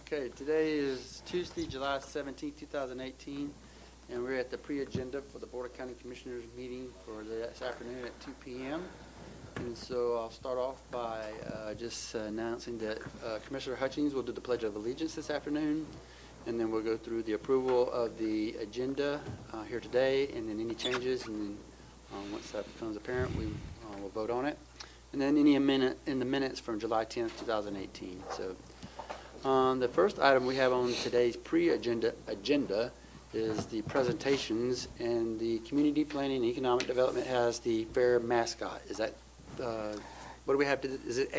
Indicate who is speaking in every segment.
Speaker 1: Okay, today is Tuesday, July 17th, 2018, and we're at the pre-agenda for the Board of County Commissioners meeting for this afternoon at 2 p.m. And so I'll start off by just announcing that Commissioner Hutchings will do the Pledge of Allegiance this afternoon, and then we'll go through the approval of the agenda here today, and then any changes, and then once that becomes apparent, we will vote on it. And then any amendment in the minutes from July 10th, 2018. So the first item we have on today's pre-agenda is the presentations, and the Community Planning and Economic Development has the fair mascot. Is that, what do we have to, is it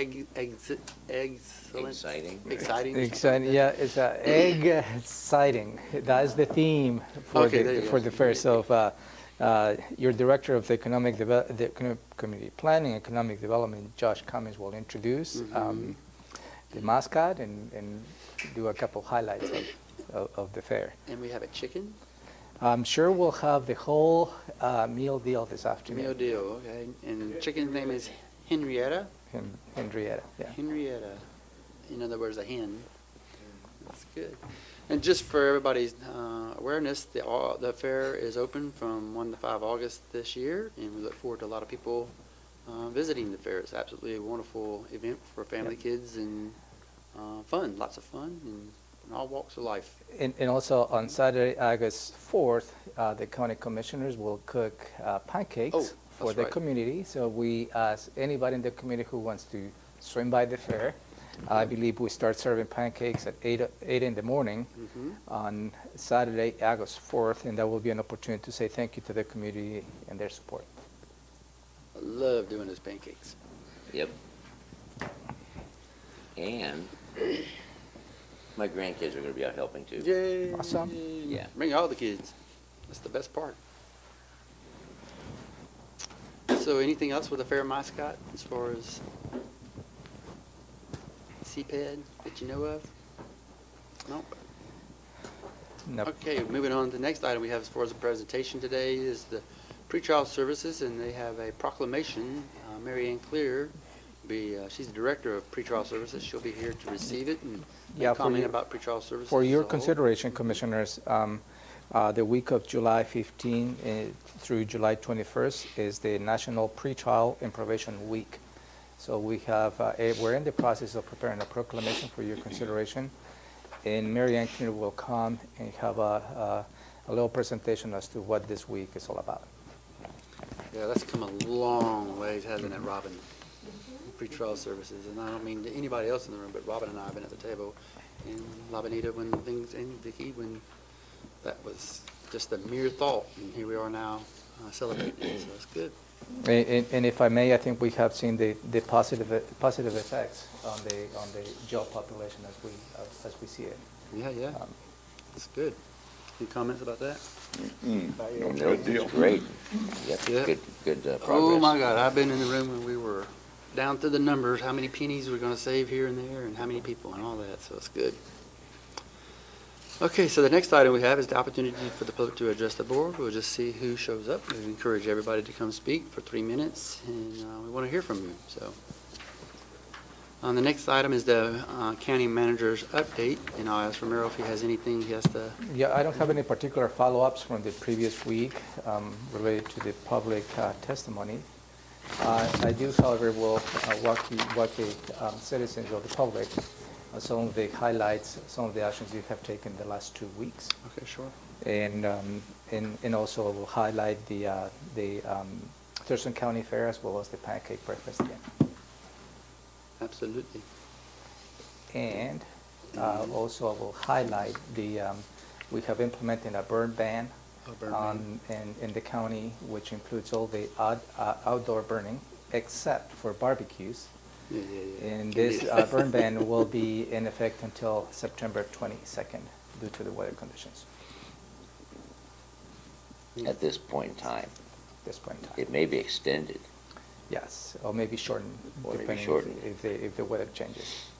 Speaker 2: Exciting.
Speaker 3: Exciting, yeah, it's egg sighting. That's the theme for the fair. So your director of the Community Planning and Economic Development, Josh Cummings, will introduce the mascot and do a couple highlights of the fair.
Speaker 1: And we have a chicken?
Speaker 3: I'm sure we'll have the whole meal deal this afternoon.
Speaker 1: Meal deal, okay. And the chicken's name is Henrietta?
Speaker 3: Henrietta, yeah.
Speaker 1: Henrietta. In other words, a hen. That's good. And just for everybody's awareness, the fair is open from 1 to 5 August this year, and we look forward to a lot of people visiting the fair. It's absolutely a wonderful event for family, kids, and fun, lots of fun, and all walks of life.
Speaker 3: And also on Saturday, August 4th, the county commissioners will cook pancakes for the community. So we ask anybody in the community who wants to swing by the fair. I believe we start serving pancakes at 8 in the morning on Saturday, August 4th, and that will be an opportunity to say thank you to the community and their support.
Speaker 1: I love doing those pancakes.
Speaker 2: Yep. And my grandkids are going to be out helping too.
Speaker 1: Yay!
Speaker 3: Awesome.
Speaker 2: Yeah.
Speaker 1: Bring all the kids. That's the best part. So anything else with the fair mascot as far as CPED that you know of? Nope.
Speaker 3: Nope.
Speaker 1: Okay, moving on to the next item we have as far as the presentation today is the pretrial services, and they have a proclamation. Mary Ann Clear, she's the director of pretrial services. She'll be here to receive it and comment about pretrial services.
Speaker 3: For your consideration, commissioners, the week of July 15 through July 21st is the National Pretrial and Probation Week. So we have, we're in the process of preparing a proclamation for your consideration, and Mary Ann Clear will come and have a little presentation as to what this week is all about.
Speaker 1: Yeah, that's come a long ways, hasn't it, Robin? Pretrial services, and I don't mean to anybody else in the room, but Robin and I have been at the table, and Labanita when things, and Vicki when that was just a mere thought, and here we are now celebrating it, so that's good.
Speaker 3: And if I may, I think we have seen the positive effects on the jail population as we see it.
Speaker 1: Yeah, that's good. Any comments about that?
Speaker 2: No deal. Great. Yep.
Speaker 1: Yeah.
Speaker 2: Good progress.
Speaker 1: Oh my God, I've been in the room when we were down to the numbers, how many pennies we're going to save here and there, and how many people and all that, so it's good. Okay, so the next item we have is the opportunity for the public to address the board. We'll just see who shows up. We encourage everybody to come speak for 3 minutes, and we want to hear from you. So, the next item is the county manager's update, and I'll ask Romero if he has anything he has to.
Speaker 3: Yeah, I don't have any particular follow-ups from the previous week related to the public testimony. I do, however, will walk the citizens of the public some of the highlights, some of the actions you have taken the last 2 weeks.
Speaker 1: Okay, sure.
Speaker 3: And also will highlight the Thurston County Fair as well as the Pancake Breakfast again.
Speaker 1: Absolutely.
Speaker 3: And also I will highlight we have implemented a burn ban in the county, which includes all the outdoor burning except for barbecues.
Speaker 1: Yeah.
Speaker 3: And this burn ban will be in effect until September 22nd due to the weather conditions.
Speaker 2: At this point in time. It may be extended.
Speaker 3: Yes, or maybe shortened, depending if the weather changes.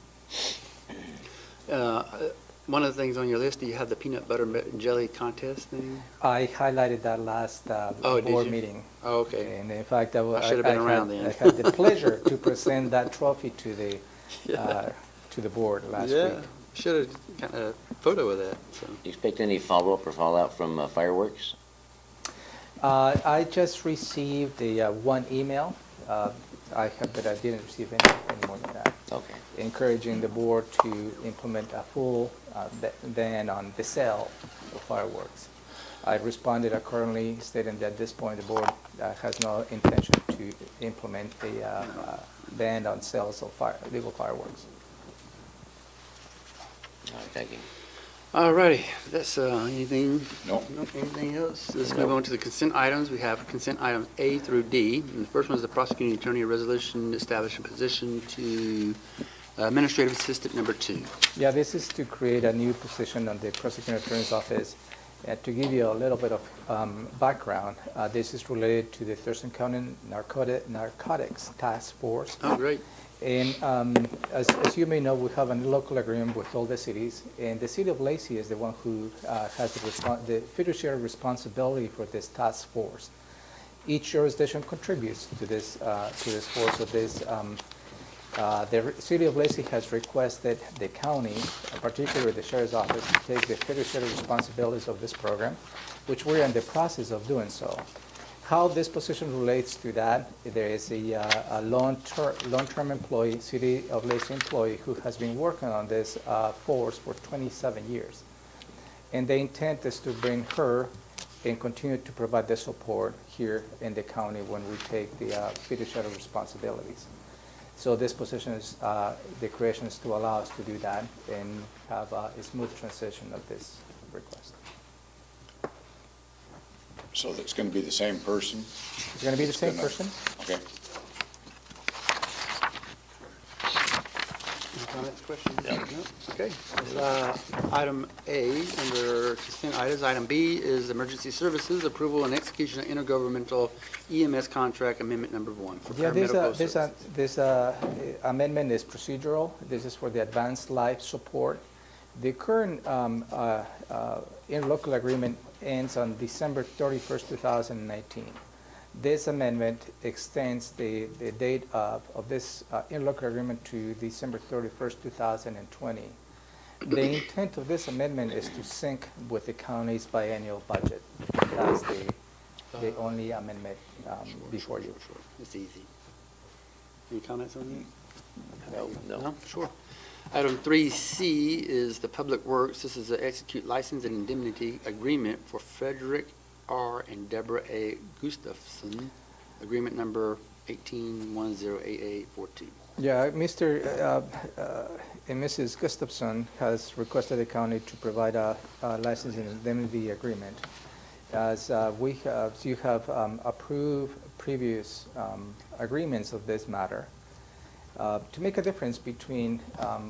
Speaker 1: One of the things on your list, do you have the peanut butter and jelly contest thing?
Speaker 3: I highlighted that last board meeting.
Speaker 1: Oh, okay.
Speaker 3: And in fact, I
Speaker 1: should have been around then.
Speaker 3: I had the pleasure to present that trophy to the board last week.
Speaker 1: Should have got a photo of that, so.
Speaker 2: Do you expect any follow-up or fallout from fireworks?
Speaker 3: I just received the one email. But I didn't receive any more than that.
Speaker 2: Okay.
Speaker 3: Encouraging the board to implement a full ban on the sale of fireworks. I responded accordingly, stating that at this point the board has no intention to implement a ban on sales of legal fireworks.
Speaker 2: All right, thank you.
Speaker 1: All righty, that's anything?
Speaker 4: No.
Speaker 1: Anything else? Let's move on to the consent items. We have consent items A through D. And the first one is the prosecuting attorney resolution establishing position to administrative assistant number 2.
Speaker 3: Yeah, this is to create a new position on the prosecuting attorney's office. To give you a little bit of background, this is related to the Thurston County Narcotics Task Force.
Speaker 1: Oh, great.
Speaker 3: And as you may know, we have a local agreement with all the cities, and the city of Lacey is the one who has the fiduciary responsibility for this task force. Each jurisdiction contributes to this force. So the city of Lacey has requested the county, particularly the sheriff's office, to take the fiduciary responsibilities of this program, which we're in the process of doing so. How this position relates to that, there is a long-term employee, City of Lacey employee, who has been working on this force for 27 years. And the intent is to bring her and continue to provide the support here in the county when we take the fiduciary responsibilities. So this position is, the creation is to allow us to do that and have a smooth transition of this request.
Speaker 4: So that's going to be the same person?
Speaker 3: It's going to be the same person?
Speaker 4: Okay.
Speaker 1: Any comments, questions? No? Okay. Item A under consent items. Item B is emergency services, approval and execution of intergovernmental EMS contract amendment number 1 for
Speaker 3: Yeah,
Speaker 1: paramedical services.
Speaker 3: this amendment is procedural. This is for the advanced life support. The current interlocal agreement ends on December 31st, 2019. This amendment extends the date of this interlocal agreement to December 31st, 2020. The intent of this amendment is to sync with the county's biennial budget. That's the only amendment before you.
Speaker 1: Sure. It's easy. Any comments on that?
Speaker 2: No.
Speaker 1: Sure. Item 3C is the Public Works. This is to execute license and indemnity agreement for Frederick R. and Deborah A. Gustafson, agreement number 18108842.
Speaker 3: Yeah, Mr. And Mrs. Gustafson has requested the county to provide a license and indemnity agreement. As you have approved previous agreements of this matter, to make a difference between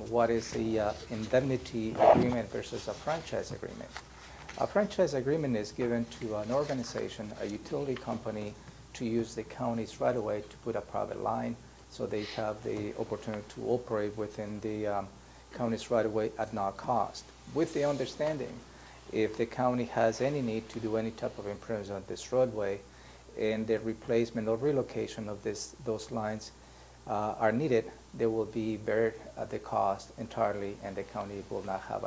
Speaker 3: what is the indemnity agreement versus a franchise agreement. A franchise agreement is given to an organization, a utility company, to use the county's right-of-way to put a private line, so they have the opportunity to operate within the county's right-of-way at no cost, with the understanding if the county has any need to do any type of improvements on this roadway and the replacement or relocation of those lines are needed, they will be bared at the cost entirely, and the county will not have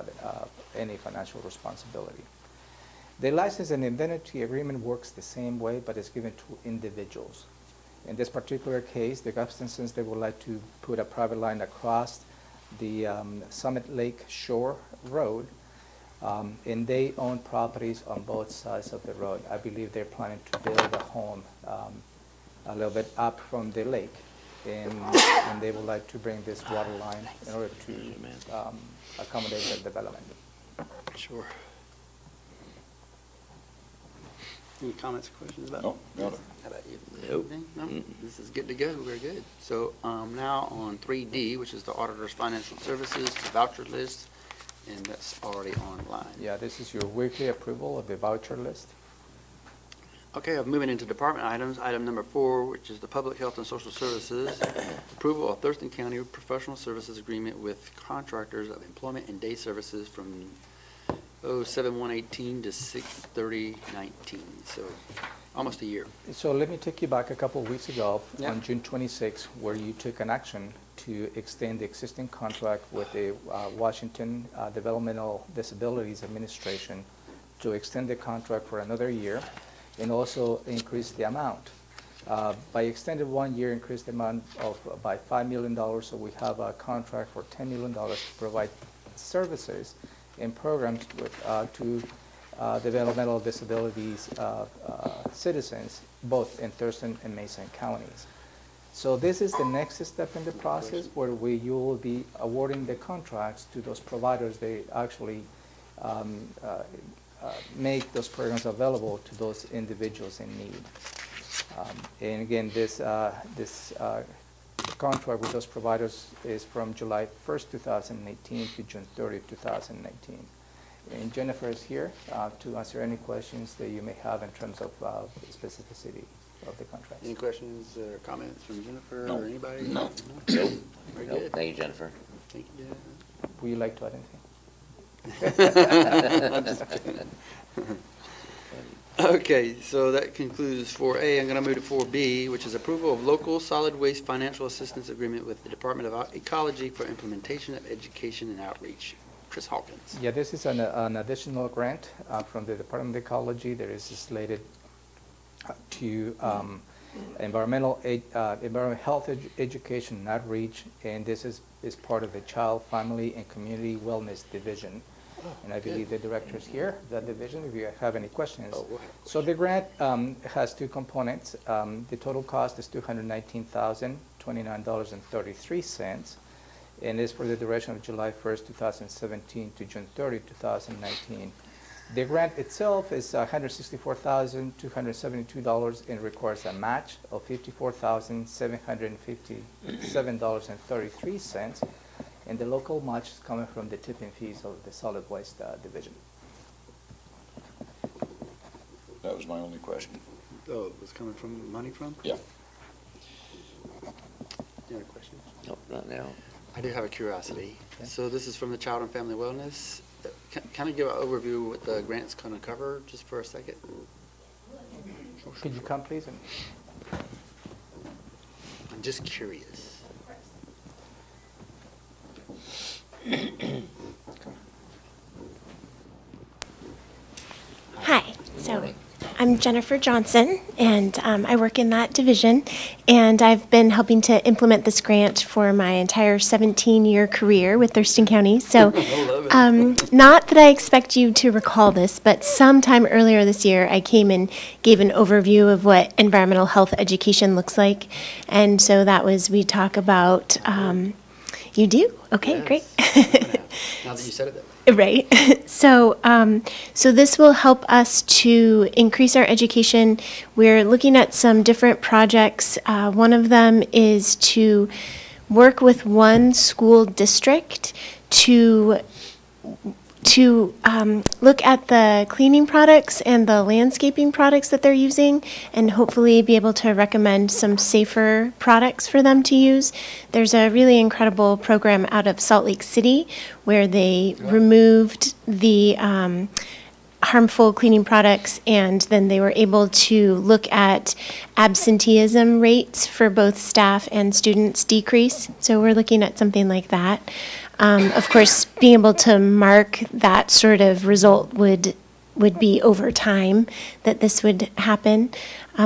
Speaker 3: any financial responsibility. The license and indemnity agreement works the same way, but it's given to individuals. In this particular case, the Gustafsons, they would like to put a private line across the Summit Lake Shore Road, and they own properties on both sides of the road. I believe they're planning to build a home a little bit up from the lake. And they would like to bring this water line in order to accommodate their development.
Speaker 1: Sure. Any comments or questions about
Speaker 4: No, no.
Speaker 1: this? How about you? Anything? No? This is good to go. We're good. So now on 3D, which is the auditor's financial services, the voucher list, and that's already online.
Speaker 3: Yeah, this is your weekly approval of the voucher list.
Speaker 1: Okay, I'm moving into department items. Item number 4, which is the Public Health and Social Services, approval of Thurston County Professional Services Agreement with contractors of employment and day services from 07/118 to 6/30/19. So almost a year.
Speaker 3: So let me take you back a couple of weeks ago
Speaker 1: Yeah.
Speaker 3: on June 26, where you took an action to extend the existing contract with the Washington Developmental Disabilities Administration to extend the contract for another year and also increase the amount. By extended 1 year, increase the amount by $5 million, so we have a contract for $10 million to provide services and programs to developmental disabilities citizens, both in Thurston and Mason counties. So this is the next step in the process where you will be awarding the contracts to those providers. They actually make those programs available to those individuals in need. And again, this contract with those providers is from July 1st, 2018 to June 30th, 2019. And Jennifer is here to answer any questions that you may have in terms of specificity of the contract.
Speaker 1: Any questions or comments from Jennifer
Speaker 4: No.
Speaker 1: or anybody?
Speaker 4: No.
Speaker 2: Nope.
Speaker 1: Very
Speaker 2: Nope.
Speaker 1: good.
Speaker 2: Thank you, Jennifer.
Speaker 1: Thank you, Jennifer.
Speaker 3: Would you like to add anything?
Speaker 1: I'm just kidding. Okay, so that concludes 4A. I'm going to move to 4B, which is approval of local solid waste financial assistance agreement with the Department of Ecology for implementation of education and outreach. Chris Hawkins.
Speaker 3: Yeah, this is an additional grant from the Department of Ecology that is slated to environmental health education and outreach, and this is part of the Child, Family, and Community Wellness Division. And I believe the director is here, that division, if you have any questions. So the grant has two components. The total cost is $219,029.33, and is for the duration of July 1st, 2017 to June 30, 2019. The grant itself is $164,272 and requires a match of $54,757.33, and the local match is coming from the tipping fees of the solid waste division.
Speaker 4: That was my only question.
Speaker 1: Oh, it was coming from, money from?
Speaker 4: Yeah.
Speaker 1: Any other questions?
Speaker 2: Nope, not now.
Speaker 1: I do have a curiosity.
Speaker 3: Okay.
Speaker 1: So this is from the Child and Family Wellness. Kind of give an overview of what the grant's going to cover, just for a second?
Speaker 3: Could you come, please?
Speaker 1: I'm just curious.
Speaker 5: Hi, so I'm Jennifer Johnson, and I work in that division, and I've been helping to implement this grant for my entire 17-year career with Thurston County. So not that I expect you to recall this, but sometime earlier this year, I came and gave an overview of what environmental health education looks like, and so that was, we talk about, you do? Okay,
Speaker 1: Yes.
Speaker 5: great.
Speaker 1: Now that you said it that way.
Speaker 5: Right. So, so this will help us to increase our education. We're looking at some different projects. One of them is to work with one school district to look at the cleaning products and the landscaping products that they're using, and hopefully be able to recommend some safer products for them to use. There's a really incredible program out of Salt Lake City where they removed the harmful cleaning products, and then they were able to look at absenteeism rates for both staff and students decrease. So we're looking at something like that. Of course, being able to mark that sort of result would be over time that this would happen.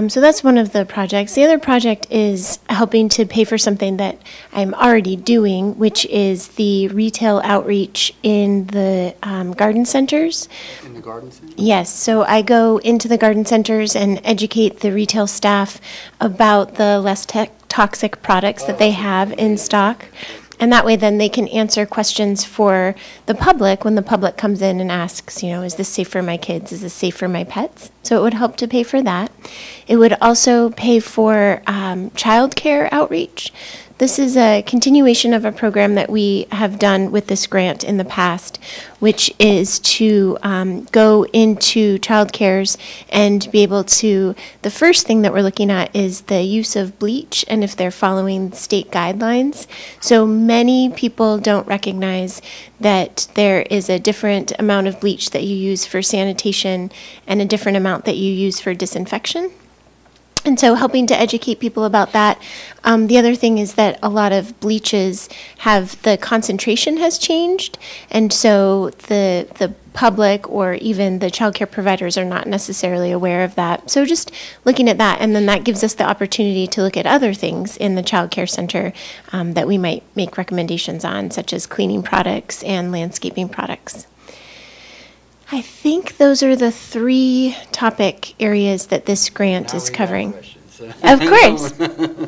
Speaker 5: So that's one of the projects. The other project is helping to pay for something that I'm already doing, which is the retail outreach in the garden centers.
Speaker 1: In the garden center?
Speaker 5: Yes, so I go into the garden centers and educate the retail staff about the less toxic products that they have in stock. And that way then they can answer questions for the public when the public comes in and asks, you know, is this safe for my kids? Is this safe for my pets? So it would help to pay for that. It would also pay for childcare outreach. This is a continuation of a program that we have done with this grant in the past, which is to go into childcares and be able to, the first thing that we're looking at is the use of bleach and if they're following state guidelines. So many people don't recognize that there is a different amount of bleach that you use for sanitation and a different amount that you use for disinfection. And so helping to educate people about that. The other thing is that a lot of bleaches have, the concentration has changed. And so the public or even the childcare providers are not necessarily aware of that. So just looking at that, and then that gives us the opportunity to look at other things in the childcare center that we might make recommendations on, such as cleaning products and landscaping products. I think those are the 3 topic areas that this grant
Speaker 1: Now
Speaker 5: is
Speaker 1: we got
Speaker 5: covering.
Speaker 1: questions.
Speaker 5: Of course.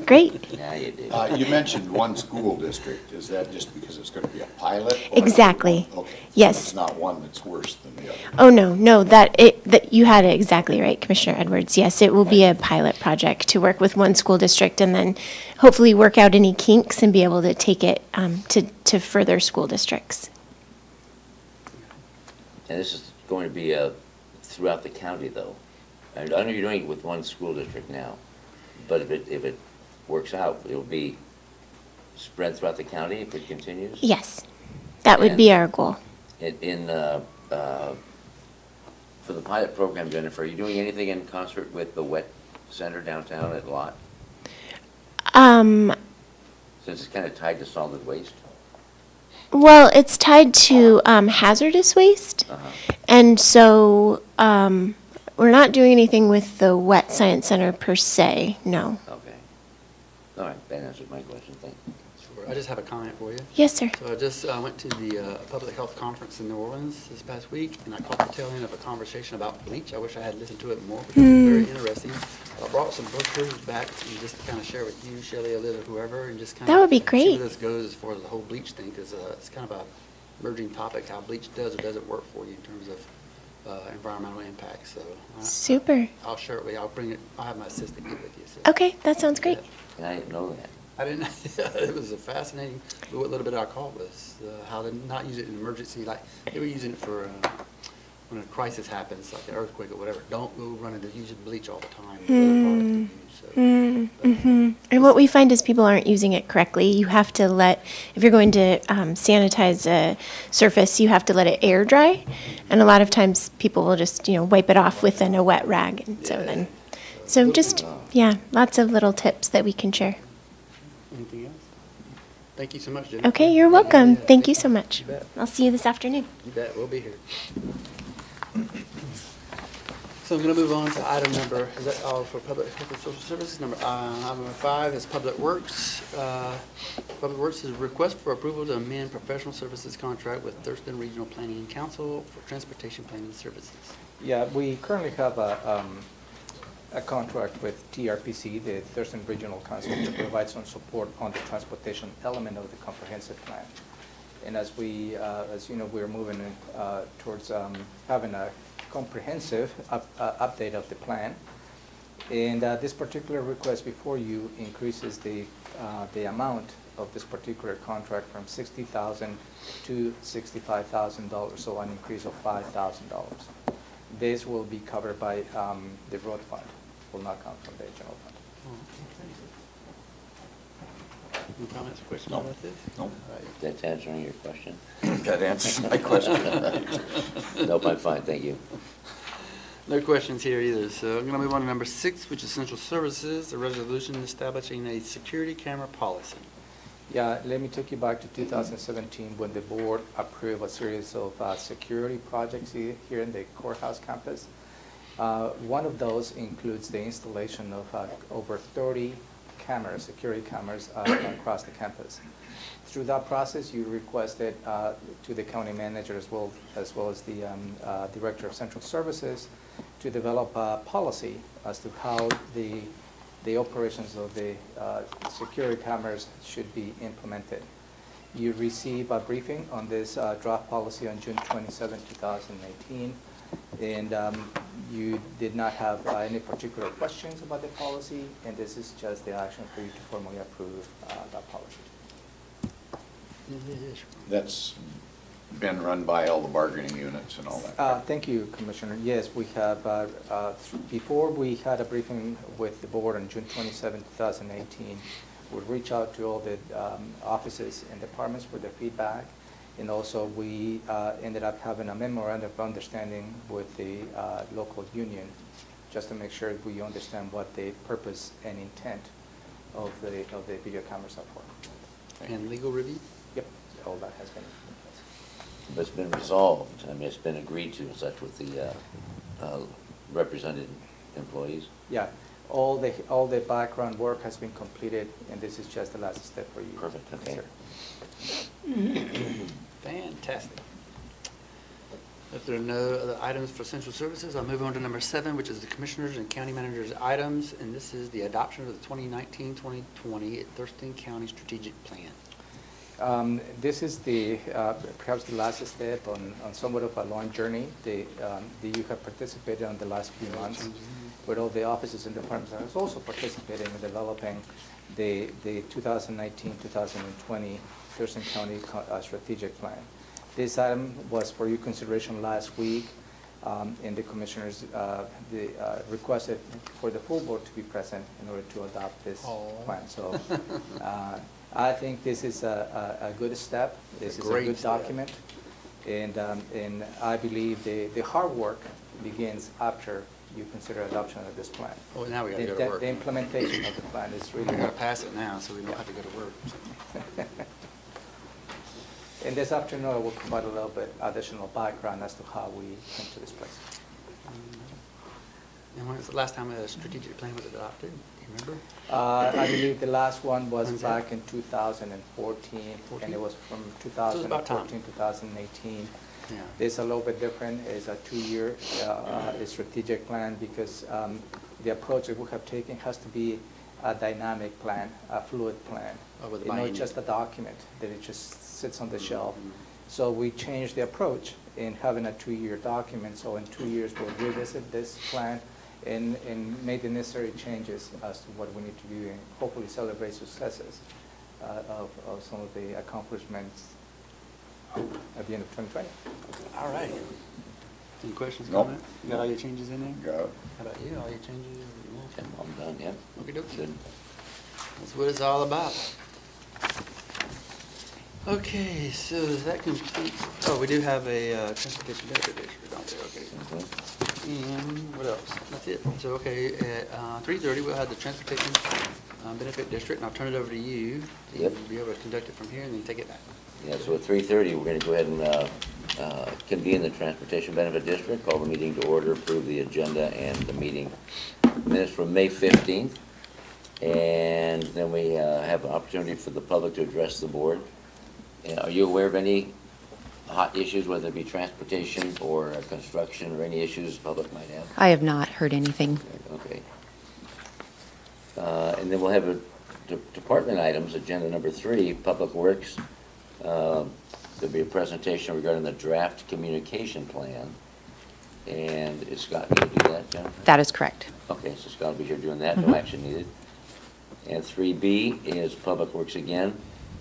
Speaker 5: Great.
Speaker 2: Yeah, you do.
Speaker 4: You mentioned one school district. Is that just because it's going to be a pilot? Or
Speaker 5: Exactly.
Speaker 4: Okay. So
Speaker 5: Yes.
Speaker 4: it's not one that's worse than the other.
Speaker 5: Oh, no, that you had it exactly right, Commissioner Edwards. Yes, it will be a pilot project to work with one school district and then hopefully work out any kinks and be able to take it to further school districts.
Speaker 2: And this is going to be throughout the county, though. I know you're doing it with one school district now, but if it works out, it'll be spread throughout the county if it continues?
Speaker 5: Yes, that would be our goal.
Speaker 2: For the pilot program, Jennifer, are you doing anything in concert with the wet center downtown at Lott? Since it's kind of tied to solid waste?
Speaker 5: Well, it's tied to hazardous waste.
Speaker 2: Uh-huh.
Speaker 5: And so we're not doing anything with the Wet Science Center per se, no.
Speaker 2: Okay. All right, that answers my question, thank you.
Speaker 1: Sure. I just have a comment for you.
Speaker 5: Yes, sir.
Speaker 1: So I just went to the Public Health Conference in New Orleans this past week, and I caught the tail end of a conversation about bleach. I wish I had listened to it more, because it was very interesting. I brought some brochures back and just kind of share with you, Shelley, Liz, or whoever, and just kind of
Speaker 5: That would be
Speaker 1: see
Speaker 5: great.
Speaker 1: where this goes as far as the whole bleach thing, because it's kind of a emerging topic, how bleach does or doesn't work for you in terms of environmental impact. So
Speaker 5: Super.
Speaker 1: I'll share it with you. I'll have my assistant get with you. So.
Speaker 5: Okay, that sounds great.
Speaker 2: And I didn't know that.
Speaker 1: I didn't. It was a fascinating. What little bit I caught was how to not use it in emergency. Like they were using it for when a crisis happens, like an earthquake or whatever. Don't go running to using bleach all the time.
Speaker 5: And what we find is people aren't using it correctly. You have to if you're going to sanitize a surface, you have to let it air dry. And a lot of times people will just, wipe it off with a wet rag. And so just, lots of little tips that we can share.
Speaker 1: Anything else? Thank you so much, Jennifer.
Speaker 5: Okay, you're welcome.
Speaker 1: Yeah,
Speaker 5: Thank you so much.
Speaker 1: You bet.
Speaker 5: I'll see you this afternoon.
Speaker 1: You bet. We'll be here. So I'm going to move on to item number, is that all for Public Health and Social Services? Item number 5 is Public Works. Public Works is a request for approval to amend professional services contract with Thurston Regional Planning Council for transportation planning services.
Speaker 3: Yeah, we currently have a contract with TRPC, the Thurston Regional Council, to provide some support on the transportation element of the comprehensive plan. And as you know, we're moving towards having a comprehensive update of the plan. And this particular request before you increases the amount of this particular contract from $60,000 to $65,000, so an increase of $5,000. This will be covered by the road fund, will not come from the general fund.
Speaker 1: Any comments or questions
Speaker 4: No.
Speaker 1: about this?
Speaker 4: No.
Speaker 1: All right.
Speaker 2: That's answering your question?
Speaker 4: That answers my question.
Speaker 2: Nope, I'm fine, thank you.
Speaker 1: No questions here either, so I'm going to move on to number 6, which is Central Services, a resolution establishing a security camera policy.
Speaker 3: Yeah, let me take you back to 2017 when the board approved a series of security projects here in the courthouse campus. One of those includes the installation of over 30 cameras, security cameras across the campus. Through that process, you requested to the county manager as well as the director of Central Services to develop a policy as to how the operations of the security cameras should be implemented. You receive a briefing on this draft policy on June 27, 2018, and you did not have any particular questions about the policy, and this is just the action for you to formally approve that policy.
Speaker 4: That's been run by all the bargaining units and all that.
Speaker 3: Thank you, Commissioner. Yes, we have, before we had a briefing with the board on June 27, 2018, we reached out to all the offices and departments for their feedback, and also we ended up having a memorandum of understanding with the local union just to make sure we understand what the purpose and intent of the video cameras are for.
Speaker 1: And legal review?
Speaker 3: Yep, all that has been in place.
Speaker 2: But it's been resolved, I mean, it's been agreed to and such with the represented employees.
Speaker 3: Yeah, all the background work has been completed, and this is just the last step for you.
Speaker 2: Perfect, okay.
Speaker 3: Sir.
Speaker 1: Fantastic. If there are no other items for central services, I'll move on to number 7, which is the commissioners and county managers' items, and this is the adoption of the 2019-2020 Thurston County Strategic Plan.
Speaker 3: This is the perhaps the last step on somewhat of a long journey that you have participated in the last few months, with all the offices and departments. I was also participating in developing the 2019-2020 Thurston County Strategic Plan. This item was for your consideration last week, and the commissioners requested for the full board to be present in order to adopt this plan. So I think this is a good step. This is a good document, and I believe the hard work begins after you consider adoption of this plan.
Speaker 1: Well, now we got to go to work.
Speaker 3: The implementation of the plan is really.
Speaker 1: We're going to pass it now, so we don't have to go to work.
Speaker 3: And this afternoon, I will provide a little bit additional background as to how we came to this place.
Speaker 1: And when was the last time a strategic plan was adopted? Do you remember?
Speaker 3: I believe the last one was
Speaker 1: When's that?
Speaker 3: back in 2014, and it was from
Speaker 1: So it's about time.
Speaker 3: 2014 to 2018.
Speaker 1: Yeah.
Speaker 3: This is a little bit different. It's a 2-year strategic plan because the approach that we have taken has to be a dynamic plan, a fluid plan.
Speaker 1: Oh, with the
Speaker 3: It's not
Speaker 1: biennium.
Speaker 3: just a document that it just sits on the shelf.
Speaker 1: Mhm.
Speaker 3: So we changed the approach in having a 2-year document. So in 2 years, we'll revisit this plan and make the necessary changes as to what we need to do and hopefully celebrate successes of some of the accomplishments at the end of 2020.
Speaker 1: All right. Any questions,
Speaker 4: Nope.
Speaker 1: comments? You got all your changes in there?
Speaker 4: Got it.
Speaker 1: How about you? All your changes?
Speaker 2: Okay, I'm done, yeah.
Speaker 1: Okey-dokey.
Speaker 2: Good.
Speaker 1: That's what it's all about. Okay, so does that complete? Oh, we do have a transportation benefit district, don't we? Okay.
Speaker 2: Mhm.
Speaker 1: And what else? That's it. So, okay, at 3:30, we'll have the transportation benefit district, and I'll turn it over to you.
Speaker 2: Yep.
Speaker 1: You'll be able to conduct it from here and then take it back.
Speaker 2: Yeah, so at 3:30, we're going to go ahead and convene the Transportation Benefit District, call the meeting to order, approve the agenda and the meeting minutes from May 15th. And then we have an opportunity for the public to address the board. And are you aware of any hot issues, whether it be transportation or construction or any issues the public might have?
Speaker 6: I have not heard anything.
Speaker 2: Okay. And then we'll have department items, agenda number 3, Public Works. There'll be a presentation regarding the draft communication plan. And is Scott going to do that, Jennifer?
Speaker 6: That is correct.
Speaker 2: Okay, so Scott will be here doing that, no
Speaker 6: Mhm.
Speaker 2: action needed. And 3B is Public Works again,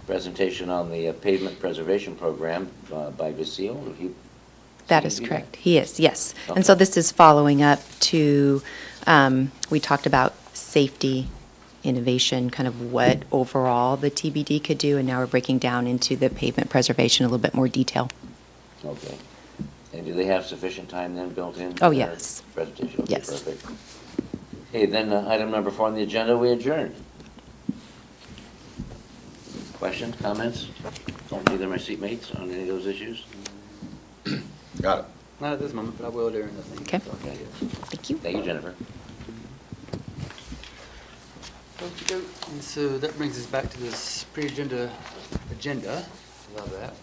Speaker 2: presentation on the pavement preservation program by Vasile.
Speaker 6: That is correct. He is, yes. And so this is following up to, we talked about safety, innovation, kind of what overall the TBD could do, and now we're breaking down into the pavement preservation in a little bit more detail.
Speaker 2: Okay. And do they have sufficient time then built in?
Speaker 6: Oh,
Speaker 2: for their
Speaker 6: yes.
Speaker 2: Presentation? Okay,
Speaker 6: Yes.
Speaker 2: perfect. Okay, then item number 4 on the agenda, we adjourn. Questions, comments? Either of my seatmates on any of those issues?
Speaker 4: Got it.
Speaker 1: Not at this moment, but I will during the thing.
Speaker 6: Okay.
Speaker 2: Okay.
Speaker 6: Thank you.
Speaker 2: Thank you, Jennifer.
Speaker 1: Okey-doke. And so that brings us back to this pre-agenda agenda. Love that.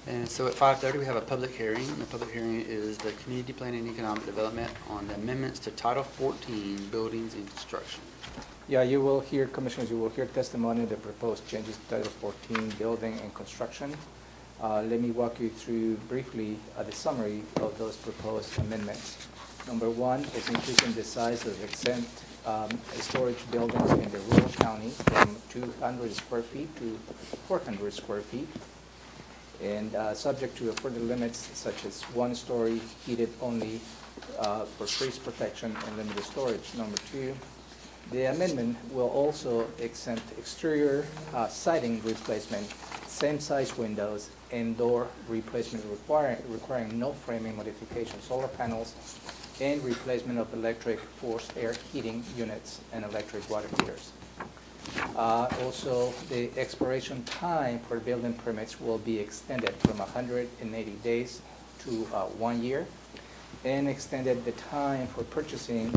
Speaker 1: And so at 5:30, we have a public hearing. And the public hearing is the Community Planning and Economic Development on the amendments to Title 14, Buildings and Construction.
Speaker 3: Yeah, you will hear, Commissioners, you will hear testimony of the proposed changes to Title 14, Building and Construction. Let me walk you through briefly the summary of those proposed amendments. Number 1 is increasing the size of exempt storage buildings in the rural county from 200 square feet to 400 square feet. And subject to further limits such as 1-story heated only for freeze protection and limited storage. Number 2, the amendment will also exempt exterior siding replacement, same size windows, and door replacement requiring no framing modification. Solar panels and replacement of electric forced air heating units and electric water heaters. Also, the expiration time for building permits will be extended from 180 days to 1 year, and extended the time for purchasing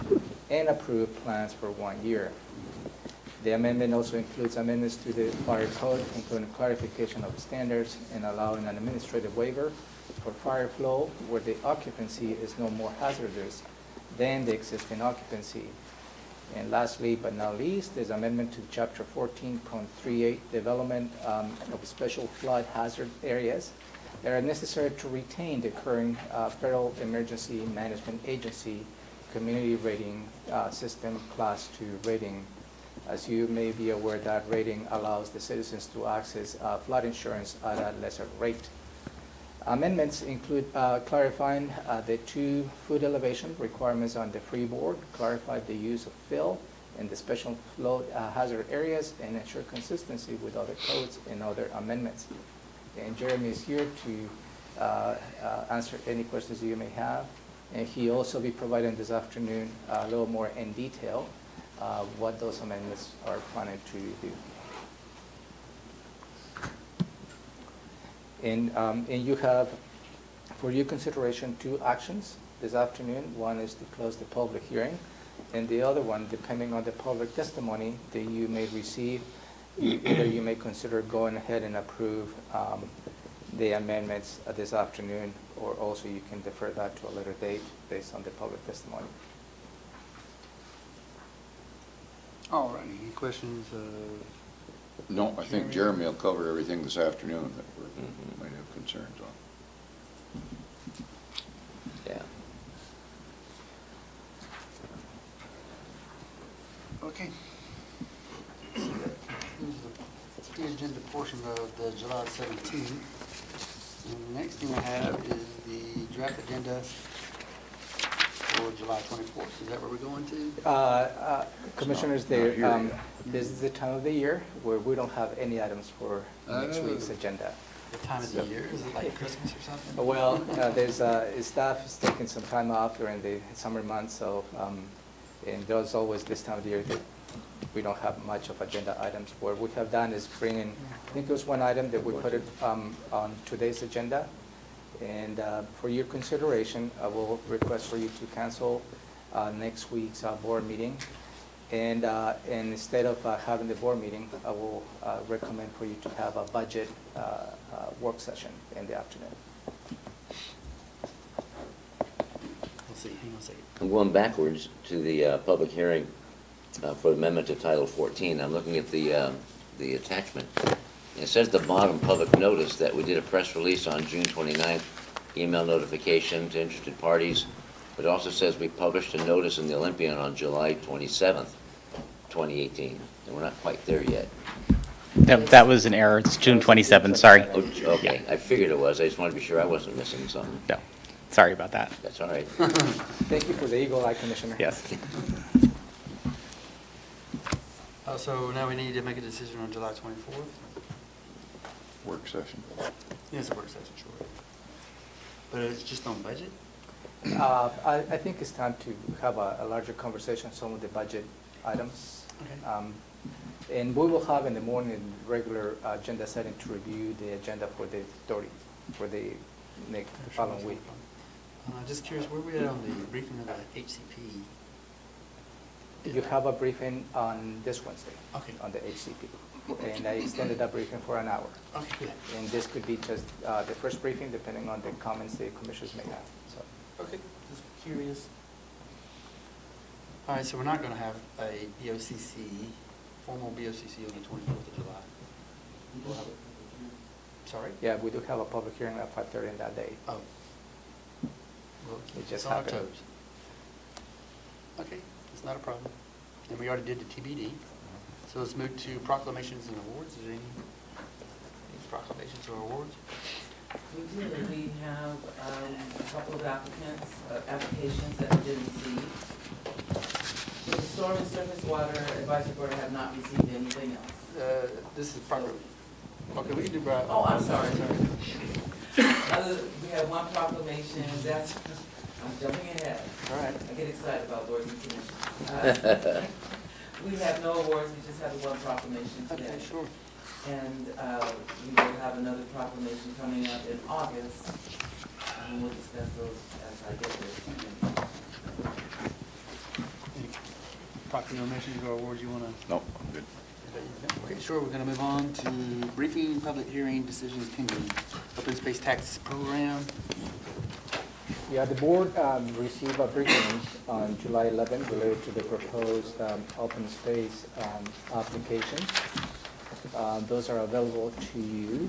Speaker 3: and approved plans for 1 year. The amendment also includes amendments to the fire code, including clarification of standards and allowing an administrative waiver for fire flow where the occupancy is no more hazardous than the existing occupancy. And lastly, but not least, is amendment to Chapter 14.38, Development of Special Flood Hazard Areas that are necessary to retain the current Federal Emergency Management Agency Community Rating System Class 2 rating. As you may be aware, that rating allows the citizens to access flood insurance at a lesser rate. Amendments include clarifying the 2 food elevation requirements on the freeboard, clarify the use of fill in the special flood hazard areas, and ensure consistency with other codes and other amendments. And Jeremy is here to answer any questions you may have. And he also be providing this afternoon a little more in detail what those amendments are planning to do. And you have, for your consideration, 2 actions this afternoon. One is to close the public hearing, and the other one, depending on the public testimony that you may receive, either you may consider going ahead and approve the amendments this afternoon, or also you can defer that to a later date based on the public testimony.
Speaker 1: All right, any questions?
Speaker 4: No, I think Jeremy will cover everything this afternoon that we might have concerns on.
Speaker 2: Yeah.
Speaker 1: Okay. Here's the agenda portion of the July 17th. And the next thing I have is the draft agenda for July 24th. Is that where we're going to?
Speaker 3: Commissioners,
Speaker 4: not here yet.
Speaker 3: this is the time of the year where we don't have any items for next
Speaker 1: Oh.
Speaker 3: week's agenda.
Speaker 1: What time of the year? Is it like Christmas or something?
Speaker 3: Well, there's, staff is taking some time off during the summer months, so, and there's always this time of the year that we don't have much of agenda items. What we have done is bring in, I think it was one item that we put it on today's agenda. And for your consideration, I will request for you to cancel next week's board meeting. And instead of having the board meeting, I will recommend for you to have a budget work session in the afternoon.
Speaker 1: Let's see, hang on a second.
Speaker 2: I'm going backwards to the public hearing for amendment to Title 14. I'm looking at the attachment. It says at the bottom, public notice, that we did a press release on June 29th, email notification to interested parties. But it also says we published a notice in the Olympian on July 27th, 2018. And we're not quite there yet.
Speaker 7: That was an error. It's June 27th, sorry.
Speaker 2: Oh, okay, I figured it was. I just wanted to be sure I wasn't missing something.
Speaker 7: No, sorry about that.
Speaker 2: That's all right.
Speaker 3: Thank you for the eagle eye, Commissioner.
Speaker 7: Yes.
Speaker 1: So now we need to make a decision on July 24th?
Speaker 4: Work session.
Speaker 1: Yes, a work session, sure. But it's just on budget?
Speaker 3: I think it's time to have a larger conversation on some of the budget items.
Speaker 1: Okay.
Speaker 3: And we will have in the morning regular agenda setting to review the agenda for the 30, for the next following week.
Speaker 1: Just curious, where we at on the briefing of the HCP?
Speaker 3: You have a briefing on this Wednesday.
Speaker 1: Okay.
Speaker 3: On the HCP. And I extended that briefing for an hour.
Speaker 1: Okay, good.
Speaker 3: And this could be just the first briefing, depending on the comments the commissioners may have. So.
Speaker 1: Okay, just curious. All right, so we're not going to have a BoCC, formal BoCC on the 24th of July. We'll have it. Sorry?
Speaker 3: Yeah, we do have a public hearing at 5:30 on that day.
Speaker 1: Oh. Well,
Speaker 3: It just
Speaker 1: it's on our
Speaker 3: happened.
Speaker 1: toes. Okay, it's not a problem. And we already did the TBD. So let's move to proclamations and awards. Is there any proclamations or awards?
Speaker 8: We do. We have a couple of applications that we did receive. The Storm and Surface Water Advisory Board have not received anything else.
Speaker 1: This is proclamation. Okay, we can do.
Speaker 8: Oh, I'm sorry. We have one proclamation, that's I'm jumping ahead.
Speaker 1: All right.
Speaker 8: I get excited about boards and commissions. We have no awards, we just have the one proclamation today.
Speaker 1: Okay, sure.
Speaker 8: And we will have another proclamation coming up in August, and we'll discuss those as I get there.
Speaker 1: Any proclamations or awards you want to?
Speaker 4: No, I'm good.
Speaker 1: Okay, sure. We're going to move on to briefing, public hearing, decisions pending. Open space tax program.
Speaker 3: Yeah, the board received a briefing on July 11th related to the proposed open space application. Those are available to you.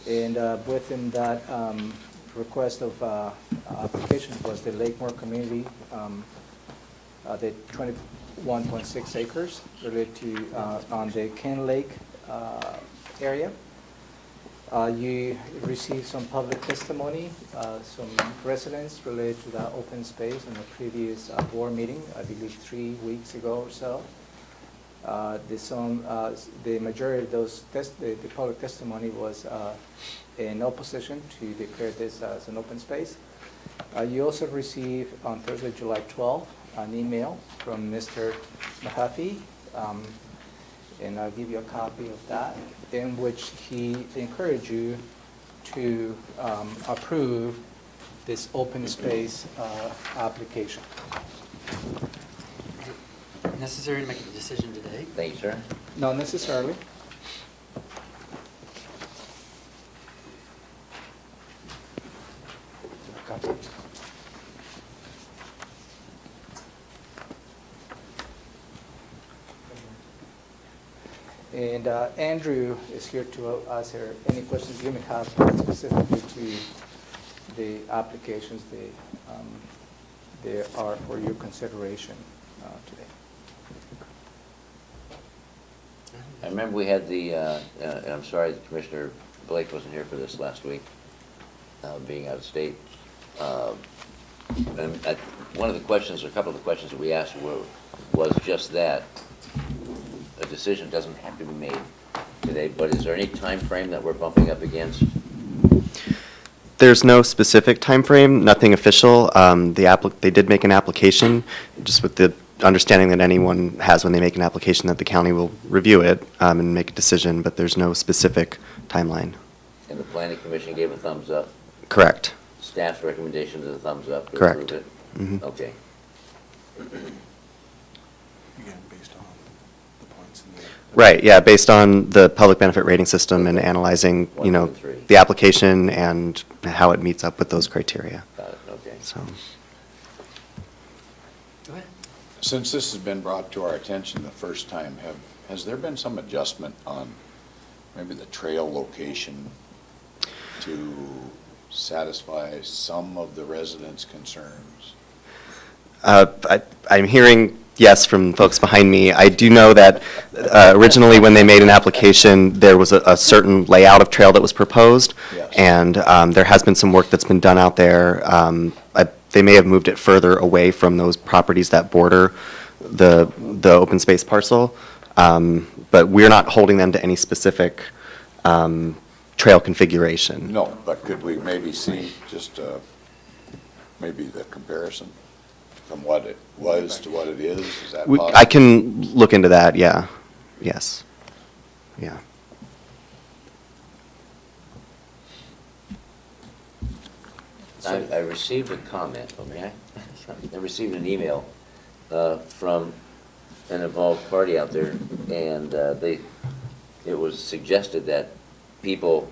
Speaker 3: And within that request of application was the Lakemore community, the 21.6 acres related to on the Ken Lake area. You received some public testimony, some residents related to the open space in the previous board meeting, I believe 3 weeks ago or so. The majority of those, the public testimony was in opposition to declare this as an open space. You also received on Thursday, July 12th, an email from Mr. Mahaffey, and I'll give you a copy of that, in which he encouraged you to approve this open space application.
Speaker 1: Necessary to make a decision today?
Speaker 2: Thank you, sir.
Speaker 3: Not necessarily. Copy. And Andrew is here to answer any questions you may have specifically to the applications. They are for your consideration today.
Speaker 2: I remember we had the, and I'm sorry that Commissioner Blake wasn't here for this last week, being out of state. And one of the questions, or a couple of the questions that we asked was just that. A decision doesn't have to be made today, but is there any time frame that we're bumping up against?
Speaker 9: There's no specific time frame, nothing official. They did make an application, just with the understanding that anyone has when they make an application that the county will review it and make a decision, but there's no specific timeline.
Speaker 2: And the planning commission gave a thumbs up?
Speaker 9: Correct.
Speaker 2: Staff's recommendation is a thumbs up to
Speaker 9: Correct.
Speaker 2: approve it?
Speaker 9: Mhm.
Speaker 2: Okay.
Speaker 10: Again, based on the points in the.
Speaker 9: Right, yeah, based on the public benefit rating system and analyzing,
Speaker 2: One, two, and three.
Speaker 9: the application and how it meets up with those criteria.
Speaker 2: Got it, okay.
Speaker 9: So,
Speaker 1: Go ahead.
Speaker 4: Since this has been brought to our attention the first time, has there been some adjustment on maybe the trail location to satisfy some of the residents' concerns?
Speaker 9: I'm hearing yes from folks behind me. I do know that originally when they made an application, there was a certain layout of trail that was proposed.
Speaker 4: Yes.
Speaker 9: And there has been some work that's been done out there. They may have moved it further away from those properties that border the open space parcel. But we're not holding them to any specific trail configuration.
Speaker 4: No, but could we maybe see just maybe the comparison from what it was to what it is? Is that possible?
Speaker 9: I can look into that, yeah. Yes. Yeah.
Speaker 2: I received a comment, okay? I received an email from an involved party out there, and it was suggested that people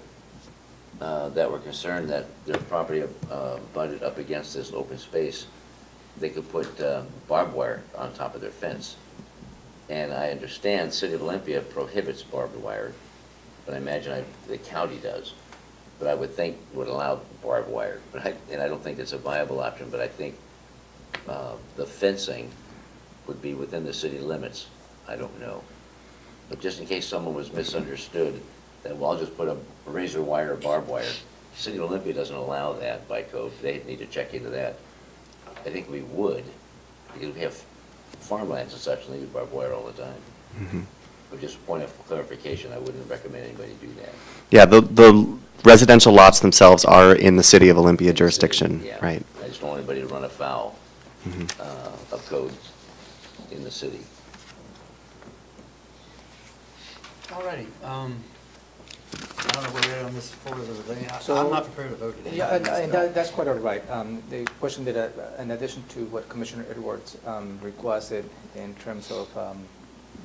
Speaker 2: that were concerned that their property butted up against this open space, they could put barbed wire on top of their fence. And I understand City of Olympia prohibits barbed wire, but I imagine the county does. But I would think would allow barbed wire. And I don't think it's a viable option, but I think the fencing would be within the city limits. I don't know. But just in case someone was misunderstood, that, well, I'll just put a razor wire or barbed wire. City of Olympia doesn't allow that by code. They need to check into that. I think we would, because we have farmlands and such, and they use barbed wire all the time.
Speaker 9: Mm-hmm.
Speaker 2: But just a point of clarification, I wouldn't recommend anybody do that.
Speaker 9: Yeah, the residential lots themselves are in the city of Olympia jurisdiction,
Speaker 2: Yeah.
Speaker 9: right?
Speaker 2: I just don't want anybody to run afoul
Speaker 9: Mhm.
Speaker 2: of codes in the city.
Speaker 1: Alrighty, I don't know where we're at on this folder of everything.
Speaker 3: So-
Speaker 1: I'm not prepared to vote today.
Speaker 3: Yeah, and that's quite all right. The question that, in addition to what Commissioner Edwards requested in terms of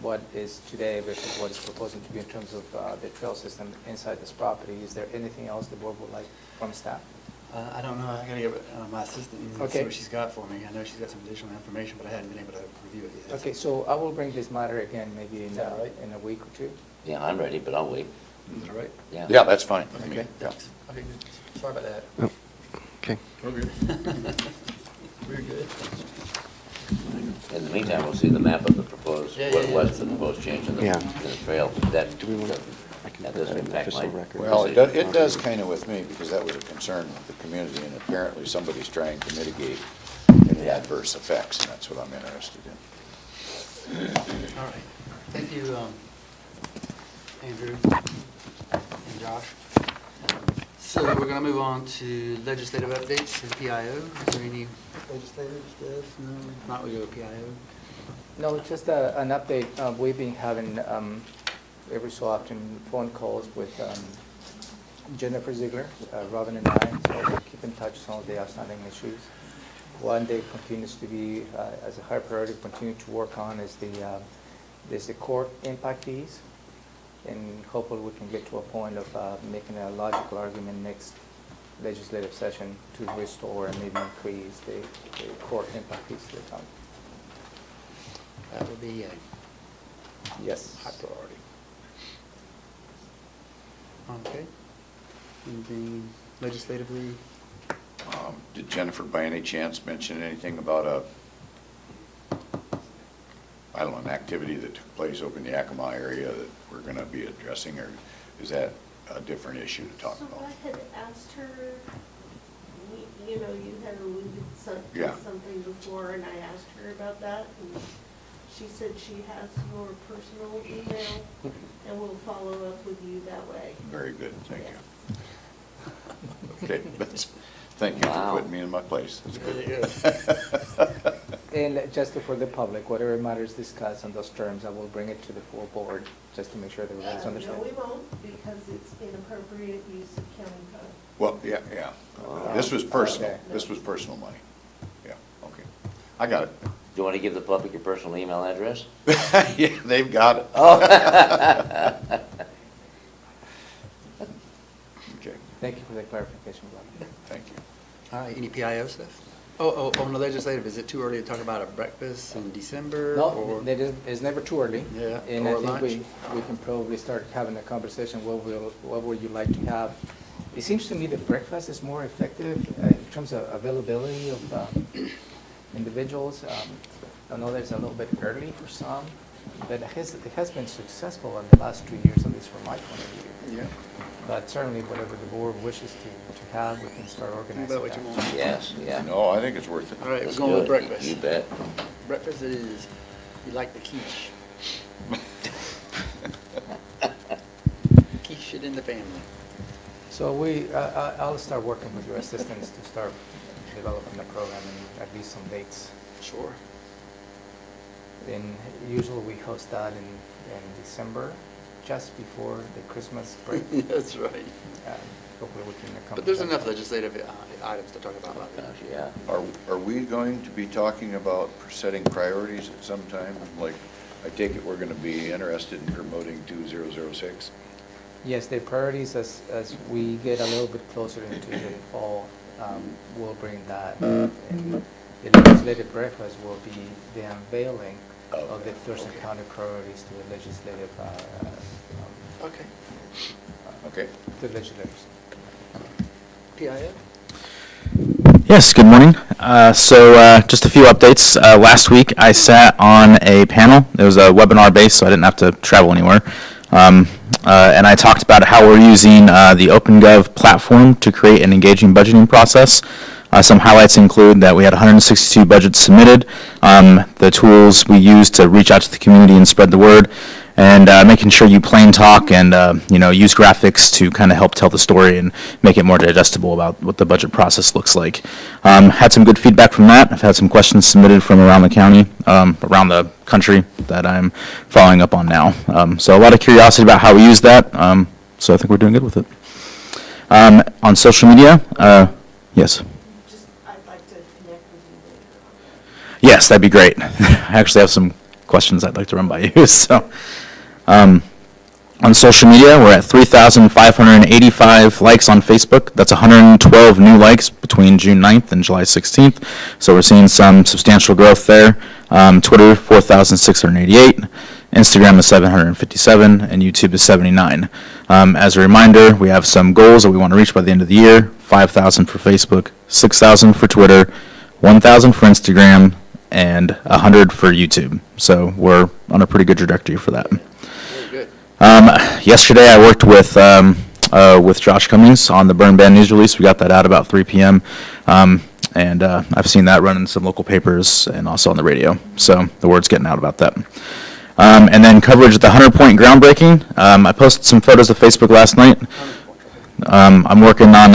Speaker 3: what is today versus what is proposing to be in terms of the trail system inside this property, is there anything else the board would like from staff?
Speaker 1: I don't know, I gotta get my assistant and see
Speaker 3: Okay.
Speaker 1: what she's got for me. I know she's got some additional information, but I hadn't been able to review it yet.
Speaker 3: Okay, so I will bring this matter again maybe
Speaker 1: Is that all right?
Speaker 3: in a week or two.
Speaker 2: Yeah, I'm ready, but I'll wait.
Speaker 1: Is that all right?
Speaker 2: Yeah.
Speaker 4: Yeah, that's fine. I mean,
Speaker 1: Okay,
Speaker 4: yeah.
Speaker 1: thanks. Okay, good. Sorry about that.
Speaker 9: Oh, okay.
Speaker 1: We're good.
Speaker 2: In the meantime, we'll see the map of the proposed,
Speaker 1: Yeah,
Speaker 2: what
Speaker 1: yeah,
Speaker 2: was
Speaker 1: yeah.
Speaker 2: the proposed change in the
Speaker 9: Yeah.
Speaker 2: trail. That
Speaker 9: Do we want,
Speaker 2: doesn't-
Speaker 9: I can
Speaker 2: that
Speaker 9: put
Speaker 2: doesn't
Speaker 9: that in
Speaker 2: impact
Speaker 9: official
Speaker 2: my
Speaker 9: record.
Speaker 4: Well,
Speaker 2: decision.
Speaker 4: it does kind of with me, because that was a concern with the community, and apparently somebody's trying to mitigate any adverse effects, and that's what I'm interested in.
Speaker 1: All right. Thank you, Andrew and Josh. So we're going to move on to legislative updates and PIO. Is there any legislative stuff? No? If not, we go to PIO.
Speaker 3: No, just an update. We've been having every so often phone calls with Jennifer Ziegler, Robin and I, so we keep in touch some of the outstanding issues. One that continues to be, as a high priority, continue to work on is the court impact fees. And hopefully we can get to a point of making a logical argument next legislative session to restore and maybe increase the court impact fees to the town.
Speaker 1: That would be a
Speaker 3: Yes.
Speaker 1: high priority. Okay. Anything legislatively?
Speaker 4: Did Jennifer by any chance mention anything about an activity that took place over in the Yakima area that we're going to be addressing, or is that a different issue to talk
Speaker 11: So
Speaker 4: about?
Speaker 11: I had asked her, you know, you had alluded
Speaker 4: Yeah.
Speaker 11: to something before, and I asked her about that, and she said she has your personal email, and will follow up with you that way.
Speaker 4: Very good, thank
Speaker 11: Yes.
Speaker 4: you. Okay, thank you for
Speaker 2: Wow.
Speaker 4: putting me in my place. That's
Speaker 1: Very
Speaker 4: good.
Speaker 3: And just for the public, whatever matters discussed on those terms, I will bring it to the full board, just to make sure that everybody's
Speaker 11: No,
Speaker 3: understanding.
Speaker 11: we won't, because it's inappropriate use of county funds.
Speaker 4: Well, yeah. This was personal, this was personal money. Yeah, okay. I got it.
Speaker 2: Do you want to give the public your personal email address?
Speaker 4: Yeah, they've got it. Okay,
Speaker 3: Thank you for the clarification, Bob.
Speaker 4: thank you.
Speaker 1: All right, any PIO stuff? Oh, on the legislative, is it too early to talk about a breakfast in December?
Speaker 3: No,
Speaker 1: or-
Speaker 3: it's never too early.
Speaker 1: Yeah,
Speaker 3: And
Speaker 1: or
Speaker 3: I think
Speaker 1: lunch.
Speaker 3: we can probably start having a conversation, what would you like to have? It seems to me that breakfast is more effective in terms of availability of individuals. I know there's a little bit early for some, but it has been successful in the last 2 years, at least from my point of view.
Speaker 1: Yeah.
Speaker 3: But certainly whatever the board wishes to have, we can start
Speaker 1: Is
Speaker 3: organizing
Speaker 1: that what you
Speaker 3: that.
Speaker 1: want?
Speaker 2: Yes, yeah.
Speaker 4: No, I think it's worth it.
Speaker 1: All right, we're
Speaker 2: Let's
Speaker 1: going
Speaker 2: do
Speaker 1: with
Speaker 2: it.
Speaker 1: breakfast.
Speaker 2: You bet.
Speaker 1: Breakfast it is. You like the quiche. Quiche it in the family.
Speaker 3: So I'll start working with your assistants to start developing the program and at least some dates.
Speaker 1: Sure.
Speaker 3: And usually we host that in December, just before the Christmas break.
Speaker 1: That's right.
Speaker 3: Hopefully we can accomplish.
Speaker 1: But there's
Speaker 3: that.
Speaker 1: enough legislative items to talk about.
Speaker 2: Gosh, yeah.
Speaker 4: Are we going to be talking about setting priorities at some time? Like, I take it we're going to be interested in promoting 2006?
Speaker 3: Yes, the priorities as we get a little bit closer into the fall, we'll bring that. And the legislative breakfast will be the unveiling of the Thurston County priorities to the legislative,
Speaker 1: Okay.
Speaker 4: Okay.
Speaker 3: to legislators.
Speaker 1: PIO?
Speaker 7: Yes, good morning. Just a few updates. Last week, I sat on a panel. It was a webinar-based, so I didn't have to travel anywhere. And I talked about how we're using the OpenGov platform to create an engaging budgeting process. Some highlights include that we had 162 budgets submitted, the tools we used to reach out to the community and spread the word, and making sure you plain talk and use graphics to kind of help tell the story and make it more digestible about what the budget process looks like. Had some good feedback from that. I've had some questions submitted from around the county, around the country that I'm following up on now. So a lot of curiosity about how we use that. So I think we're doing good with it. On social media, yes.
Speaker 11: I'd like to connect with you later on.
Speaker 7: Yes, that'd be great. I actually have some questions I'd like to run by you. So, on social media, we're at 3,585 likes on Facebook. That's 112 new likes between June 9th and July 16th. So we're seeing some substantial growth there. Twitter, 4,688. Instagram is 757, and YouTube is 79. As a reminder, we have some goals that we want to reach by the end of the year: 5,000 for Facebook, 6,000 for Twitter, 1,000 for Instagram, and 100 for YouTube. So we're on a pretty good trajectory for that.
Speaker 1: Very good.
Speaker 7: Yesterday, I worked with Josh Cummings on the Burn Ban news release. We got that out about 3 p.m. And I've seen that run in some local papers and also on the radio. So the word's getting out about that. And then coverage at the 100-point groundbreaking. I posted some photos to Facebook last night. I'm working on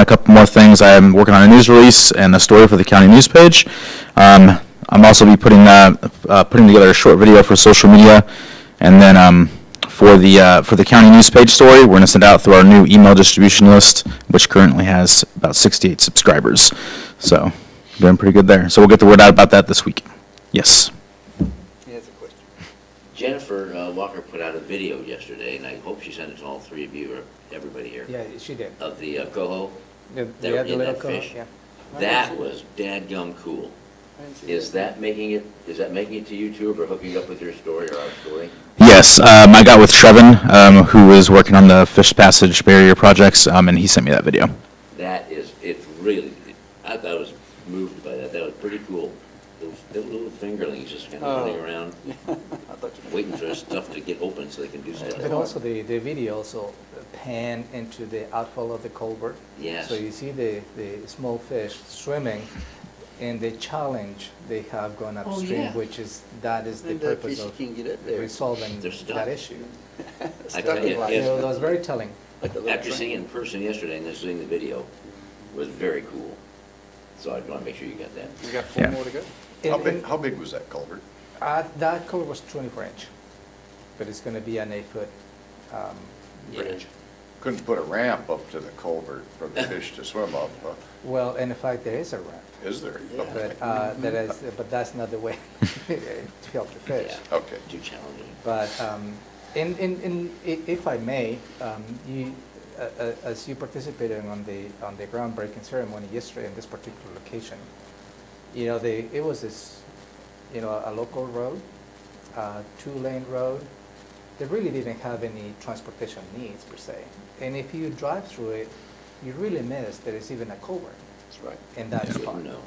Speaker 7: a couple more things. I'm working on a news release and a story for the county news page. I'm also be putting together a short video for social media, and then for the county news page story, we're going to send out through our new email distribution list, which currently has about 68 subscribers. So doing pretty good there. So we'll get the word out about that this week. Yes.
Speaker 1: He has a question.
Speaker 2: Jennifer Walker put out a video yesterday, and I hope she sent it to all three of you or everybody here.
Speaker 3: Yeah, she did.
Speaker 2: Of the coho.
Speaker 3: The
Speaker 2: that
Speaker 3: little
Speaker 2: that
Speaker 3: coho,
Speaker 2: fish.
Speaker 3: yeah.
Speaker 2: That was dadgum cool.
Speaker 1: I didn't see
Speaker 2: Is that making it to YouTube or hooking up with your story or our story?
Speaker 7: Yes, I got with Trevin, who is working on the Fish Passage Barrier projects, and he sent me that video.
Speaker 2: It's really, I was moved by that. That was pretty cool. Those little fingerlings just kind of running around, waiting for stuff to get open so they can do stuff.
Speaker 3: But also the video also pan into the outfall of the culvert.
Speaker 2: Yes.
Speaker 3: So you see the small fish swimming, and the challenge they have gone upstream,
Speaker 2: yeah.
Speaker 3: which is that is the
Speaker 1: And the
Speaker 3: purpose
Speaker 1: fish
Speaker 3: of
Speaker 1: can't get up there.
Speaker 3: resolving
Speaker 2: They're stuck.
Speaker 3: that issue.
Speaker 2: I tell you,
Speaker 1: Like-
Speaker 2: yes.
Speaker 3: That was very telling.
Speaker 1: like a little
Speaker 2: After
Speaker 1: train.
Speaker 2: seeing it in person yesterday and then seeing the video, was very cool. So I want to make sure you got that.
Speaker 1: We got 4
Speaker 7: Yeah.
Speaker 1: more to go.
Speaker 4: How big was that culvert?
Speaker 3: That culvert was 24-inch, but it's going to be an 8-foot bridge.
Speaker 4: Couldn't put a ramp up to the culvert for the fish to swim up,
Speaker 3: Well, and in fact, there is a ramp,
Speaker 4: is there?
Speaker 3: but that's not the way to help the fish.
Speaker 2: Yeah.
Speaker 4: Okay.
Speaker 2: Too challenging.
Speaker 3: But if I may, as you participated on the groundbreaking ceremony yesterday in this particular location, it was this, a local road, 2-lane road. They really didn't have any transportation needs per se. And if you drive through it, you really miss that it's even a culvert
Speaker 1: That's right.
Speaker 3: in that
Speaker 2: You
Speaker 3: spot.
Speaker 2: wouldn't know.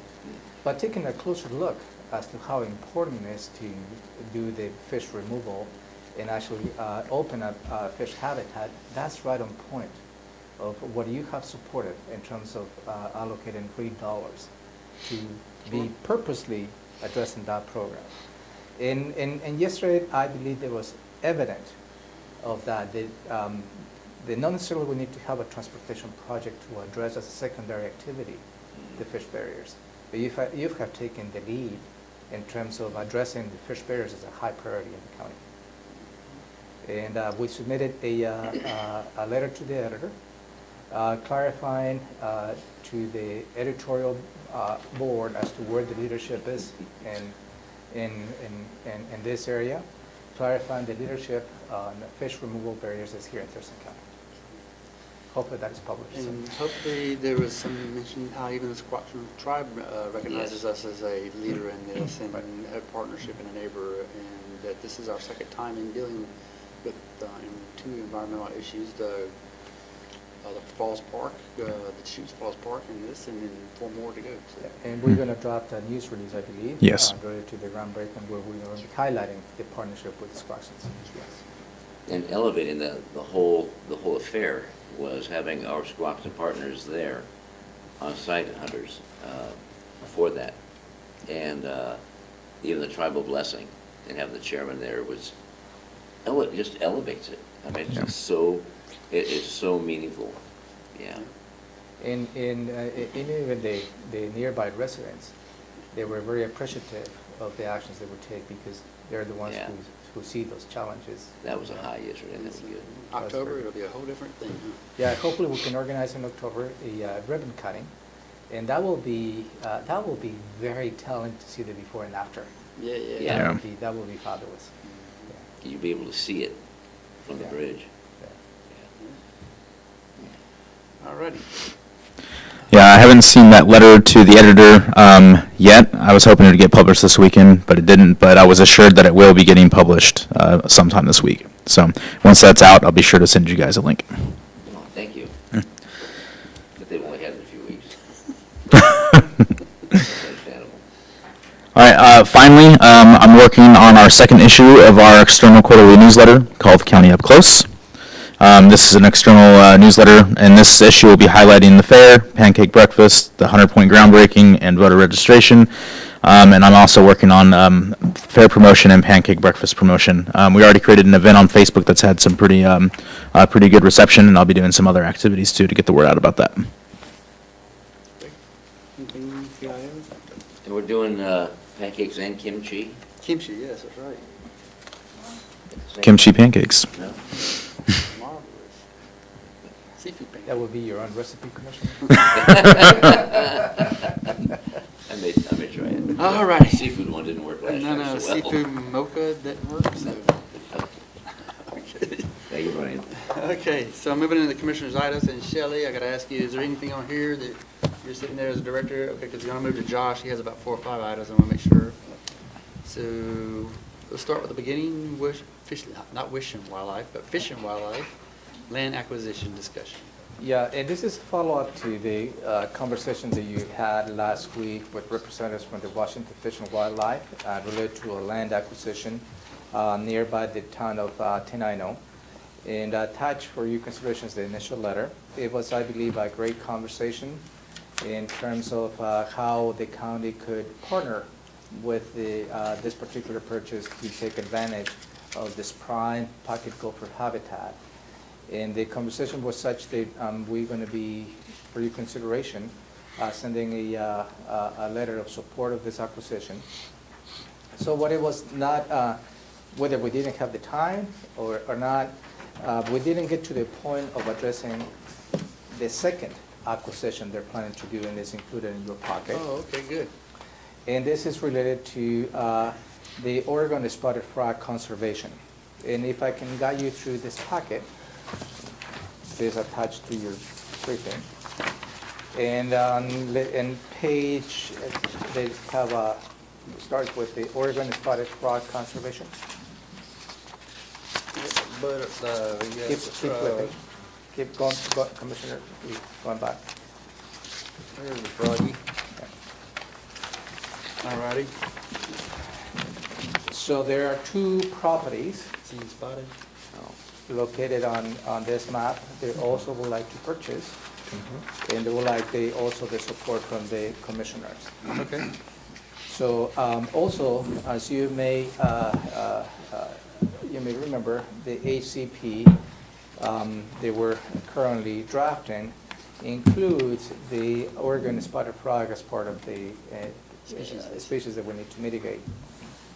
Speaker 3: But taking a closer look as to how important it is to do the fish removal and actually open up fish habitat, that's right on point of what you have supported in terms of allocating $3 to be purposely addressing that program. And yesterday, I believe there was evident of that. Not necessarily we need to have a transportation project to address as a secondary activity the fish barriers. But you have taken the lead in terms of addressing the fish barriers as a high priority in the county. And we submitted a letter to the editor clarifying to the editorial board as to where the leadership is in this area, clarifying the leadership on fish removal barriers is here in Thurston County. Hopefully that is published soon.
Speaker 1: And hopefully there was some mention how even the Squaxin tribe recognizes us as a leader in this and a partnership and a neighbor, and that this is our second time in dealing with 2 environmental issues, the Falls Park, the Chutes Falls Park, and this, and then 4 more to go. So.
Speaker 3: And we're going to drop a news release, I believe,
Speaker 7: Yes.
Speaker 3: related to the groundbreaking, where we're going to be highlighting the partnership with the Squaxins. Yes.
Speaker 2: And elevating the whole affair was having our Squaxin partners there on site hunters for that. And even the tribal blessing and having the chairman there was Oh, it just elevates it. I mean, it's
Speaker 7: Yeah.
Speaker 2: just so, it is so meaningful, yeah.
Speaker 3: Even the nearby residents, they were very appreciative of the actions they would take because they're the ones
Speaker 2: Yeah.
Speaker 3: who see those challenges.
Speaker 2: That was a high yesterday, that was good.
Speaker 1: October, it'll be a whole different thing, huh?
Speaker 3: Yeah, hopefully we can organize in October a ribbon cutting, and that will be very telling to see the before and after.
Speaker 1: Yeah, yeah.
Speaker 2: Yeah.
Speaker 3: That will be fabulous.
Speaker 2: You'll be able to see it from the
Speaker 3: Yeah.
Speaker 2: bridge.
Speaker 3: Yeah.
Speaker 1: All righty.
Speaker 7: Yeah, I haven't seen that letter to the editor yet. I was hoping it would get published this weekend, but it didn't. But I was assured that it will be getting published sometime this week. So once that's out, I'll be sure to send you guys a link.
Speaker 2: Oh, thank you. But they've only had it a few weeks. That's understandable.
Speaker 7: All right, finally, I'm working on our second issue of our external quarterly newsletter called County Up Close. This is an external newsletter, and this issue will be highlighting the fair, pancake breakfast, the 100-point groundbreaking, and voter registration. And I'm also working on fair promotion and pancake breakfast promotion. We already created an event on Facebook that's had some pretty good reception, and I'll be doing some other activities too to get the word out about that.
Speaker 1: Anything, CIO?
Speaker 2: And we're doing pancakes and kimchi.
Speaker 1: Kimchi, yes, that's right.
Speaker 2: at the same
Speaker 7: Kimchi
Speaker 2: time.
Speaker 7: pancakes.
Speaker 2: No?
Speaker 1: Marvelous. Seafood pancake.
Speaker 3: That will be your own recipe, Commissioner?
Speaker 2: I may try it.
Speaker 1: All righty.
Speaker 2: Seafood one didn't work last year
Speaker 1: No, no,
Speaker 2: so well.
Speaker 1: seafood mocha didn't work, so. Okay.
Speaker 2: Thank you, Brian.
Speaker 1: Okay, so moving into the commissioner's items, and Shelley, I gotta ask you, is there anything on here that you're sitting there as a director? Okay, because you're gonna move to Josh, he has about 4 or 5 items, I wanna make sure. So, let's start with the beginning, not Wish and Wildlife, but Fish and Wildlife, land acquisition discussion.
Speaker 3: Yeah, and this is a follow-up to the conversation that you had last week with representatives from the Washington Fish and Wildlife related to a land acquisition nearby the town of Tenino. And attached for your consideration is the initial letter. It was, I believe, a great conversation in terms of how the county could partner with this particular purchase to take advantage of this prime pocket gopher habitat. And the conversation was such that we're going to be, for your consideration, sending a letter of support of this acquisition. So what it was not, whether we didn't have the time or not, we didn't get to the point of addressing the second acquisition they're planning to do, and it's included in your packet.
Speaker 1: Oh, okay, good.
Speaker 3: And this is related to the Oregon spotted frog conservation. And if I can guide you through this packet, this is attached to your briefing. And on page, they have starts with the Oregon spotted frog conservation.
Speaker 1: But,
Speaker 3: Keep
Speaker 1: yes,
Speaker 3: flipping. Keep going, Commissioner, keep going back.
Speaker 1: there's the froggy. All righty.
Speaker 3: So there are 2 properties
Speaker 1: See you spotted?
Speaker 3: located on this map. They also would like to purchase, and they would like the support from the commissioners.
Speaker 1: Okay.
Speaker 3: So also, as you may remember, the ACP they were currently drafting includes the Oregon spotted frog as part of the species that we need to mitigate.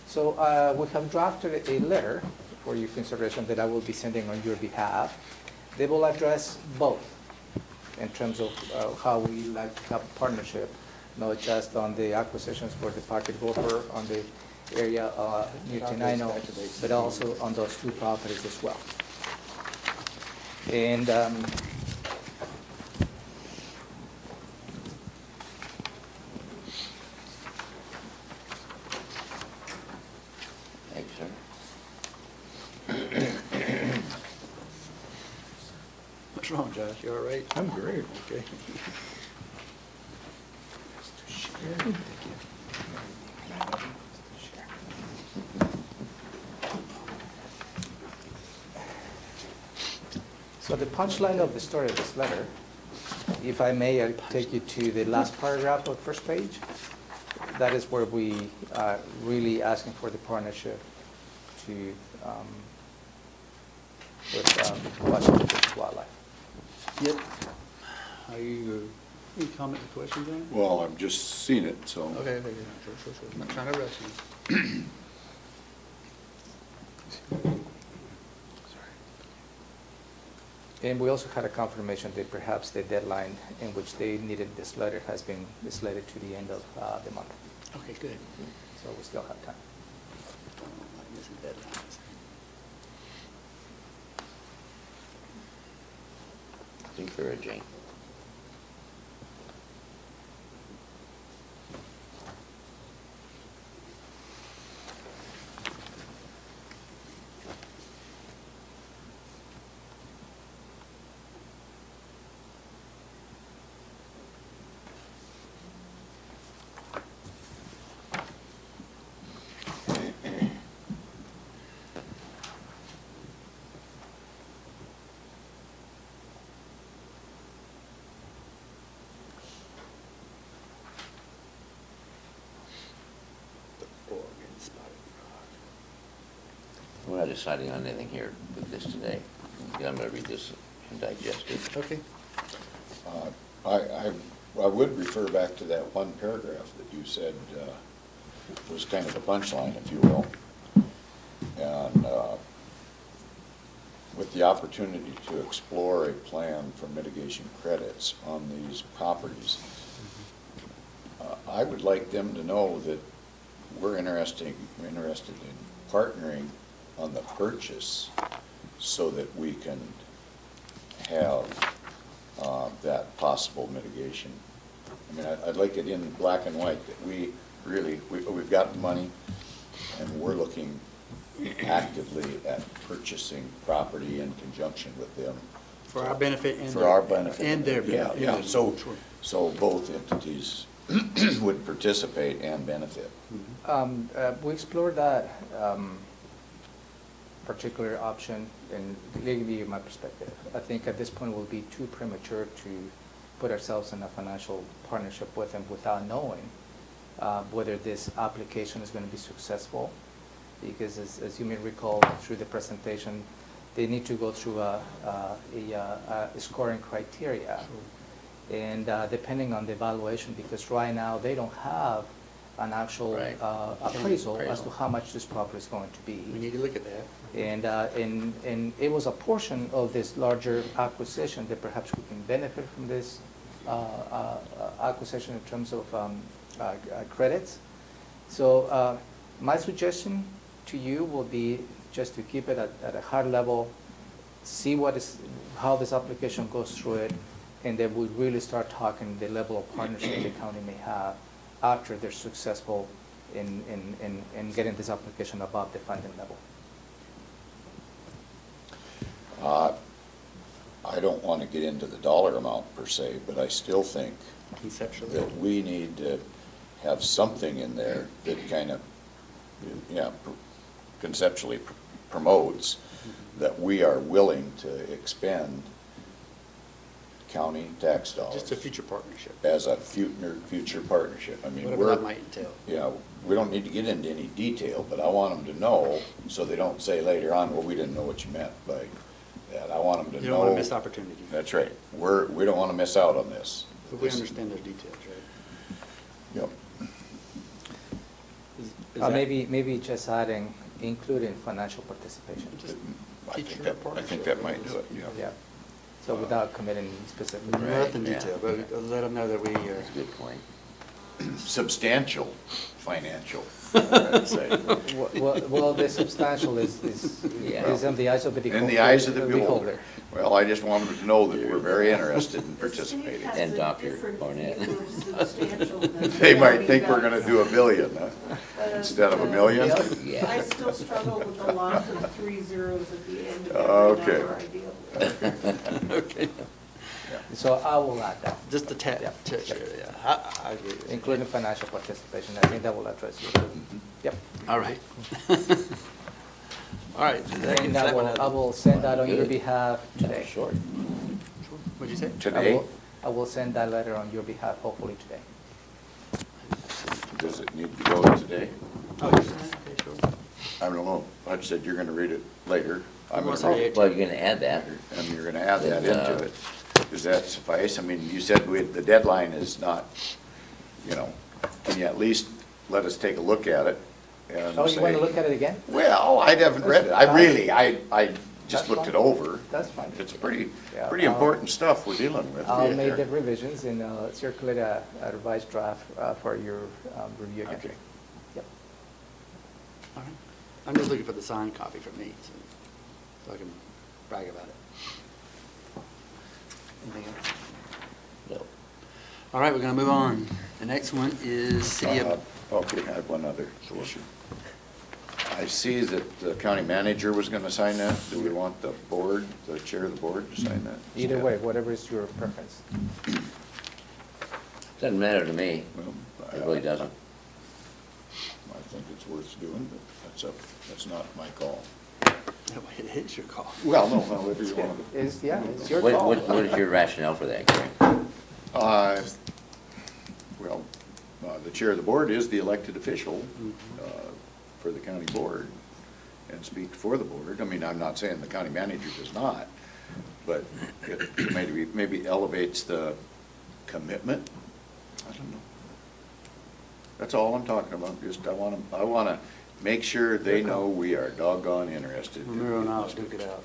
Speaker 3: So we have drafted a letter for your consideration that I will be sending on your behalf. They will address both in terms of how we like to have a partnership, not just on the acquisitions for the pocket gopher on the area near Tenino, but also on those 2 properties as well. And
Speaker 2: Thanks, sir.
Speaker 1: What's wrong, Josh? You all right?
Speaker 3: I'm great.
Speaker 1: Okay.
Speaker 3: So the punchline of the story of this letter, if I may, I'll take you to the last paragraph of the first page. That is where we are really asking for the partnership to with Washington Fish Wildlife.
Speaker 1: Yep. Are you, any comments or questions on it?
Speaker 4: Well, I've just seen it, so.
Speaker 1: Okay, sure. I'm not trying to rush you.
Speaker 3: And we also had a confirmation that perhaps the deadline in which they needed this letter has been slated to the end of the month.
Speaker 1: Okay, good.
Speaker 3: So we still have time.
Speaker 1: Don't like missing deadlines.
Speaker 2: I think they're a Jane.
Speaker 1: The Oregon spotted
Speaker 2: We're not deciding on anything here with this today. Yeah, I'm gonna read this and digest it.
Speaker 1: frog. Okay.
Speaker 4: I would refer back to that one paragraph that you said was kind of the punchline, if you will. And with the opportunity to explore a plan for mitigation credits on these properties, I would like them to know that we're interested in partnering on the purchase so that we can have that possible mitigation. I mean, I'd like it in black and white that we've got money and we're looking actively at purchasing property in conjunction with them.
Speaker 1: For our benefit and.
Speaker 4: For our benefit.
Speaker 1: And their
Speaker 4: Yeah,
Speaker 1: benefit.
Speaker 4: yeah, so,
Speaker 1: Sure.
Speaker 4: so both entities would participate and benefit.
Speaker 3: We explored that particular option, and let me give you my perspective. I think at this point it will be too premature to put ourselves in a financial partnership with them without knowing whether this application is going to be successful. Because as you may recall through the presentation, they need to go through a scoring criteria. And depending on the evaluation, because right now they don't have an actual
Speaker 2: Right.
Speaker 3: appraisal as
Speaker 2: Appraisal.
Speaker 3: to how much this property is going to be.
Speaker 1: We need to look at that.
Speaker 3: And it was a portion of this larger acquisition that perhaps we can benefit from this acquisition in terms of credits. So my suggestion to you will be just to keep it at a high level, see how this application goes through it, and then we really start talking the level of partnership the county may have after they're successful in getting this application above the funding level.
Speaker 4: I don't want to get into the dollar amount per se, but I still think
Speaker 1: Conceptually.
Speaker 4: that we need to have something in there that kind of, conceptually promotes that we are willing to expend county tax dollars.
Speaker 1: Just a future partnership.
Speaker 4: As a future partnership. I mean,
Speaker 1: Whatever that might entail.
Speaker 4: We don't need to get into any detail, but I want them to know, so they don't say later on, well, we didn't know what you meant by that. I want them to know.
Speaker 1: You don't want to miss opportunity.
Speaker 4: That's right. We don't want to miss out on this.
Speaker 1: But we understand those details, right?
Speaker 4: Yep.
Speaker 1: Is that-
Speaker 3: Maybe just adding, including financial participation.
Speaker 1: Just
Speaker 4: I think
Speaker 1: future
Speaker 4: that, I
Speaker 1: partnership.
Speaker 4: think that might do it, yeah.
Speaker 3: Yeah. So without committing specific.
Speaker 1: Nothing
Speaker 2: yeah.
Speaker 1: detailed, but let them know that we,
Speaker 2: That's a good point.
Speaker 4: Substantial financial, I'd say.
Speaker 3: Well, the substantial is
Speaker 2: Yeah.
Speaker 3: in the eyes of the beholder.
Speaker 4: In the eyes of the beholder. Well, I just want them to know that we're very interested in participating.
Speaker 2: And Dr. Barnett.
Speaker 4: They might think we're gonna do $1 billion, huh? Instead of $1 million?
Speaker 2: Yeah.
Speaker 11: I still struggle with the loss of 3 zeros at the end of
Speaker 4: Okay.
Speaker 11: every number I deal with.
Speaker 1: okay,
Speaker 3: So I will add that,
Speaker 1: just a tad,
Speaker 3: Yeah.
Speaker 1: yeah, I agree with you.
Speaker 3: including financial participation. I think that will address you. Yep.
Speaker 1: All right. All right.
Speaker 3: And I will send that on your
Speaker 2: Good.
Speaker 3: behalf today.
Speaker 2: Short.
Speaker 1: What'd you say?
Speaker 4: Today,
Speaker 3: I will send that letter on your behalf, hopefully today.
Speaker 4: does it need to go today?
Speaker 1: Oh, you're saying, okay, sure.
Speaker 4: I don't know, Bud said you're gonna read it later. I'm
Speaker 1: What's
Speaker 4: gonna
Speaker 1: the
Speaker 4: read
Speaker 1: age?
Speaker 2: Well, you're gonna add that.
Speaker 4: and you're gonna add that into it. Does that suffice? I mean, you said the deadline is not, you know, can you at least let us take a look at it? And
Speaker 3: Oh, you want
Speaker 4: say-
Speaker 3: to look at it again?
Speaker 4: Well, I haven't read it. I just
Speaker 3: That's
Speaker 4: looked it
Speaker 3: fine.
Speaker 4: over.
Speaker 3: That's fine.
Speaker 4: It's pretty
Speaker 3: Yeah,
Speaker 4: important stuff we're dealing with.
Speaker 3: I'll make the
Speaker 4: here.
Speaker 3: revisions and circulate a revised draft for your review again.
Speaker 4: Okay.
Speaker 3: Yep.
Speaker 1: All right. I'm just looking for the signed copy for me, so I can brag about it. Anything else?
Speaker 2: No.
Speaker 1: All right, we're gonna move on. The next one is City of,
Speaker 4: Okay, I have one other issue. I see that the county manager was gonna sign that. Do we want the board, the chair of the board to sign that?
Speaker 3: Either way, whatever is your preference.
Speaker 2: Doesn't matter to me.
Speaker 4: Well,
Speaker 2: It really doesn't.
Speaker 4: I think it's worth doing, but that's not my call.
Speaker 1: it is your call.
Speaker 4: Well, no, however you want to.
Speaker 3: It's your
Speaker 2: What,
Speaker 3: call.
Speaker 2: what is your rationale for that, Gary?
Speaker 4: Well, the chair of the board is the elected official for the county board and speak for the board. I mean, I'm not saying the county manager does not, but it maybe elevates the commitment. I don't know. That's all I'm talking about. Just I want to make sure they know we are doggone interested.
Speaker 1: From here on out, duke it out.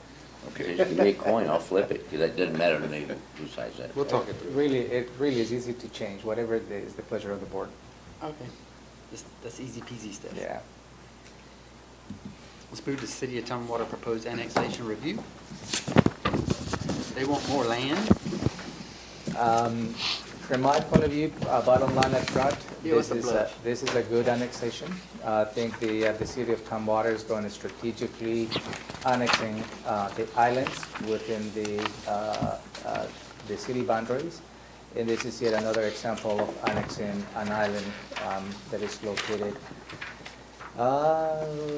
Speaker 4: Okay.
Speaker 2: Just give me a coin, I'll flip it, because that doesn't matter to me who signs that.
Speaker 1: We'll talk it through.
Speaker 3: It really is easy to change, whatever it is the pleasure of the board.
Speaker 1: Okay. That's easy peasy stuff.
Speaker 3: Yeah.
Speaker 1: Let's move to City of Tumwater proposed annexation review. They want more land.
Speaker 3: From my point of view, bottom line up front,
Speaker 1: Yeah, what's the bluff?
Speaker 3: this is a good annexation. I think the city of Tumwater is going to strategically annexing the islands within the city boundaries. And this is yet another example of annexing an island that is located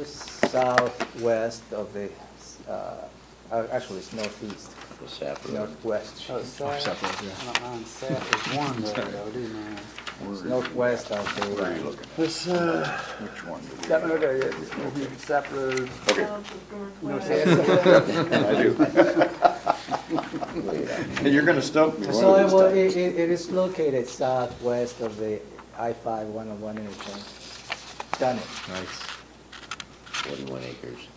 Speaker 3: southwest of the, actually it's northeast,
Speaker 2: The sap road.
Speaker 3: northwest.
Speaker 1: Oh, south. I don't mind, south is one there, though, do you?
Speaker 3: It's northwest of the.
Speaker 4: Where are you looking at?
Speaker 1: This,
Speaker 4: Which one? do we
Speaker 1: Sap
Speaker 4: have?
Speaker 1: Road area, this Sap Road.
Speaker 4: Okay.
Speaker 11: Northwest.
Speaker 4: I do. And you're going to stump me one
Speaker 3: So
Speaker 4: of these times.
Speaker 3: it is located southwest of the I-5-101 interchange. Done it.
Speaker 2: Nice. 41 acres.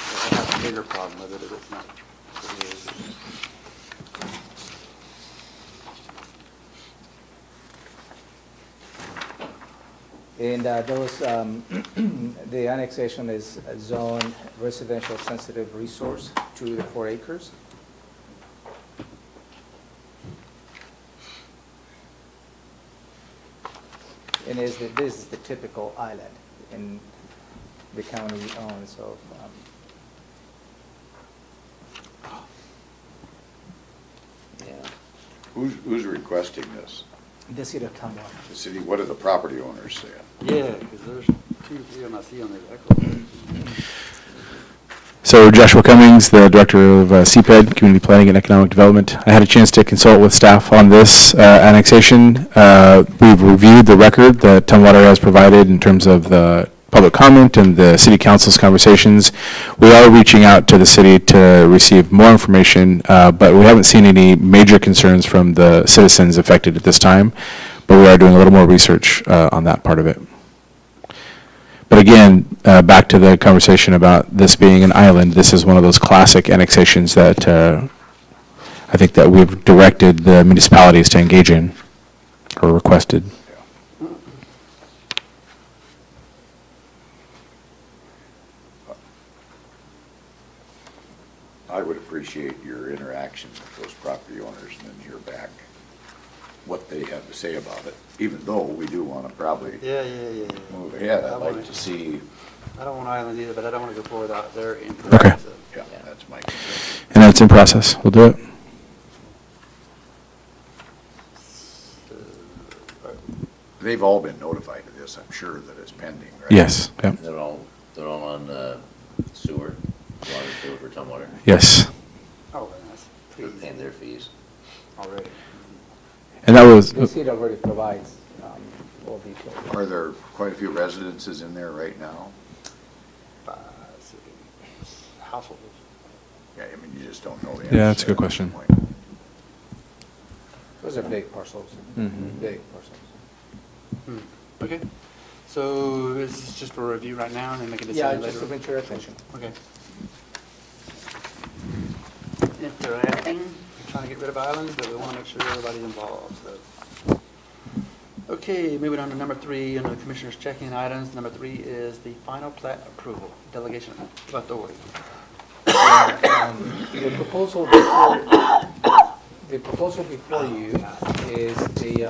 Speaker 1: I have a bigger problem with it if it's not. It is.
Speaker 3: And those, the annexation is a zone residential sensitive resource to the 4 acres. And this is the typical island in the county owns, so.
Speaker 2: Yeah.
Speaker 4: Who's requesting this?
Speaker 3: The city of Tumwater.
Speaker 4: The city, what do the property owners say?
Speaker 1: Yeah, because there's 2 or 3 of them I see on there.
Speaker 7: So Joshua Cummings, the Director of CPED, Community Planning and Economic Development. I had a chance to consult with staff on this annexation. We've reviewed the record that Tumwater has provided in terms of the public comment and the City Council's conversations. We are reaching out to the city to receive more information, but we haven't seen any major concerns from the citizens affected at this time. But we are doing a little more research on that part of it. But again, back to the conversation about this being an island, this is one of those classic annexations that I think that we've directed the municipalities to engage in or requested.
Speaker 4: I would appreciate your interaction with those property owners and then hear back what they have to say about it, even though we do want to probably
Speaker 1: Yeah.
Speaker 4: move ahead.
Speaker 1: I
Speaker 4: I'd
Speaker 1: want
Speaker 4: like
Speaker 1: it.
Speaker 4: to see,
Speaker 1: I don't want island either, but I don't want to go forward out there.
Speaker 7: Okay.
Speaker 4: yeah, that's my concern.
Speaker 7: And that's in process. We'll do it.
Speaker 4: They've all been notified of this, I'm sure that it's pending, right?
Speaker 7: Yes. Yep.
Speaker 2: They're all on sewer, water sewer for Tumwater,
Speaker 7: Yes.
Speaker 1: Oh, that's pretty
Speaker 2: and their fees.
Speaker 1: already.
Speaker 7: And that was.
Speaker 3: The city already provides full detail.
Speaker 4: Are there quite a few residences in there right now?
Speaker 1: Households.
Speaker 4: Yeah, I mean, you just don't know the
Speaker 10: Yeah,
Speaker 4: answer
Speaker 10: that's a
Speaker 4: to
Speaker 10: good
Speaker 4: that at this
Speaker 10: question.
Speaker 4: point.
Speaker 3: Those are big parcels, big parcels.
Speaker 1: Okay, so is this just for review right now and then make a
Speaker 3: Yeah,
Speaker 1: decision later?
Speaker 3: just to bring to your attention.
Speaker 1: Okay. Interacting, we're trying to get rid of islands, but we want to make sure everybody's involved, so. Okay, moving on to number 3, under the Commissioner's check-in items. Number 3 is the final plat approval, delegation of authority.
Speaker 3: The proposal before you is the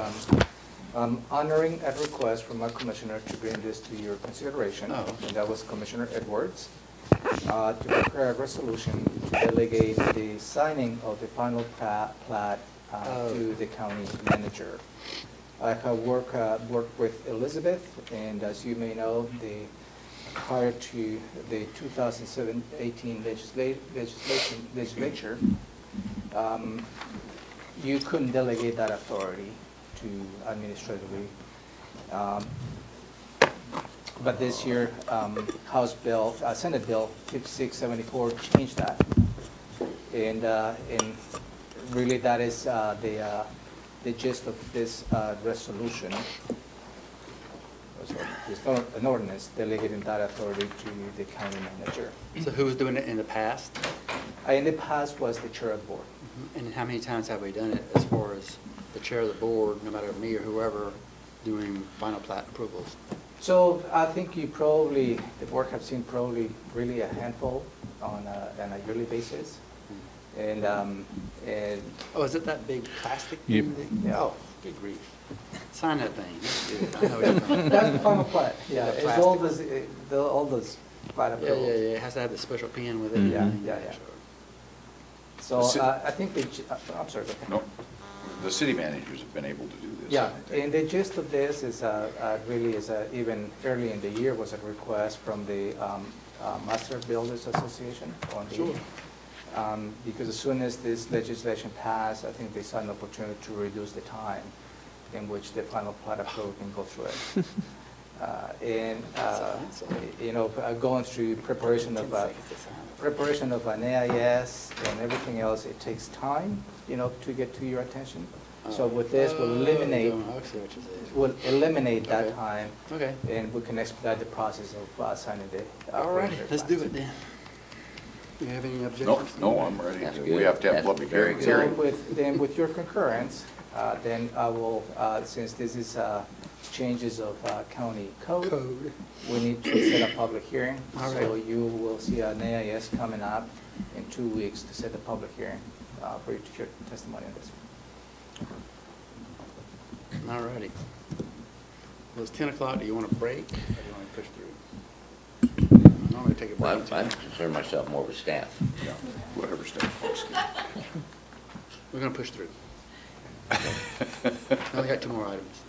Speaker 3: honoring a request from our commissioner to bring this to your consideration.
Speaker 1: Oh.
Speaker 3: And that was Commissioner Edwards, to prepare a resolution to delegate the signing of the final plat to the county manager. I have worked with Elizabeth, and as you may know, prior to the 2018 legislature, you couldn't delegate that authority to administratively. But this year, Senate Bill 5674 changed that. And really that is the gist of this resolution. So it's not an ordinance delegating that authority to the county manager.
Speaker 1: So who was doing it in the past?
Speaker 3: In the past was the chair of the board.
Speaker 1: And how many times have we done it as far as the chair of the board, no matter me or whoever, doing final plat approvals?
Speaker 3: So I think the board have seen probably really a handful on a yearly basis. And
Speaker 1: Oh, is it that big plastic
Speaker 10: Yep.
Speaker 1: thing? that- Oh, good grief. Sign that thing. That's good. I know what you're talking about.
Speaker 3: that's the final plat, yeah.
Speaker 1: The
Speaker 3: It's
Speaker 1: plastic.
Speaker 3: all those plat
Speaker 1: Yeah,
Speaker 3: approvals.
Speaker 1: yeah, yeah. It has to have the special pen with it.
Speaker 3: Yeah,
Speaker 1: and
Speaker 3: yeah,
Speaker 1: everything.
Speaker 3: yeah. So
Speaker 4: The ci-
Speaker 3: I think I'm sorry, go ahead.
Speaker 4: No, the city managers have been able to do this.
Speaker 3: Yeah,
Speaker 4: haven't they?
Speaker 3: and the gist of this is really even early in the year was a request from the Master Builders Association on the,
Speaker 1: Sure.
Speaker 3: because as soon as this legislation passed, I think they saw an opportunity to reduce the time in which the final plat approval can go through it. Going through preparation of an AIS and everything else, it takes time, to get to your attention. So with this, we'll eliminate,
Speaker 1: I see what you're saying.
Speaker 3: we'll eliminate that
Speaker 1: Okay.
Speaker 3: time,
Speaker 1: Okay.
Speaker 3: and we can expedite the process of signing the.
Speaker 1: All right,
Speaker 3: preliminary
Speaker 1: let's do
Speaker 3: plans.
Speaker 1: it then. Do you have any
Speaker 4: No,
Speaker 1: objections?
Speaker 4: no, I'm ready.
Speaker 2: That's
Speaker 4: We
Speaker 2: good.
Speaker 4: have to have
Speaker 2: That's
Speaker 4: public
Speaker 2: very
Speaker 4: hearing.
Speaker 2: good.
Speaker 3: So with your concurrence, then I will, since this is changes of county code,
Speaker 1: Code.
Speaker 3: we need to set a public hearing.
Speaker 1: All
Speaker 3: So
Speaker 1: right.
Speaker 3: you will see an AIS coming up in 2 weeks to set the public hearing for you to hear testimony on this.
Speaker 1: All righty. Well, it's 10 o'clock. Do you want a break or do you want to push through? I normally take a
Speaker 2: Well,
Speaker 1: break.
Speaker 2: I consider myself more of a staff.
Speaker 4: Yeah, whatever staff wants to.
Speaker 1: We're going to push through. I only got 2 more items.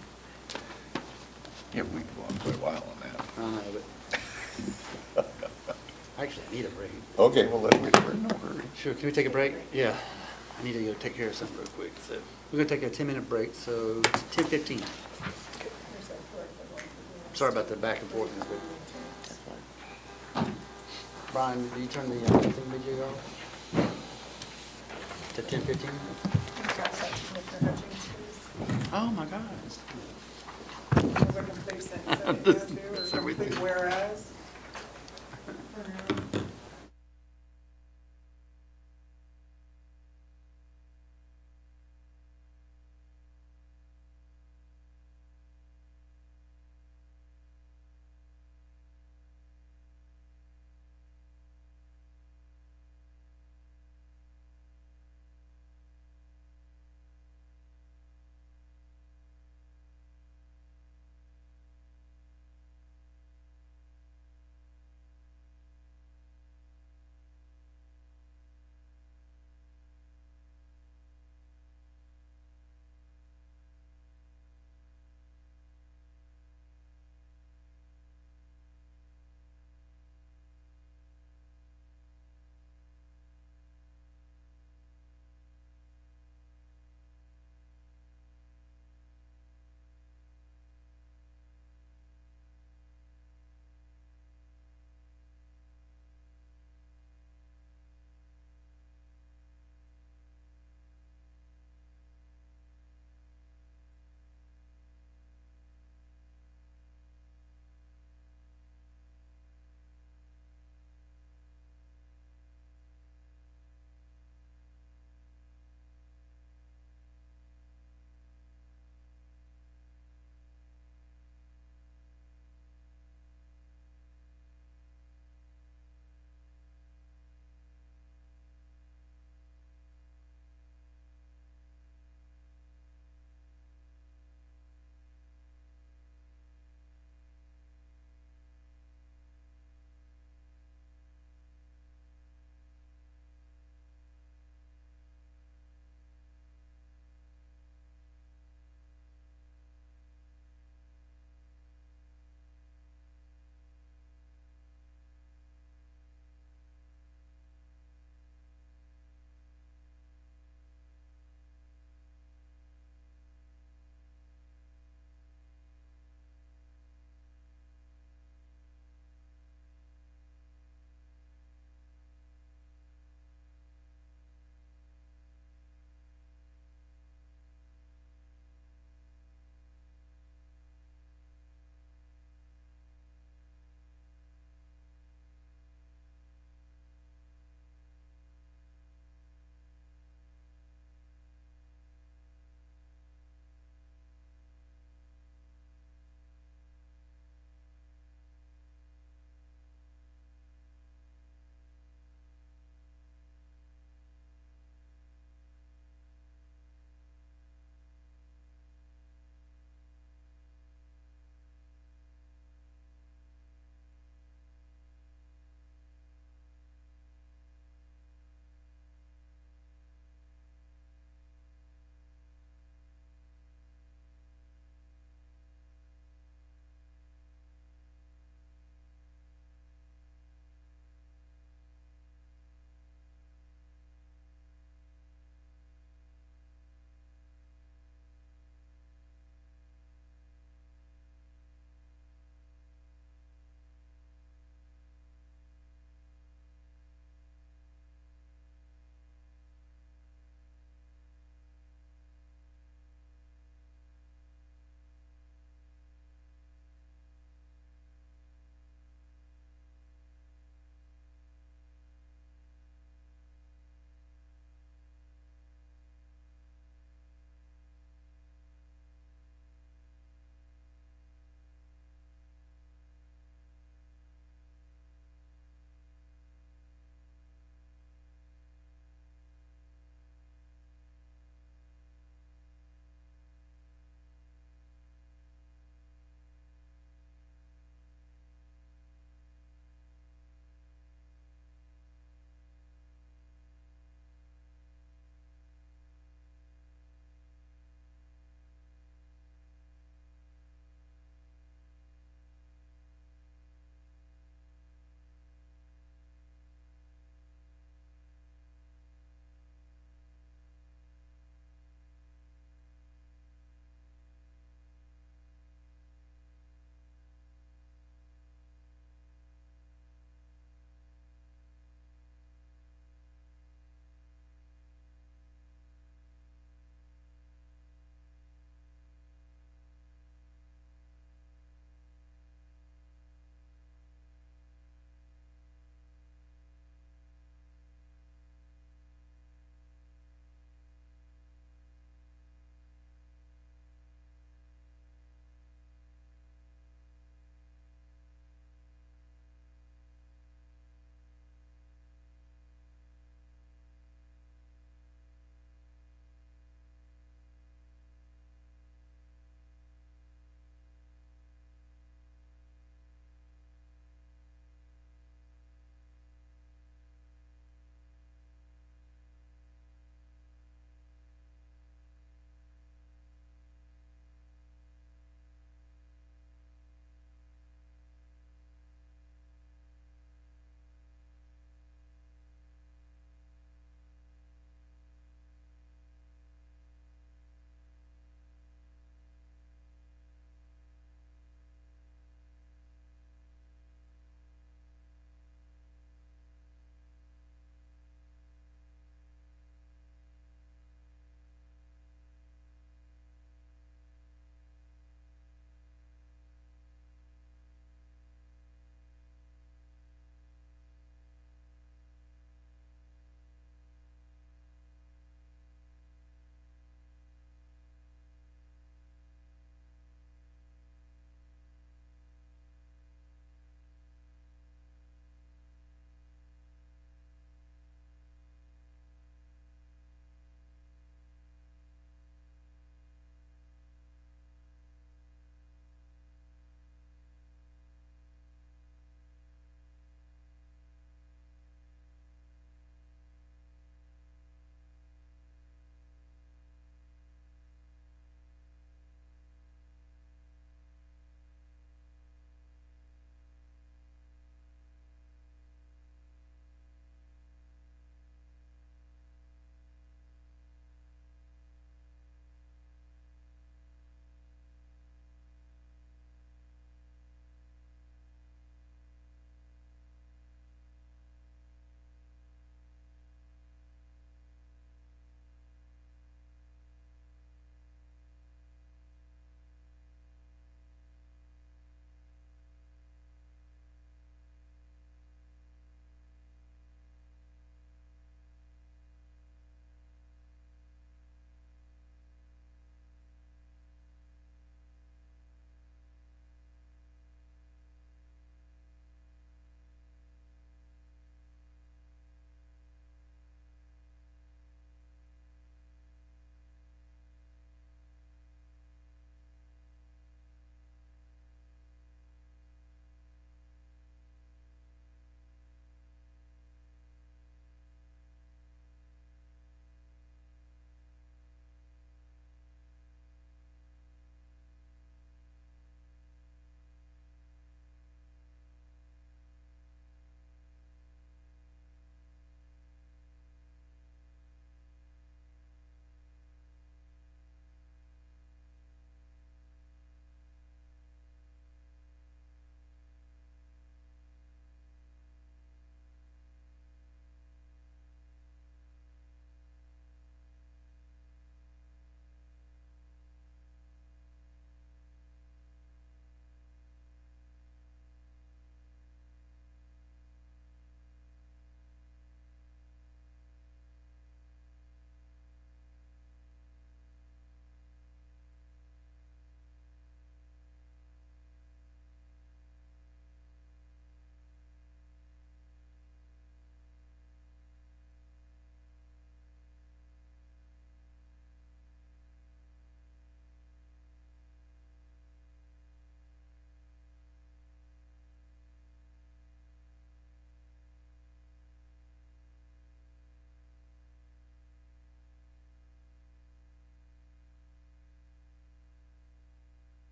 Speaker 4: Yeah, we can go on quite a while on that.
Speaker 1: I know, but actually, I need a break.
Speaker 4: Okay, well, then we're in no hurry.
Speaker 1: Sure, can we take a break? Yeah, I need to go take care of something real quick. So we're going to take a 10-minute break, so it's 10:15. Sorry about the back and forth. Brian, do you turn the thing video off? To 10:15? Oh, my gosh.
Speaker 8: Everything. Whereas.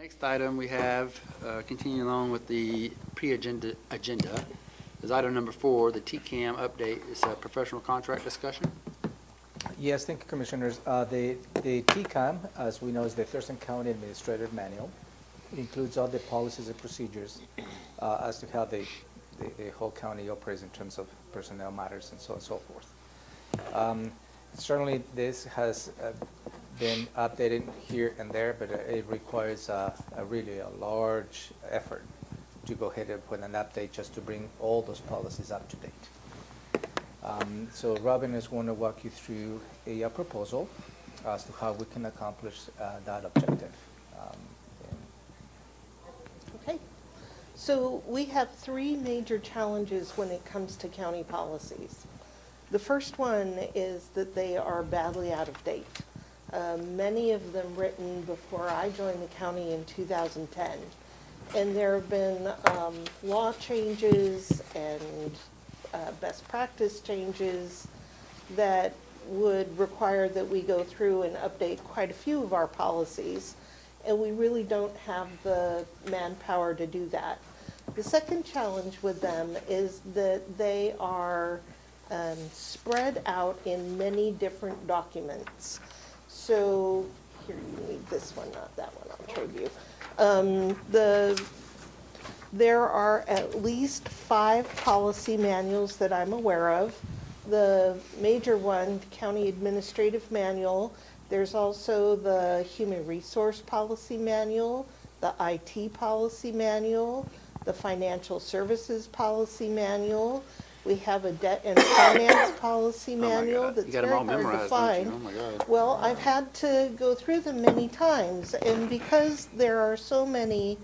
Speaker 1: Next item we have, continuing along with the agenda, is item number 4, the TCAM update. It's a professional contract discussion.
Speaker 3: Yes, thank you, Commissioners. The TCAM, as we know, is the Thurston County Administrative Manual. It includes all the policies and procedures as to how the whole county operates in terms of personnel matters and so on and so forth. Certainly, this has been updated here and there, but it requires really a large effort to go ahead and put an update just to bring all those policies up to date. So Robin is going to walk you through a proposal as to how we can accomplish that objective.
Speaker 11: Okay. So we have 3 major challenges when it comes to county policies. The first one is that they are badly out of date. Many of them written before I joined the county in 2010. And there have been law changes and best practice changes that would require that we go through and update quite a few of our policies. And we really don't have the manpower to do that. The second challenge with them is that they are spread out in many different documents. So here, you need this one, not that one, I'll trade you. There are at least 5 policy manuals that I'm aware of. The major one, County Administrative Manual. There's also the Human Resource Policy Manual, the IT Policy Manual, the Financial Services Policy Manual. We have a Debt and Finance Policy Manual that's very hard to find.
Speaker 1: Oh my God.
Speaker 11: Well, I've had to go through them many times, and because there are so many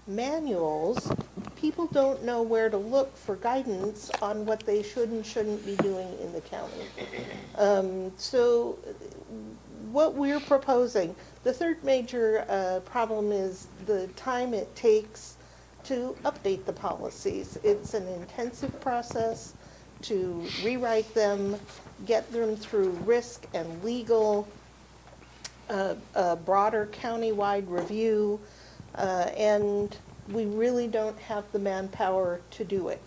Speaker 11: manuals, people don't know where to look for guidance on what they should and shouldn't be doing in the county. So what we're proposing, the third major problem is the time it takes to update the policies. It's an intensive process to rewrite them, get them through risk and legal, a broader county-wide review, and we really don't have the manpower to do it.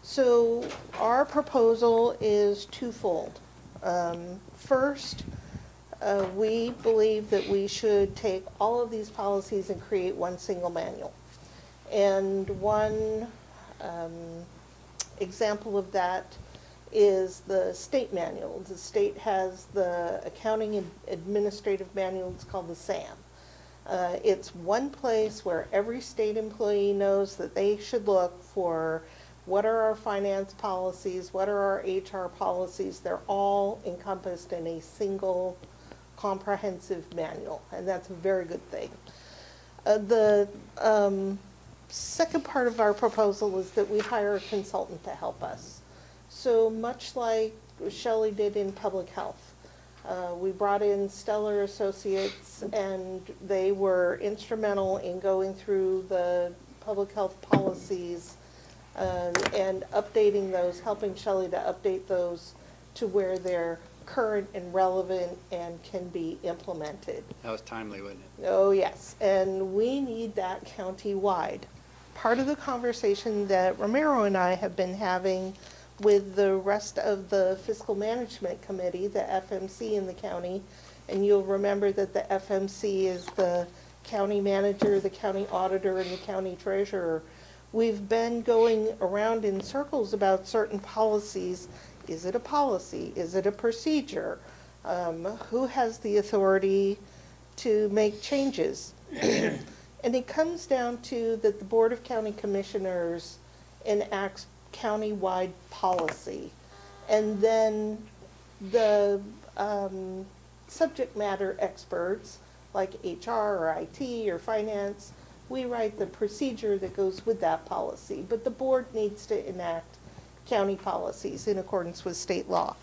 Speaker 11: So our proposal is twofold. First, we believe that we should take all of these policies and create one single manual. And one example of that is the state manual. The state has the accounting and administrative manual. It's called the SAM. It's one place where every state employee knows that they should look for what are our finance policies, what are our HR policies. They're all encompassed in a single comprehensive manual, and that's a very good thing. The second part of our proposal is that we hire a consultant to help us. So much like Shelley did in public health, we brought in Stellar Associates, and they were instrumental in going through the public health policies and updating those, helping Shelley to update those to where they're current and relevant and can be implemented.
Speaker 1: That was timely, wasn't it?
Speaker 11: Oh, yes, and we need that county-wide. Part of the conversation that Romero and I have been having with the rest of the Fiscal Management Committee, the FMC in the county, and you'll remember that the FMC is the county manager, the county auditor, and the county treasurer. We've been going around in circles about certain policies. Is it a policy? Is it a procedure? Who has the authority to make changes? And it comes down to that the Board of County Commissioners enacts county-wide policy. And then the subject matter experts, like HR or IT or finance, we write the procedure that goes with that policy. But the board needs to enact county policies in accordance with state law.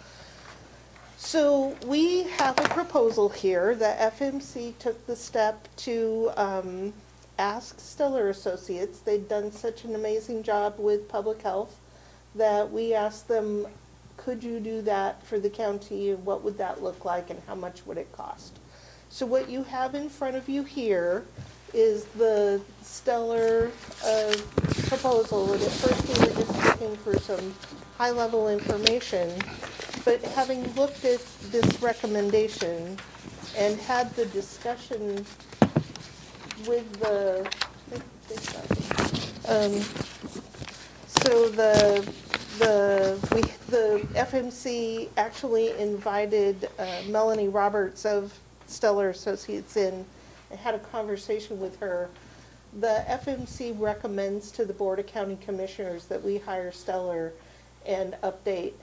Speaker 11: So we have a proposal here. The FMC took the step to ask Stellar Associates. They'd done such an amazing job with public health that we asked them, could you do that for the county, and what would that look like, and how much would it cost? So what you have in front of you here is the Stellar proposal. And at first we were just looking for some high-level information. But having looked at this recommendation and had the discussion with the, so the FMC actually invited Melanie Roberts of Stellar Associates in and had a conversation with her. The FMC recommends to the Board of County Commissioners that we hire Stellar and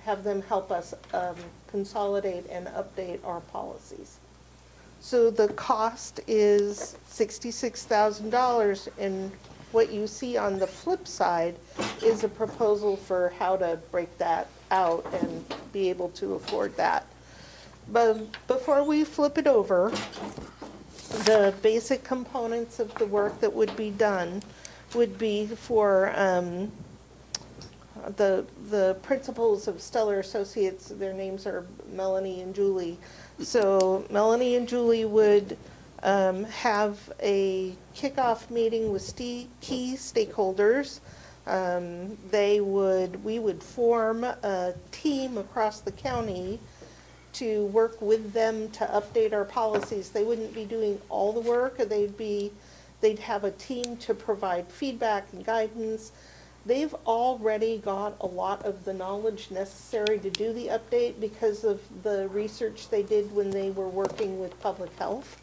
Speaker 11: have them help us consolidate and update our policies. So the cost is $66,000, and what you see on the flip side is a proposal for how to break that out and be able to afford that. But before we flip it over, the basic components of the work that would be done would be for the principals of Stellar Associates. Their names are Melanie and Julie. So Melanie and Julie would have a kickoff meeting with key stakeholders. We would form a team across the county to work with them to update our policies. They wouldn't be doing all the work. They'd have a team to provide feedback and guidance. They've already got a lot of the knowledge necessary to do the update because of the research they did when they were working with public health.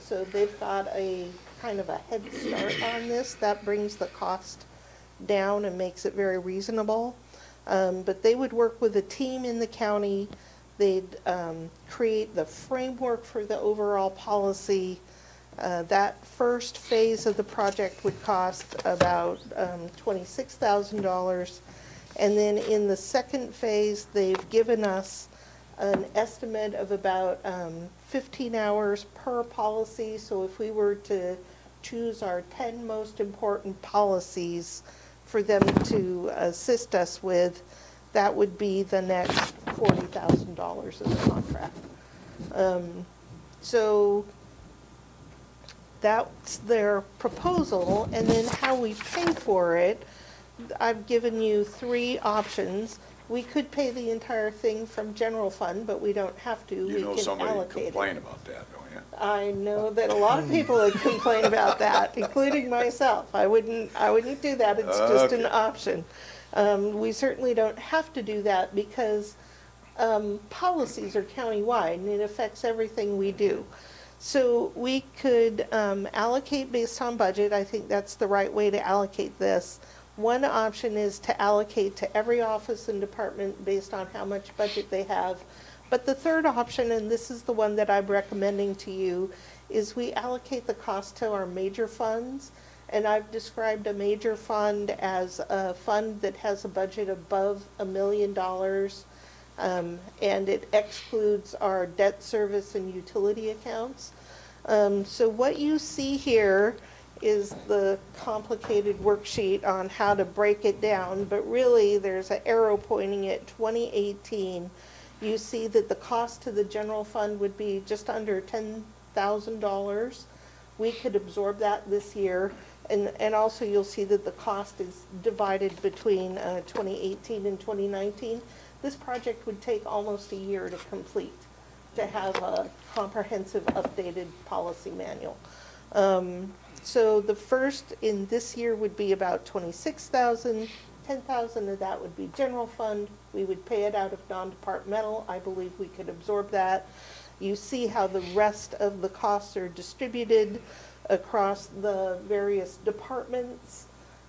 Speaker 11: So they've got a kind of a head start on this. That brings the cost down and makes it very reasonable. But they would work with a team in the county. They'd create the framework for the overall policy. That first phase of the project would cost about $26,000. And then in the second phase, they've given us an estimate of about 15 hours per policy. So if we were to choose our 10 most important policies for them to assist us with, that would be the next $40,000 of the contract. So that's their proposal, and then how we pay for it, I've given you 3 options. We could pay the entire thing from general fund, but we don't have to.
Speaker 4: You know
Speaker 11: We can
Speaker 4: somebody would
Speaker 11: allocate it.
Speaker 4: complain about that, don't you?
Speaker 11: I know that a lot of people would complain about that, including myself. I wouldn't do that. It's just an
Speaker 4: Okay.
Speaker 11: option. We certainly don't have to do that because policies are countywide and it affects everything we do. So we could allocate based on budget. I think that's the right way to allocate this. One option is to allocate to every office and department based on how much budget they have. But the third option, and this is the one that I'm recommending to you, is we allocate the cost to our major funds. And I've described a major fund as a fund that has a budget above $1 million. And it excludes our debt service and utility accounts. So what you see here is the complicated worksheet on how to break it down, but really there's an arrow pointing at 2018. You see that the cost to the general fund would be just under $10,000. We could absorb that this year. And also you'll see that the cost is divided between 2018 and 2019. This project would take almost a year to complete, to have a comprehensive updated policy manual. So the first in this year would be about $26,000. $10,000 of that would be general fund. We would pay it out of non-departmental. I believe we could absorb that. You see how the rest of the costs are distributed across the various departments.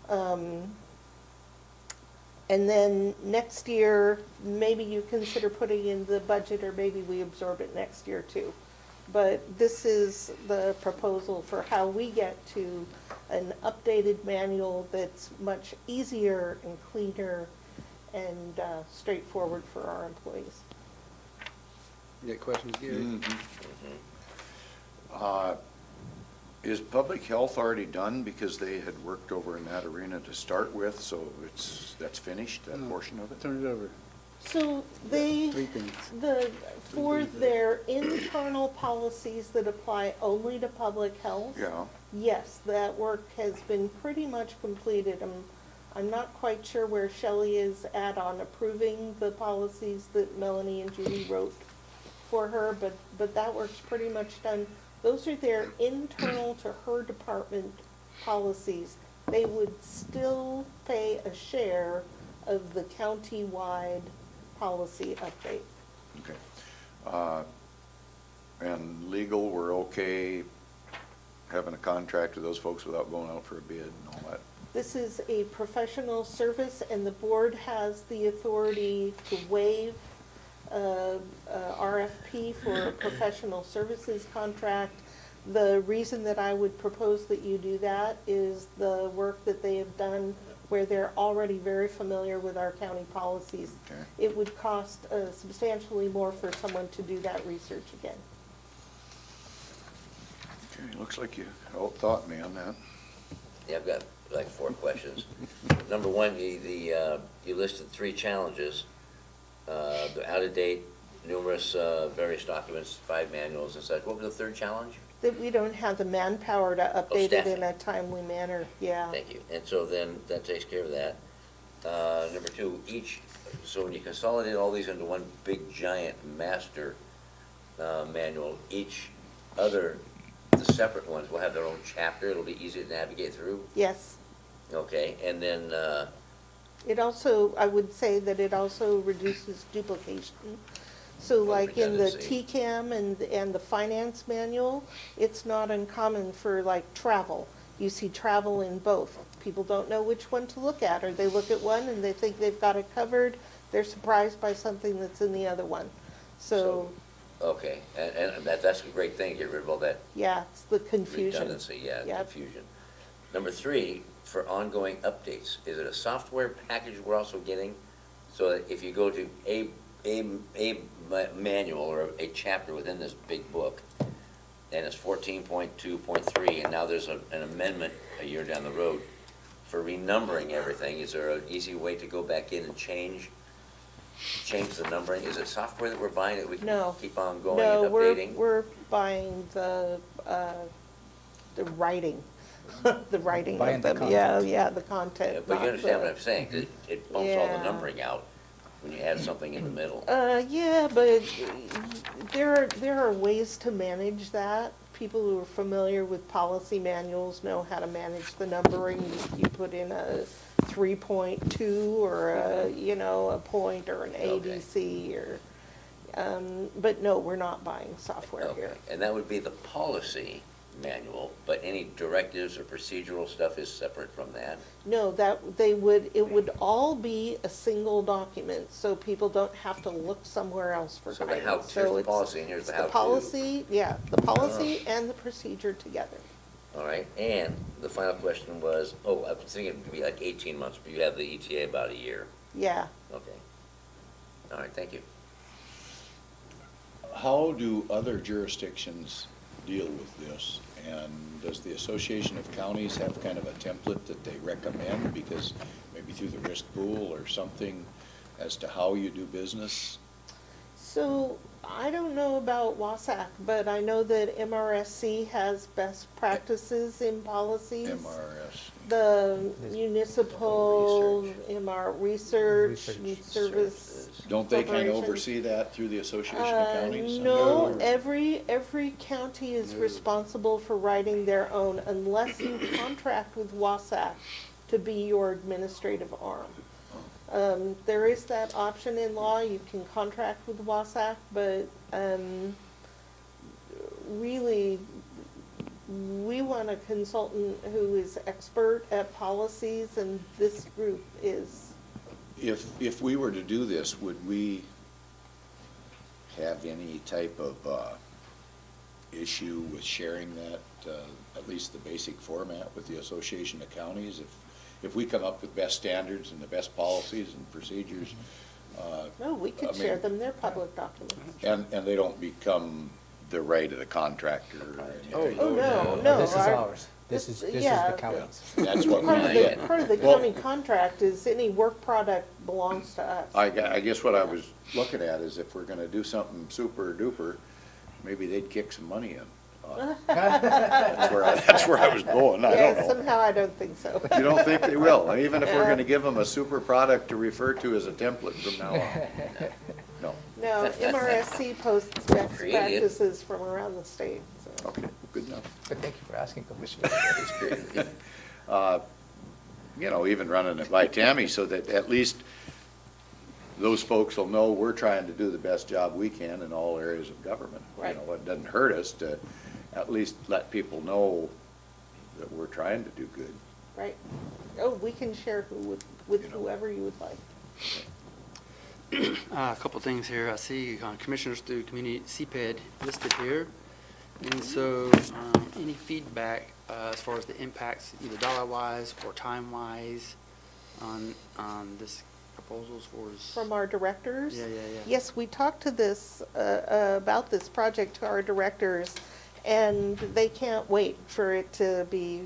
Speaker 11: And then next year, maybe you consider putting in the budget, or maybe we absorb it next year too. But this is the proposal for how we get to an updated manual that's much easier and cleaner and straightforward for our employees.
Speaker 1: You got questions, Gary?
Speaker 4: Is public health already done because they had worked over in that arena to start with, so that's finished, that portion of it?
Speaker 1: Turn it over.
Speaker 11: So they,
Speaker 1: Three things.
Speaker 11: for their internal policies that apply only to public health.
Speaker 4: Yeah.
Speaker 11: Yes, that work has been pretty much completed. I'm not quite sure where Shelley is at on approving the policies that Melanie and Julie wrote for her, but that work's pretty much done. Those are their internal to her department policies. They would still pay a share of the county-wide policy update.
Speaker 4: Okay. And legal, we're okay having a contract with those folks without going out for a bid and all that?
Speaker 11: This is a professional service, and the board has the authority to waive RFP for a professional services contract. The reason that I would propose that you do that is the work that they have done where they're already very familiar with our county policies.
Speaker 4: Okay.
Speaker 11: It would cost substantially more for someone to do that research again.
Speaker 4: Okay, looks like you outthought me on that.
Speaker 2: Yeah, I've got like 4 questions. Number one, you listed 3 challenges. The out-of-date, numerous various documents, 5 manuals and such. What was the 3rd challenge?
Speaker 11: That we don't have the manpower to update it in
Speaker 2: staffing.
Speaker 11: a timely manner, yeah.
Speaker 2: Thank you. And so then that takes care of that. Number 2, so when you consolidate all these into one big giant master manual, the separate ones will have their own chapter. It'll be easy to navigate through.
Speaker 11: Yes.
Speaker 2: Okay, and then,
Speaker 11: It also, I would say that it also reduces duplication. So like in the
Speaker 2: redundancy.
Speaker 11: TCAM and the finance manual, it's not uncommon for like travel. You see travel in both. People don't know which one to look at, or they look at one and they think they've got it covered. They're surprised by something that's in the other one. So,
Speaker 2: okay, and that's a great thing, get rid of all that
Speaker 11: yeah, it's the confusion.
Speaker 2: redundancy, yeah,
Speaker 11: Yep.
Speaker 2: confusion. Number 3, for ongoing updates, is it a software package we're also getting? So that if you go to a manual or a chapter within this big book, and it's 14.2.3, and now there's an amendment a year down the road for renumbering everything, is there an easy way to go back in and change the numbering? Is it software that we're buying that we can
Speaker 11: No.
Speaker 2: keep on going
Speaker 11: No,
Speaker 2: and updating?
Speaker 11: we're buying the writing, the writing
Speaker 3: Buying
Speaker 11: of
Speaker 3: the
Speaker 11: them. Yeah,
Speaker 3: content.
Speaker 11: yeah, the content.
Speaker 2: Yeah, but you
Speaker 11: not
Speaker 2: understand
Speaker 11: the-
Speaker 2: what I'm saying, 'cause it bumps all the
Speaker 11: Yeah.
Speaker 2: numbering out when you add something in the middle.
Speaker 11: Yeah, but there are ways to manage that. People who are familiar with policy manuals know how to manage the numbering. You put in a 3.2 or a point or an ABC or, but no, we're not buying software
Speaker 2: Okay,
Speaker 11: here.
Speaker 2: and that would be the policy manual, but any directives or procedural stuff is separate from that?
Speaker 11: No, it would all be a single document, so people don't have to look somewhere else for
Speaker 2: So the
Speaker 11: guidance.
Speaker 2: here's the
Speaker 11: it's-
Speaker 2: policy and here's
Speaker 11: it's
Speaker 2: the how-to.
Speaker 11: policy, yeah, the policy and the procedure together.
Speaker 2: All right, and the final question was, I was thinking it would be like 18 months, but you have the ETA about a year.
Speaker 11: Yeah.
Speaker 2: Okay. All right, thank you.
Speaker 4: How do other jurisdictions deal with this? And does the Association of Counties have kind of a template that they recommend, because maybe through the risk pool or something, as to how you do business?
Speaker 11: So I don't know about WASAC, but I know that MRSC has best practices in policies.
Speaker 4: MRS.
Speaker 11: The municipal,
Speaker 4: Research.
Speaker 11: research and
Speaker 3: Research
Speaker 11: service.
Speaker 4: Don't they kind of
Speaker 11: corporations.
Speaker 4: oversee that through the Association of Counties?
Speaker 11: No, every county is responsible for writing their own unless you contract with WASAC to be your administrative arm. There is that option in law, you can contract with WASAC, but really, we want a consultant who is expert at policies, and this group is.
Speaker 4: If we were to do this, would we have any type of issue with sharing that, at least the basic format with the Association of Counties? If we come up with best standards and the best policies and procedures,
Speaker 11: No, we could
Speaker 4: I mean-
Speaker 11: share them, they're public documents.
Speaker 4: and they don't become the right of the contractor or anything?
Speaker 11: Oh, no,
Speaker 3: This is ours. This is
Speaker 11: Yeah.
Speaker 3: the county's.
Speaker 4: That's what we
Speaker 11: Part of
Speaker 4: get.
Speaker 11: the, part of the
Speaker 4: Well-
Speaker 11: county contract is any work product belongs to us.
Speaker 4: I guess what I was looking at is if we're gonna do something super duper, maybe they'd kick some money in. That's where I was going, I
Speaker 11: Yeah,
Speaker 4: don't know.
Speaker 11: somehow I don't think so.
Speaker 4: You don't think they will? And even if we're gonna give them a super product to refer to as a template from now on? No,
Speaker 11: No, MRSC posts best
Speaker 2: Creative.
Speaker 11: practices from around the state, so.
Speaker 4: okay, good enough.
Speaker 3: But thank you for asking, Commissioner.
Speaker 4: You know, even running it by Tammy so that at least those folks will know we're trying to do the best job we can in all areas of government.
Speaker 11: Right.
Speaker 4: You know, it doesn't hurt us to at least let people know that we're trying to do good.
Speaker 11: Right. Oh, we can share with whoever you would like.
Speaker 1: A couple things here. I see commissioners through community CPED listed here. And so any feedback as far as the impacts, either dollar-wise or time-wise on this proposals for us?
Speaker 11: From our directors?
Speaker 1: Yeah.
Speaker 11: Yes, we talked to this, about this project to our directors, and they can't wait for it to be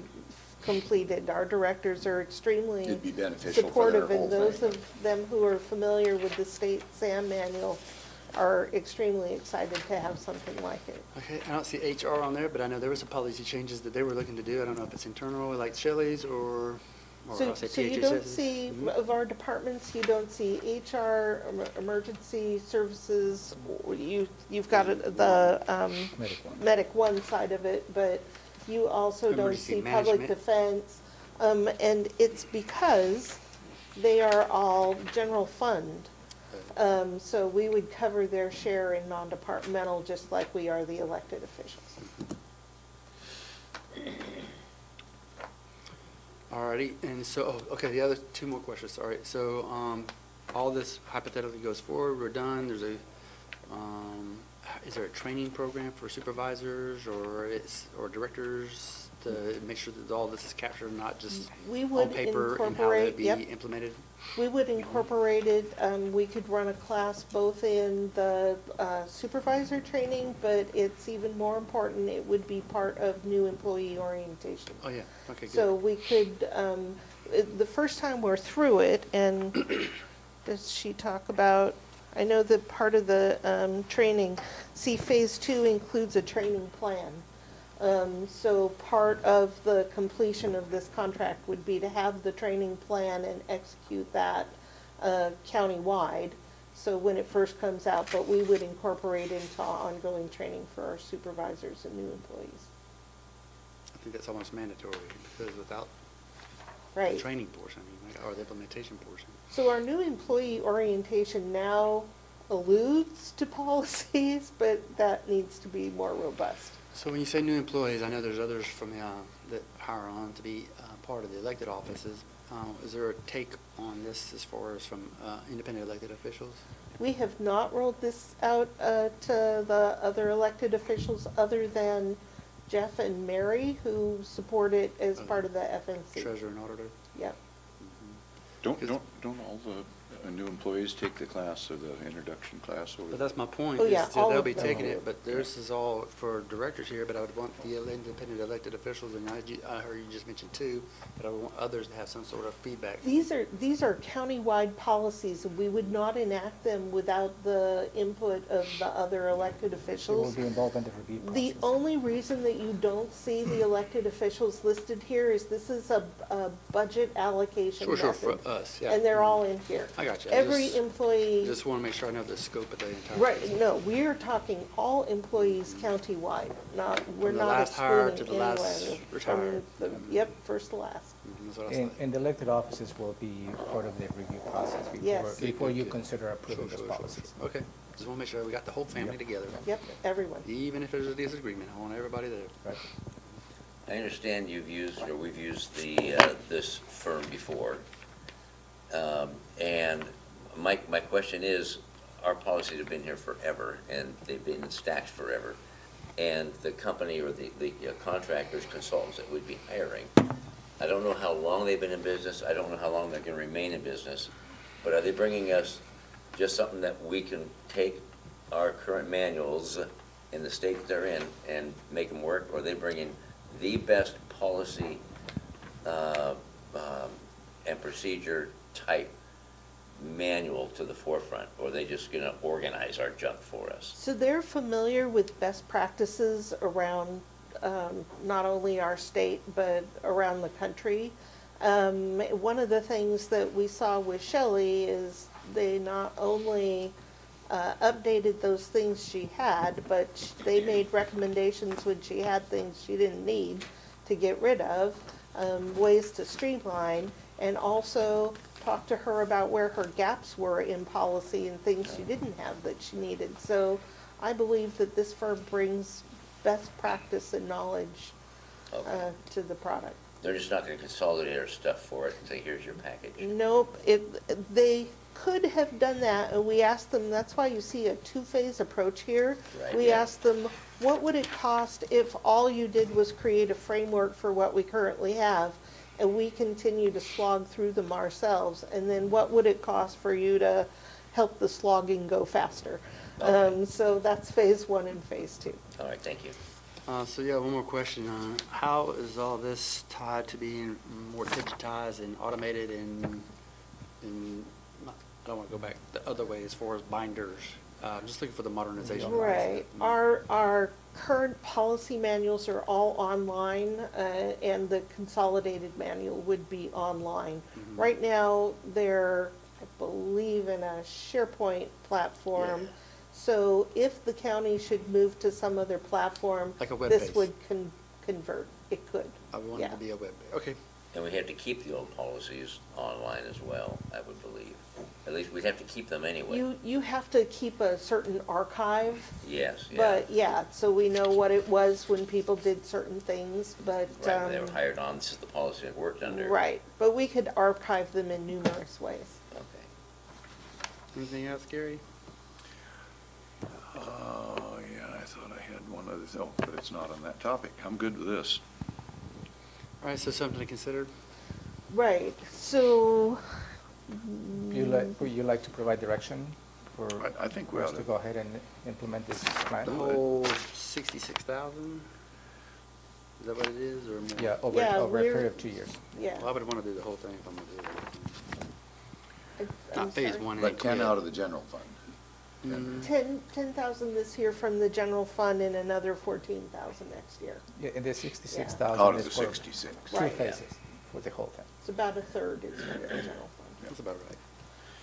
Speaker 11: completed. Our directors are extremely
Speaker 4: It'd be beneficial for their
Speaker 11: supportive,
Speaker 4: whole
Speaker 11: and those
Speaker 4: thing.
Speaker 11: of them who are familiar with the state SAM manual are extremely excited to have something like it.
Speaker 1: Okay, I don't see HR on there, but I know there were some policy changes that they were looking to do. I don't know if it's internal, like Shelley's, or I'll say
Speaker 11: So you don't
Speaker 1: THS's.
Speaker 11: see,
Speaker 1: Mhm.
Speaker 11: of our departments, you don't see HR, emergency services, or you've got the
Speaker 3: Medic one.
Speaker 11: medic one side of it, but you also don't
Speaker 1: Emergency
Speaker 11: see public
Speaker 1: management.
Speaker 11: defense. And it's because they are all general fund. So we would cover their share in non-departmental, just like we are the elected officials.
Speaker 1: Alrighty, and so, okay, the other two more questions, sorry. So, all this hypothetically goes forward, we're done, there's a, is there a training program for supervisors or directors to make sure that all this is captured, not just
Speaker 11: We
Speaker 1: on
Speaker 11: would
Speaker 1: paper, and how
Speaker 11: incorporate,
Speaker 1: that'd be
Speaker 11: yep.
Speaker 1: implemented?
Speaker 11: We would incorporate it, we could run a class both in the supervisor training, but it's even more important, it would be part of new employee orientation.
Speaker 1: Oh, yeah, okay, good.
Speaker 11: So we could, the first time we're through it, and does she talk about, I know that part of the training, see, phase 2 includes a training plan. So part of the completion of this contract would be to have the training plan and execute that countywide. So when it first comes out, but we would incorporate into ongoing training for our supervisors and new employees.
Speaker 1: I think that's almost mandatory, because without the
Speaker 11: Right.
Speaker 1: training portion, or the implementation portion.
Speaker 11: So our new employee orientation now alludes to policies, but that needs to be more robust.
Speaker 1: So when you say new employees, I know there's others from that hire on to be part of the elected offices. Is there a take on this as far as from independent elected officials?
Speaker 11: We have not rolled this out to the other elected officials other than Jeff and Mary, who support it as part of the FNC.
Speaker 1: Treasurer and auditor?
Speaker 11: Yep.
Speaker 4: Don't all the new employees take the class, or the introduction class?
Speaker 1: But that's my point.
Speaker 11: Oh, yeah,
Speaker 1: is that
Speaker 11: all
Speaker 1: they'll
Speaker 11: of
Speaker 1: be
Speaker 11: them.
Speaker 1: taking it, but theirs is all for directors here, but I would want the independent elected officials, and I heard you just mentioned two, but I would want others to have some sort of feedback.
Speaker 11: These are countywide policies, and we would not enact them without the input of the other elected
Speaker 3: They will
Speaker 11: officials.
Speaker 3: be involved in the review process.
Speaker 11: The only reason that you don't see the elected officials listed here is this is a budget allocation
Speaker 1: Sure,
Speaker 11: method.
Speaker 1: for us, yeah.
Speaker 11: And they're all in here.
Speaker 1: I got you.
Speaker 11: Every employee.
Speaker 1: Just want to make sure I know the scope of the entire.
Speaker 11: Right, no, we're talking all employees countywide, we're
Speaker 1: From the
Speaker 11: not
Speaker 1: last hire to
Speaker 11: excluding
Speaker 1: the
Speaker 11: anyone.
Speaker 1: last retired.
Speaker 11: Yep, first to last.
Speaker 1: That's what I
Speaker 3: And,
Speaker 1: thought.
Speaker 3: and the elected offices will be part of the review process
Speaker 11: Yes.
Speaker 3: before you
Speaker 1: Good.
Speaker 3: consider approving
Speaker 1: Sure,
Speaker 3: those
Speaker 1: sure.
Speaker 3: policies.
Speaker 1: Okay, just want to make sure we got the whole family
Speaker 3: Yep.
Speaker 1: together.
Speaker 11: Yep, everyone.
Speaker 1: Even if there's a disagreement, I want everybody there.
Speaker 3: Right.
Speaker 2: I understand you've used, or we've used this firm before. And my question is, our policies have been here forever, and they've been in stacks forever. And the company or the contractors, consultants that we'd be hiring, I don't know how long they've been in business, I don't know how long they're gonna remain in business, but are they bringing us just something that we can take our current manuals in the state they're in and make them work, or are they bringing the best policy and procedure type manual to the forefront, or are they just gonna organize our junk for us?
Speaker 11: So they're familiar with best practices around not only our state, but around the country. One of the things that we saw with Shelley is they not only updated those things she had, but they made recommendations when she had things she didn't need to get rid of, ways to streamline, and also talk to her about where her gaps were in policy and things she didn't have that she needed. So I believe that this firm brings best practice and knowledge
Speaker 2: Okay.
Speaker 11: to the product.
Speaker 2: They're just not gonna consolidate our stuff for it and say, here's your package.
Speaker 11: Nope, they could have done that, and we asked them, that's why you see a two-phase approach here.
Speaker 2: Right,
Speaker 11: We
Speaker 2: yeah.
Speaker 11: asked them, what would it cost if all you did was create a framework for what we currently have, and we continue to slog through them ourselves, and then what would it cost for you to help the slogging go faster?
Speaker 2: Okay.
Speaker 11: So that's phase one and phase two.
Speaker 2: All right, thank you.
Speaker 1: So yeah, one more question. How is all this tied to being more digitized and automated and I don't want to go back the other way as far as binders? Just looking for the modernization.
Speaker 11: Right. Our current policy manuals are all online, and the consolidated manual would be online.
Speaker 1: Mhm.
Speaker 11: Right now, they're, I believe, in a SharePoint platform.
Speaker 1: Yeah.
Speaker 11: So if the county should move to some other platform,
Speaker 1: Like a web
Speaker 11: this
Speaker 1: base.
Speaker 11: would convert. It could.
Speaker 1: I want it
Speaker 11: Yeah.
Speaker 1: to be a web. Okay.
Speaker 2: And we have to keep the old policies online as well, I would believe. At least we'd have to keep them anyway.
Speaker 11: You have to keep a certain archive.
Speaker 2: Yes, yeah.
Speaker 11: But yeah, so we know what it was when people did certain things, but.
Speaker 2: Right, when they were hired on, this is the policy it worked under.
Speaker 11: Right, but we could archive them in numerous ways.
Speaker 2: Okay.
Speaker 1: Anything else, Gary?
Speaker 4: Yeah, I thought I had one other thing, but it's not on that topic. I'm good with this.
Speaker 1: All right, so something to consider.
Speaker 11: Right, so.
Speaker 3: Would you like to provide direction for
Speaker 4: I think we
Speaker 3: for us
Speaker 4: ought
Speaker 3: to
Speaker 4: to.
Speaker 3: go ahead and implement this plan?
Speaker 1: The whole 66,000? Is that what it is, or more?
Speaker 3: Yeah, over
Speaker 11: Yeah,
Speaker 3: a
Speaker 11: we're-
Speaker 3: period of 2 years.
Speaker 11: Yeah.
Speaker 1: Well, I would want to do the whole thing if I'm going to do it.
Speaker 11: I'm
Speaker 1: Not phase
Speaker 11: sorry.
Speaker 1: one.
Speaker 4: But 10 out of the general fund.
Speaker 1: Mm,
Speaker 11: 10,000 this year from the general fund and another 14,000 next year.
Speaker 3: Yeah, and the 66,000
Speaker 4: Out of
Speaker 3: is
Speaker 4: the
Speaker 3: for
Speaker 4: 66.
Speaker 3: two
Speaker 11: Right.
Speaker 3: phases for the whole thing.
Speaker 11: It's about a third is from the general fund.
Speaker 1: That's about right.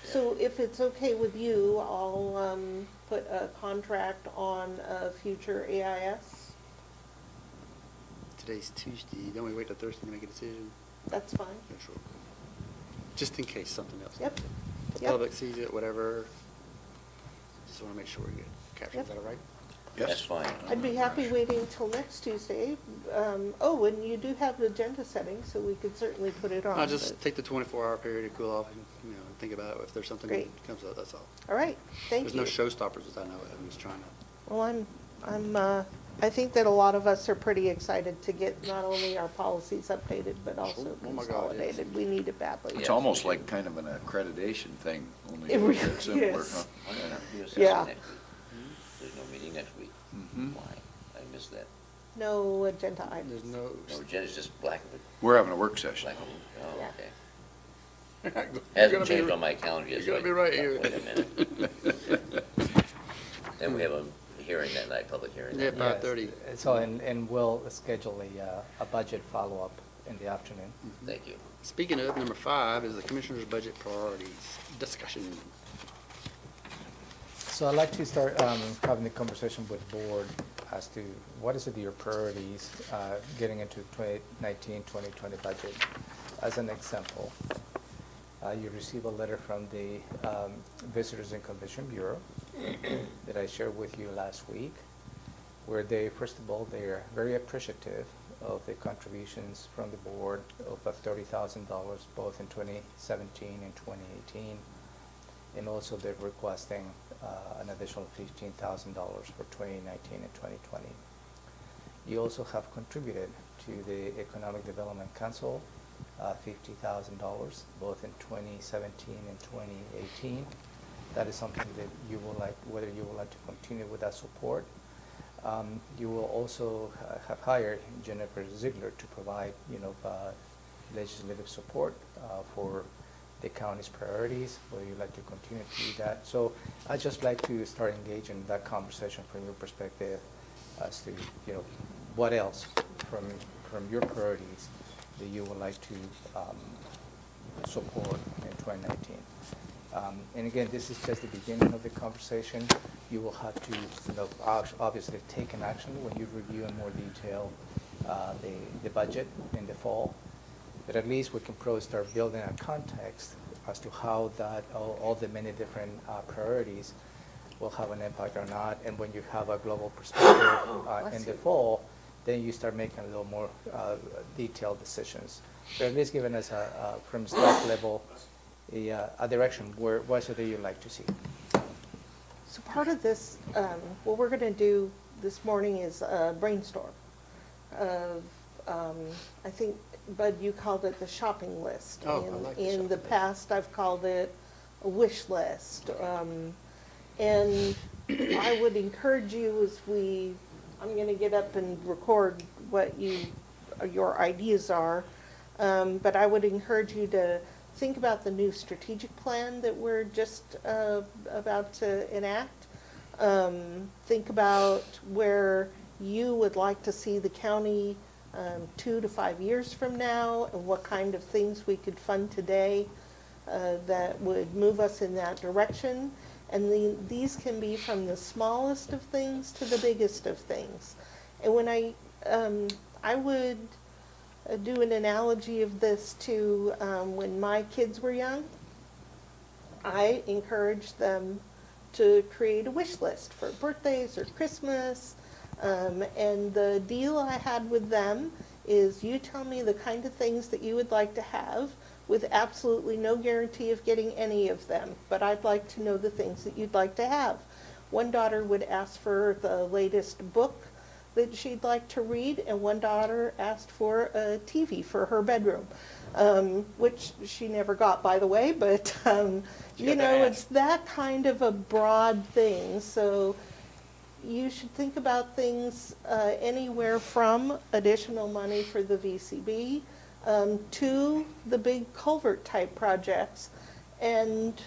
Speaker 11: So if it's okay with you, I'll put a contract on a future AIS.
Speaker 1: Today's Tuesday. Don't we wait till Thursday to make a decision?
Speaker 11: That's fine.
Speaker 1: Yeah, sure. Just in case something else.
Speaker 11: Yep.
Speaker 1: The
Speaker 11: Yep.
Speaker 1: public sees it, whatever. Just want to make sure we get captured.
Speaker 11: Yep.
Speaker 1: Is that all right?
Speaker 4: Yes.
Speaker 2: That's fine.
Speaker 11: I'd be happy waiting till next Tuesday. Oh, and you do have agenda settings, so we could certainly put it on.
Speaker 1: I'll just
Speaker 11: but-
Speaker 1: take the 24-hour period to cool off and, think about it. If there's something
Speaker 11: Great.
Speaker 1: that comes up, that's all.
Speaker 11: All right, thank you.
Speaker 1: There's no showstoppers as I know it. I'm just trying to.
Speaker 11: Well, I think that a lot of us are pretty excited to get not only our policies updated, but also
Speaker 1: Oh my God, yes.
Speaker 11: consolidated. We need it badly.
Speaker 4: It's
Speaker 2: Yeah.
Speaker 4: almost like kind of an accreditation thing, only
Speaker 11: It
Speaker 4: a
Speaker 11: really
Speaker 4: bit simpler,
Speaker 11: is.
Speaker 4: huh?
Speaker 2: Why don't we do a
Speaker 11: Yeah.
Speaker 2: session next week? There's no meeting next week.
Speaker 4: Mhm.
Speaker 2: Why? I missed that.
Speaker 11: No agenda items.
Speaker 1: There's no.
Speaker 2: No, agenda's just black,
Speaker 4: We're having a work session.
Speaker 2: black, oh,
Speaker 11: Yeah.
Speaker 2: okay.
Speaker 1: You're gonna
Speaker 2: Hasn't
Speaker 1: be-
Speaker 2: changed on my calendar yet.
Speaker 1: You're
Speaker 2: so
Speaker 1: gonna be
Speaker 2: I-
Speaker 1: right here.
Speaker 2: Wait a minute. Then we have a hearing that night, public hearing.
Speaker 1: Yeah,
Speaker 2: that night.
Speaker 1: 5:30.
Speaker 3: So, and we'll schedule a budget follow-up in the afternoon.
Speaker 2: Thank you.
Speaker 1: Speaking of, number 5 is the Commissioner's Budget Priorities Discussion.
Speaker 3: So I'd like to start having the conversation with board as to what is it your priorities getting into 2019-2020 budget. As an example, you receive a letter from the Visitors and Convention Bureau that I shared with you last week, where they, first of all, they're very appreciative of the contributions from the board of $30,000 both in 2017 and 2018. And also they're requesting an additional $15,000 for 2019 and 2020. You also have contributed to the Economic Development Council $50,000 both in 2017 and 2018. That is something that you would like, whether you would like to continue with that support. You will also have hired Jennifer Ziegler to provide, legislative support for the county's priorities, whether you'd like to continue to do that. So I'd just like to start engaging that conversation from your perspective as to, what else from your priorities that you would like to support in 2019. And again, this is just the beginning of the conversation. You will have to, obviously take an action when you review in more detail the budget in the fall. But at least we can probably start building a context as to how that all the many different priorities will have an impact or not. And when you have a global perspective in the fall, then you start making a little more detailed decisions. But at least giving us from staff level a direction what is it that you'd like to see.
Speaker 11: So part of this, what we're going to do this morning is a brainstorm of, I think, Bud, you called it the shopping list.
Speaker 1: Oh, I like the
Speaker 11: In
Speaker 1: shopping
Speaker 11: the
Speaker 1: list.
Speaker 11: past, I've called it a wish list. And I would encourage you I'm going to get up and record what your ideas are, but I would encourage you to think about the new strategic plan that we're just about to enact. Think about where you would like to see the county 2 to 5 years from now, and what kind of things we could fund today that would move us in that direction. And these can be from the smallest of things to the biggest of things. And when I would do an analogy of this to when my kids were young, I encouraged them to create a wish list for birthdays or Christmas. And the deal I had with them is, you tell me the kind of things that you would like to have, with absolutely no guarantee of getting any of them, but I'd like to know the things that you'd like to have. One daughter would ask for the latest book that she'd like to read, and one daughter asked for a TV for her bedroom, which she never got, by the way, but it's that kind of a broad thing. So you should think about things anywhere from additional money for the VCB to the big culvert type projects. And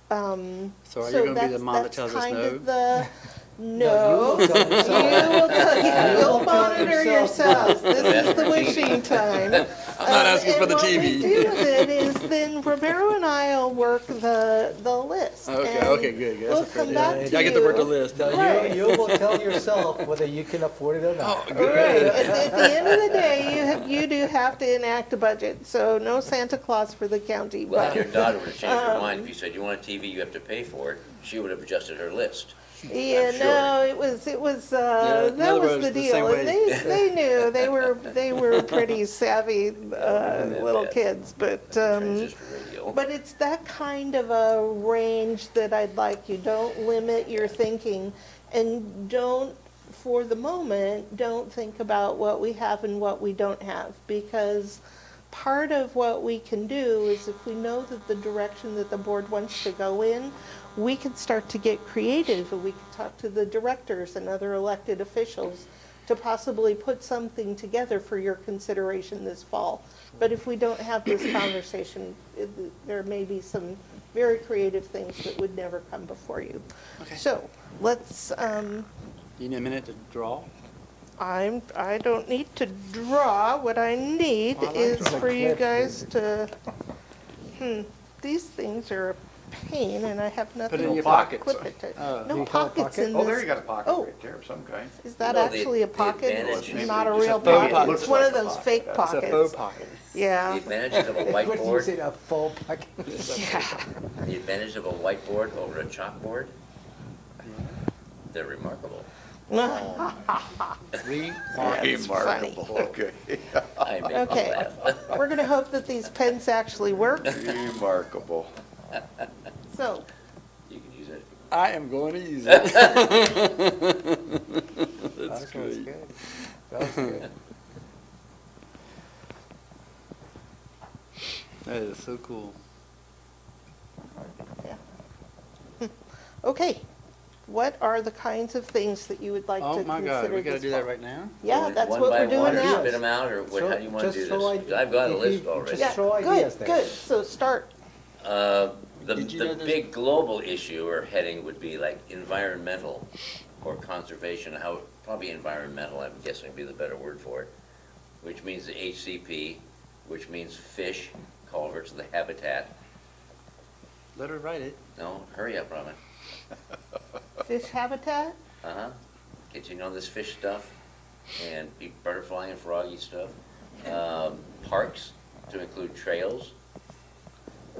Speaker 1: So are you going to be the mom that tells us no?
Speaker 11: No,
Speaker 3: you will tell yourself.
Speaker 11: you'll monitor yourselves. This is the wishing time.
Speaker 1: I'm not asking for the TV.
Speaker 11: And what we do with it is then Romero and I will work the list.
Speaker 1: Okay, good.
Speaker 11: We'll
Speaker 1: That's a fair
Speaker 11: come
Speaker 1: deal.
Speaker 11: back to
Speaker 1: I get to work the
Speaker 11: you.
Speaker 1: list.
Speaker 11: Right.
Speaker 3: You will tell yourself whether you can afford it or not.
Speaker 1: Oh, good.
Speaker 11: Right, at the end of the day, you do have to enact a budget, so no Santa Claus for the county.
Speaker 2: Well, if
Speaker 11: But
Speaker 2: your daughter would have changed her mind, if you said, you want a TV, you have to pay for it, she would have adjusted her list.
Speaker 11: yeah,
Speaker 2: I'm sure.
Speaker 11: no, it was
Speaker 1: in
Speaker 11: that
Speaker 1: other
Speaker 11: was
Speaker 1: words,
Speaker 11: the
Speaker 1: the same
Speaker 11: deal, and
Speaker 1: way.
Speaker 11: they knew they were pretty savvy little kids, but.
Speaker 2: Transistor radio.
Speaker 11: But it's that kind of a range that I'd like you. Don't limit your thinking, and don't, for the moment, don't think about what we have and what we don't have, because part of what we can do is, if we know that the direction that the board wants to go in, we can start to get creative, and we can talk to the directors and other elected officials to possibly put something together for your consideration this fall. But if we don't have this conversation, there may be some very creative things that would never come before you.
Speaker 1: Okay.
Speaker 11: So let's,
Speaker 1: You need a minute to draw?
Speaker 11: I don't need to draw. What I need
Speaker 1: I like
Speaker 11: is
Speaker 1: drawing.
Speaker 11: for you guys to, these things are a pain, and I have nothing
Speaker 1: it in
Speaker 11: to
Speaker 1: your pocket.
Speaker 11: clip it to.
Speaker 1: Oh.
Speaker 11: No
Speaker 3: You have a
Speaker 11: pockets
Speaker 3: pocket?
Speaker 11: in
Speaker 4: Oh, there
Speaker 11: this.
Speaker 4: you got a pocket
Speaker 11: Oh.
Speaker 4: right there of some kind.
Speaker 11: Is that
Speaker 2: No,
Speaker 11: actually a
Speaker 2: the
Speaker 11: pocket?
Speaker 2: advantage
Speaker 11: It's
Speaker 2: is-
Speaker 11: not a
Speaker 1: It's a
Speaker 11: real
Speaker 1: faux
Speaker 11: pocket.
Speaker 1: pocket.
Speaker 11: It's one of
Speaker 4: Looks like a
Speaker 11: those
Speaker 4: pocket.
Speaker 11: fake
Speaker 1: It's a
Speaker 11: pockets.
Speaker 1: faux pocket.
Speaker 2: The
Speaker 11: Yeah.
Speaker 2: advantages of a
Speaker 3: What do you say,
Speaker 2: whiteboard,
Speaker 3: a full packet?
Speaker 11: Yeah.
Speaker 2: the advantage of a whiteboard over a chalkboard, they're remarkable.
Speaker 11: That's funny.
Speaker 4: Remarkable, okay.
Speaker 2: I make
Speaker 11: Okay.
Speaker 2: me laugh.
Speaker 11: We're gonna hope that these pens actually work.
Speaker 4: Remarkable.
Speaker 11: So,
Speaker 2: You can use it.
Speaker 1: I am going to use it.
Speaker 3: That was
Speaker 1: great.
Speaker 3: good. That was good.
Speaker 1: That is so cool.
Speaker 11: okay. What are the kinds of things that you would like to
Speaker 1: Oh,
Speaker 11: consider
Speaker 1: my God, we gotta
Speaker 11: this
Speaker 1: do that
Speaker 11: fall?
Speaker 1: right now?
Speaker 11: Yeah,
Speaker 2: One-
Speaker 11: that's
Speaker 2: one
Speaker 11: what
Speaker 2: by
Speaker 11: we're doing
Speaker 2: one, or
Speaker 11: now.
Speaker 2: spit them out, or what, how do you want to do
Speaker 3: Just throw
Speaker 2: this?
Speaker 3: ide-
Speaker 2: I've got a
Speaker 3: if
Speaker 2: list
Speaker 3: you
Speaker 2: already.
Speaker 3: just
Speaker 11: Yeah,
Speaker 3: throw ideas
Speaker 11: good,
Speaker 3: there.
Speaker 11: good. So start.
Speaker 2: The
Speaker 1: Did you know
Speaker 2: the
Speaker 1: there's-
Speaker 2: big global issue or heading would be like environmental or conservation, how, probably environmental, I'm guessing would be the better word for it, which means the HCP, which means fish, culverts, the habitat.
Speaker 1: Let her write it.
Speaker 2: No, hurry up, Robin.
Speaker 11: Fish habitat?
Speaker 2: Uh-huh. Get you know this fish stuff and butterfly and froggy stuff. Parks, to include trails,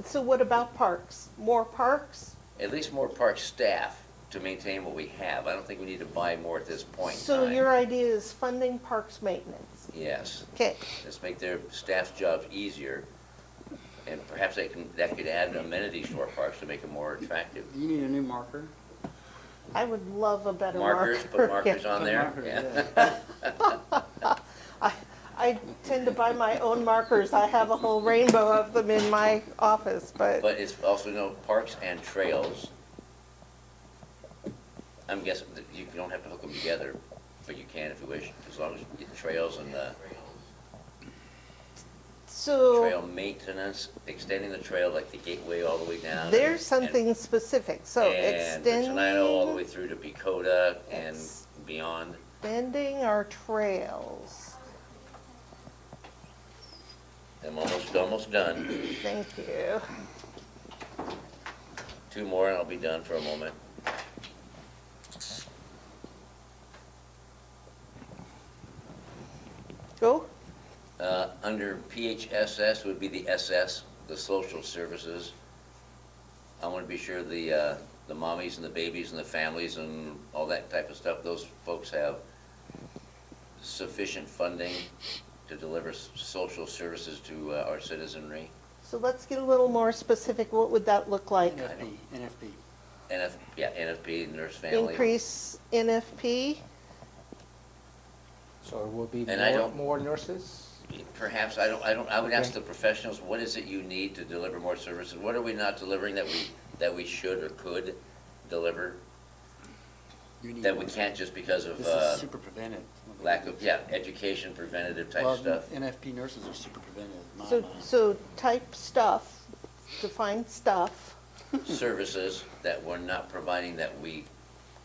Speaker 11: So what about parks? More parks?
Speaker 2: at least more park staff to maintain what we have. I don't think we need to buy more at this point in
Speaker 11: So
Speaker 2: time.
Speaker 11: your idea is funding parks maintenance?
Speaker 2: Yes.
Speaker 11: Okay,
Speaker 2: Let's make their staff's jobs easier, and perhaps that could add amenities to our parks to make them more attractive.
Speaker 1: You need a new marker?
Speaker 11: I would love a better marker.
Speaker 2: Markers, put markers
Speaker 11: Yeah.
Speaker 2: on
Speaker 1: Put
Speaker 2: there,
Speaker 1: markers,
Speaker 2: yeah.
Speaker 11: I tend to buy my own markers. I have a whole rainbow of them in my office, but
Speaker 2: But it's also, parks and trails. I'm guessing that you don't have to hook them together, but you can if you wish, as long as you get trails and trail
Speaker 11: so
Speaker 2: maintenance, extending the trail like the gateway all the way down.
Speaker 11: there's
Speaker 2: and-
Speaker 11: something specific. So
Speaker 2: And Tenino all the way through to Pecota and
Speaker 11: Ex-
Speaker 2: beyond.
Speaker 11: extending our trails.
Speaker 2: I'm almost done.
Speaker 11: Thank you.
Speaker 2: 2 more and I'll be done for a moment.
Speaker 11: Go.
Speaker 2: Under PHSS would be the SS, the social services. I want to be sure the mommies and the babies and the families and all that type of stuff, those folks have sufficient funding to deliver social services to our citizenry.
Speaker 11: So let's get a little more specific. What would that look like?
Speaker 1: NFP.
Speaker 2: NFP, nurse family.
Speaker 11: Increase NFP?
Speaker 3: So it will be
Speaker 2: And I
Speaker 3: more,
Speaker 2: don't-
Speaker 3: more nurses?
Speaker 2: Perhaps, I would ask
Speaker 3: Okay.
Speaker 2: the professionals, what is it you need to deliver more services? What are we not delivering that we should or could deliver?
Speaker 1: You need
Speaker 2: That we
Speaker 1: one.
Speaker 2: can't just because of
Speaker 1: This is super preventive.
Speaker 2: lack of, education, preventative type
Speaker 1: Well,
Speaker 2: stuff.
Speaker 1: NFP nurses are super preventive, in my
Speaker 11: So,
Speaker 1: mind.
Speaker 11: so type stuff, define stuff.
Speaker 2: Services that we're not providing that we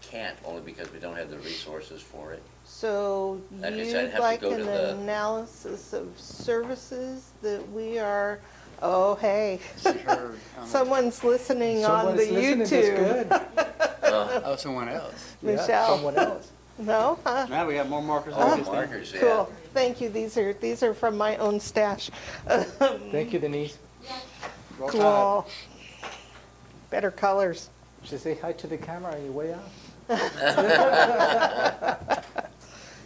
Speaker 2: can't, only because we don't have the resources for it.
Speaker 11: So
Speaker 2: Like I said, I'd
Speaker 11: you'd
Speaker 2: have to
Speaker 11: like
Speaker 2: go
Speaker 11: an
Speaker 2: to the-
Speaker 11: analysis of services that we are, oh, hey.
Speaker 1: She heard,
Speaker 11: Someone's listening on the
Speaker 3: Someone's listening, that's
Speaker 11: YouTube.
Speaker 3: good.
Speaker 1: Oh, someone else.
Speaker 3: Yeah,
Speaker 11: Michelle.
Speaker 3: someone else.
Speaker 11: No? Huh?
Speaker 1: Now we have more markers.
Speaker 2: Oh,
Speaker 1: than this thing.
Speaker 2: markers, yeah.
Speaker 11: Cool. Thank you. These are from my own stash.
Speaker 3: Thank you, Denise.
Speaker 1: Roll Tide.
Speaker 11: Cool. Better colors.
Speaker 3: Should say hi to the camera on your way out.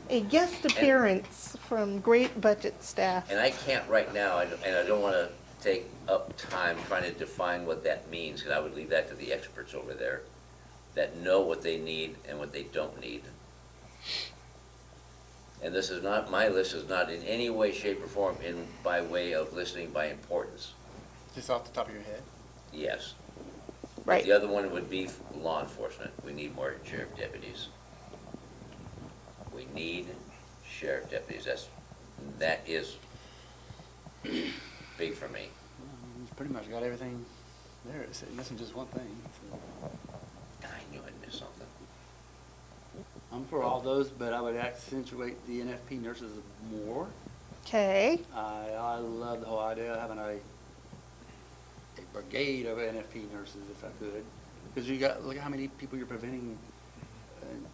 Speaker 11: A guest appearance from great budget staff.
Speaker 2: And I can't right now, and I don't want to take up time trying to define what that means, because I would leave that to the experts over there that know what they need and what they don't need. And this is not, my list is not in any way, shape, or form by way of listing by importance.
Speaker 1: Just off the top of your head.
Speaker 2: Yes.
Speaker 11: Right.
Speaker 2: The other one would be law enforcement. We need more sheriff deputies. We need sheriff deputies. That is big for me.
Speaker 1: He's pretty much got everything there. It's missing just one thing. So
Speaker 2: I knew I'd missed something.
Speaker 1: I'm for all those, but I would accentuate the NFP nurses more.
Speaker 11: Okay.
Speaker 1: I love the whole idea of having a brigade of NFP nurses, if I could. Because you got, look at how many people you're preventing,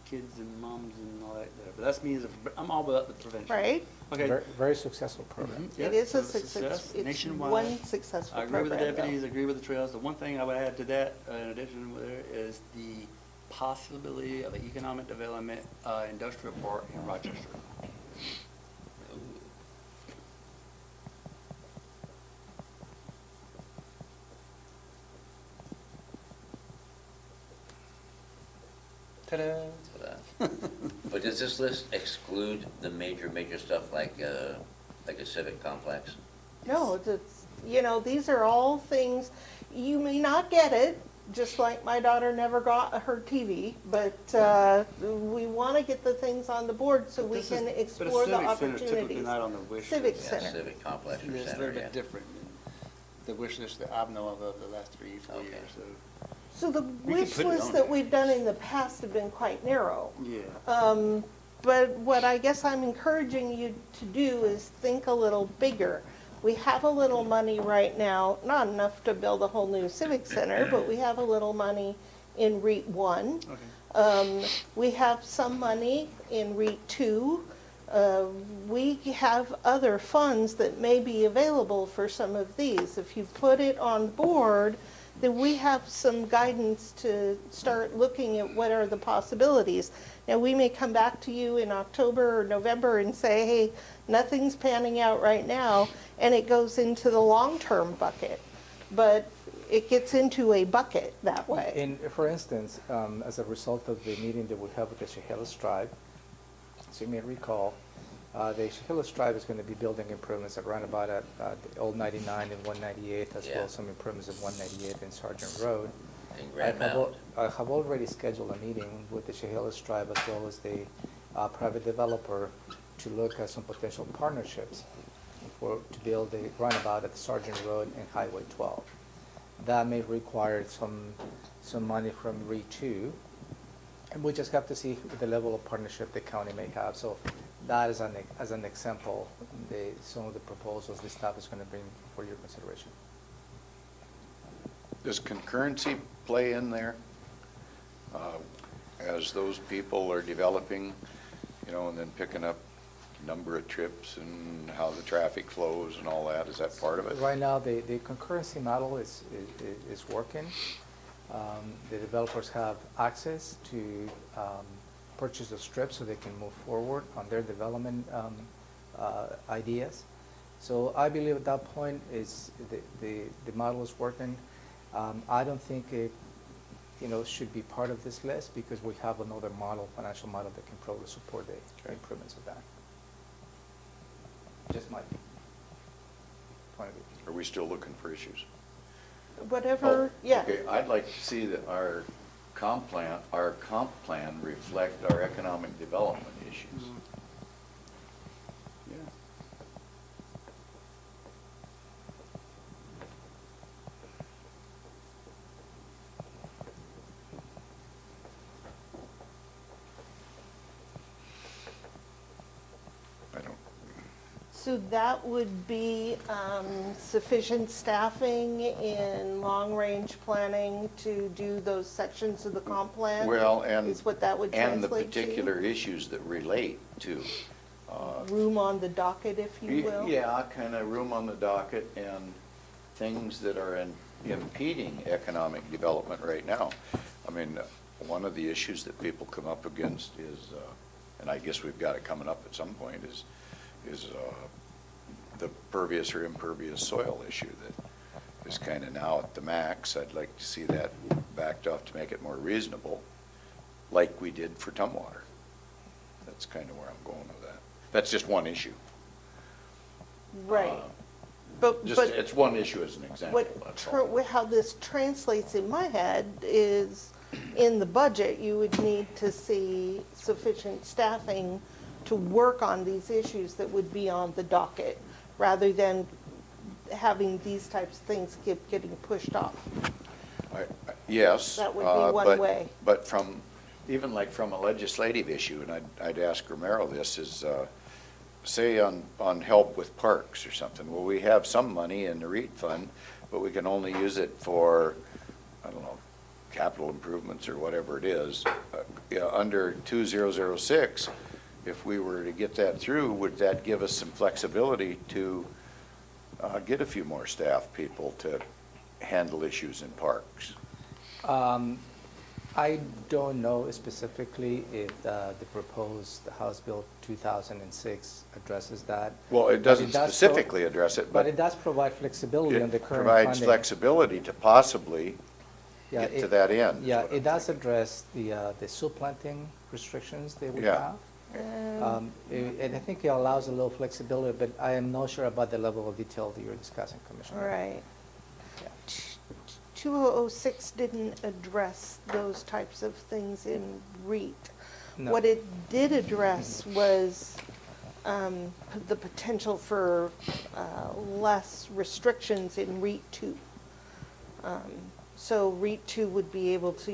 Speaker 1: kids and moms and all that. But that's me, I'm all about the prevention.
Speaker 11: Right.
Speaker 1: Okay.
Speaker 3: Very, very successful program.
Speaker 11: It is a success. It's
Speaker 1: nationwide.
Speaker 11: one successful
Speaker 1: I agree with the
Speaker 11: program, though.
Speaker 1: deputies, I agree with the trails. The one thing I would add to that, in addition there, is the possibility of an economic development, industrial park in Rochester. Ta-da.
Speaker 2: But does this list exclude the major stuff like a civic complex?
Speaker 11: No, these are all things, you may not get it, just like my daughter never got her TV, but we want to get the things on the board so we can explore the opportunities.
Speaker 1: Typically not on the wish
Speaker 11: Civic
Speaker 1: list.
Speaker 11: Center.
Speaker 2: Civic complex or
Speaker 1: It's a
Speaker 2: center,
Speaker 1: little
Speaker 2: yeah.
Speaker 1: bit different than the wish list that I've known of the last 3, 4
Speaker 2: Okay.
Speaker 1: years, so.
Speaker 11: So the
Speaker 1: We can
Speaker 11: wish
Speaker 1: put it
Speaker 11: lists
Speaker 1: on
Speaker 11: that
Speaker 1: there.
Speaker 11: we've done in the past have been quite narrow.
Speaker 1: Yeah.
Speaker 11: But what I guess I'm encouraging you to do is think a little bigger. We have a little money right now, not enough to build a whole new civic center, but we have a little money in REIT 1. We have some money in REIT 2. We have other funds that may be available for some of these. If you put it on board, then we have some guidance to start looking at what are the possibilities. Now, we may come back to you in October or November and say, hey, nothing's panning out right now, and it goes into the long-term bucket. But it gets into a bucket that way.
Speaker 3: In, for instance, as a result of the meeting that we have with the Chehalis Tribe, so you may recall, the Chehalis Tribe is going to be building improvements around about at the old 99 and 198, as well as some improvements at 198 and Sergeant Road.
Speaker 2: In Grand Mound.
Speaker 3: I have already scheduled a meeting with the Chehalis Tribe as well as the private developer to look at some potential partnerships to build a roundabout at Sergeant Road and Highway 12. That may require some money from REIT 2, and we just have to see the level of partnership the county may have. So that is as an example, some of the proposals the staff is going to bring for your consideration.
Speaker 4: Does concurrency play in there? As those people are developing, and then picking up number of trips and how the traffic flows and all that, is that part of it?
Speaker 3: Right now, the concurrency model is working. The developers have access to purchase the strips so they can move forward on their development ideas. So I believe at that point the model is working. I don't think it should be part of this list because we have another model, financial model, that can probably support the improvements of that. Just my point of view.
Speaker 4: Are we still looking for issues?
Speaker 11: Whatever, yeah.
Speaker 12: Okay, I'd like to see that our comp plan reflect our economic development issues.
Speaker 1: Yeah.
Speaker 4: I don't,
Speaker 11: So that would be sufficient staffing in long-range planning to do those sections of the comp plan?
Speaker 4: well, and,
Speaker 11: Is what that would
Speaker 4: and the
Speaker 11: translate to?
Speaker 4: particular issues that relate to.
Speaker 11: Room on the docket, if you will?
Speaker 12: Yeah, kind of room on the docket and things that are
Speaker 4: Impeding economic development right now. I mean, one of the issues that people come up against is, and I guess we've got it coming up at some point, is the pervious or impervious soil issue that is kind of now at the max. I'd like to see that backed off to make it more reasonable, like we did for Tumwater. That's kind of where I'm going with that. That's just one issue.
Speaker 11: Right. But
Speaker 4: It's one issue as an example, that's all.
Speaker 11: how this translates in my head is, in the budget, you would need to see sufficient staffing to work on these issues that would be on the docket, rather than having these types of things keep getting pushed off.
Speaker 4: Yes.
Speaker 11: That would be one way.
Speaker 4: But even like from a legislative issue, and I'd ask Romero this, is, say on help with parks or something. Well, we have some money in the REIT fund, but we can only use it for, I don't know, capital improvements or whatever it is. Under 2006, if we were to get that through, would that give us some flexibility to get a few more staff people to handle issues in parks?
Speaker 3: I don't know specifically if the proposed House Bill 2006 addresses that.
Speaker 4: Well, it doesn't specifically address it,
Speaker 3: but it does provide flexibility on the
Speaker 4: it
Speaker 3: current
Speaker 4: provides
Speaker 3: funding.
Speaker 4: flexibility to possibly get to that end.
Speaker 3: Yeah, it does address the supplanting restrictions that we
Speaker 4: Yeah.
Speaker 3: have. And I think it allows a little flexibility, but I am not sure about the level of detail that you're discussing, Commissioner.
Speaker 11: Right. 2006 didn't address those types of things in REIT.
Speaker 3: No.
Speaker 11: What it did address was the potential for less restrictions in REIT 2. So REIT 2 would be able to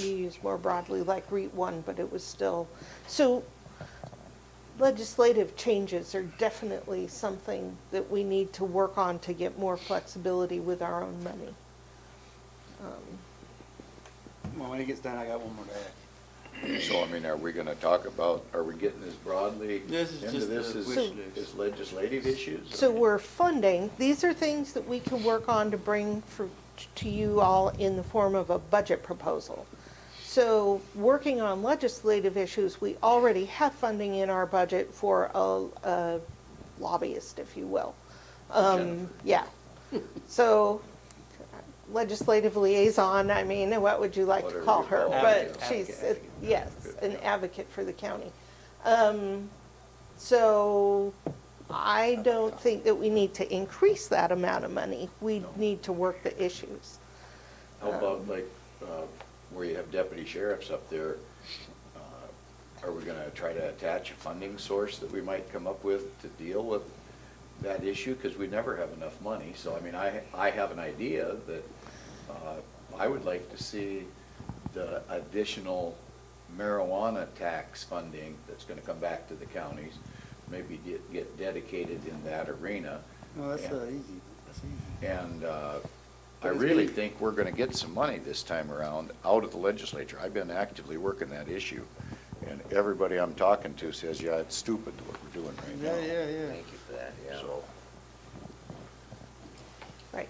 Speaker 11: be used more broadly like REIT 1, but it was still, so legislative changes are definitely something that we need to work on to get more flexibility with our own money.
Speaker 1: Well, when it gets done, I got one more to add.
Speaker 12: So, I mean, are we gonna talk about, are we getting as broadly
Speaker 1: This is
Speaker 12: into
Speaker 1: just
Speaker 12: this
Speaker 1: the
Speaker 12: as
Speaker 1: wish list.
Speaker 12: as legislative issues?
Speaker 11: So we're funding, these are things that we can work on to bring to you all in the form of a budget proposal. So working on legislative issues, we already have funding in our budget for a lobbyist, if you will. Yeah. So legislative liaison, I mean, what would you like to
Speaker 12: Whatever
Speaker 11: call
Speaker 12: you
Speaker 11: her?
Speaker 12: call
Speaker 11: But
Speaker 12: it.
Speaker 11: she's,
Speaker 1: Advocate.
Speaker 11: yes, an advocate for the county. So I don't think that we need to increase that amount of money. We need to work the issues.
Speaker 12: How about like, where you have deputy sheriffs up there, are we gonna try to attach a funding source that we might come up with to deal with that issue? Because we never have enough money, so I mean, I have an idea that, I would like to see the additional marijuana tax funding that's gonna come back to the counties, maybe get dedicated in that arena.
Speaker 1: No, that's
Speaker 12: And-
Speaker 1: easy. That's easy.
Speaker 12: And I
Speaker 1: But it's
Speaker 12: really
Speaker 1: big.
Speaker 12: think we're gonna get some money this time around out of the legislature. I've been actively working that issue, and everybody I'm talking to says, yeah, it's stupid what we're doing right now.
Speaker 1: Yeah.
Speaker 2: Thank you for that, yeah.
Speaker 12: So,
Speaker 11: Right.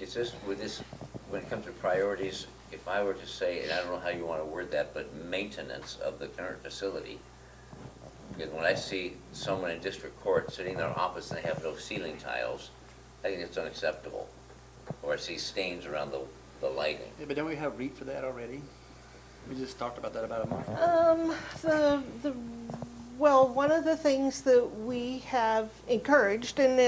Speaker 2: It's just with this, when it comes to priorities, if I were to say, and I don't know how you want to word that, but maintenance of the current facility, because when I see someone in district court sitting in their office and they have no ceiling tiles, I think it's unacceptable. Or I see stains around the lighting.
Speaker 1: Yeah, but don't we have REIT for that already? We just talked about that about a month ago.
Speaker 11: Well, one of the things that we have encouraged, and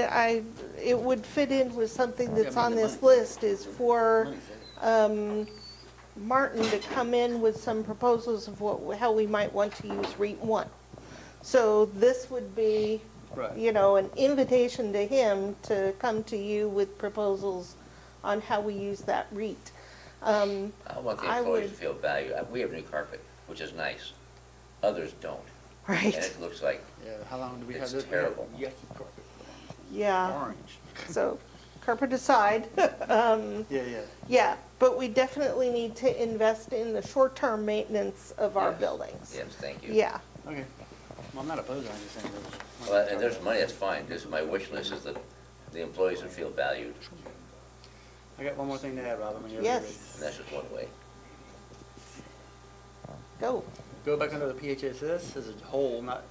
Speaker 11: it would fit in with something that's on this list, is for Martin to come in with some proposals of how we might want to use REIT 1. So this would be,
Speaker 1: Right.
Speaker 11: you know, an invitation to him to come to you with proposals on how we use that REIT.
Speaker 2: I want the
Speaker 11: I
Speaker 2: employees to
Speaker 11: would-
Speaker 2: feel valued. We have new carpet, which is nice. Others don't. And
Speaker 11: Right,
Speaker 2: it looks like,
Speaker 1: Yeah, how long do we have
Speaker 2: It's
Speaker 1: this?
Speaker 2: terrible.
Speaker 1: You got to carpet.
Speaker 11: yeah,
Speaker 1: Orange.
Speaker 11: so carpet aside.
Speaker 1: Yeah.
Speaker 11: Yeah, but we definitely need to invest in the short-term maintenance of our
Speaker 2: Yes.
Speaker 11: buildings.
Speaker 2: yes, thank you.
Speaker 11: Yeah,
Speaker 1: Okay. Well, I'm not opposed, I'm just saying there's.
Speaker 2: Well, and there's money, that's fine. This is my wish list, is that the employees would feel valued,
Speaker 1: I got one more thing to add, Robin, when you're
Speaker 11: Yes.
Speaker 1: ready.
Speaker 2: and that's just one way.
Speaker 11: go.
Speaker 1: Go back under the PHSS as a whole, not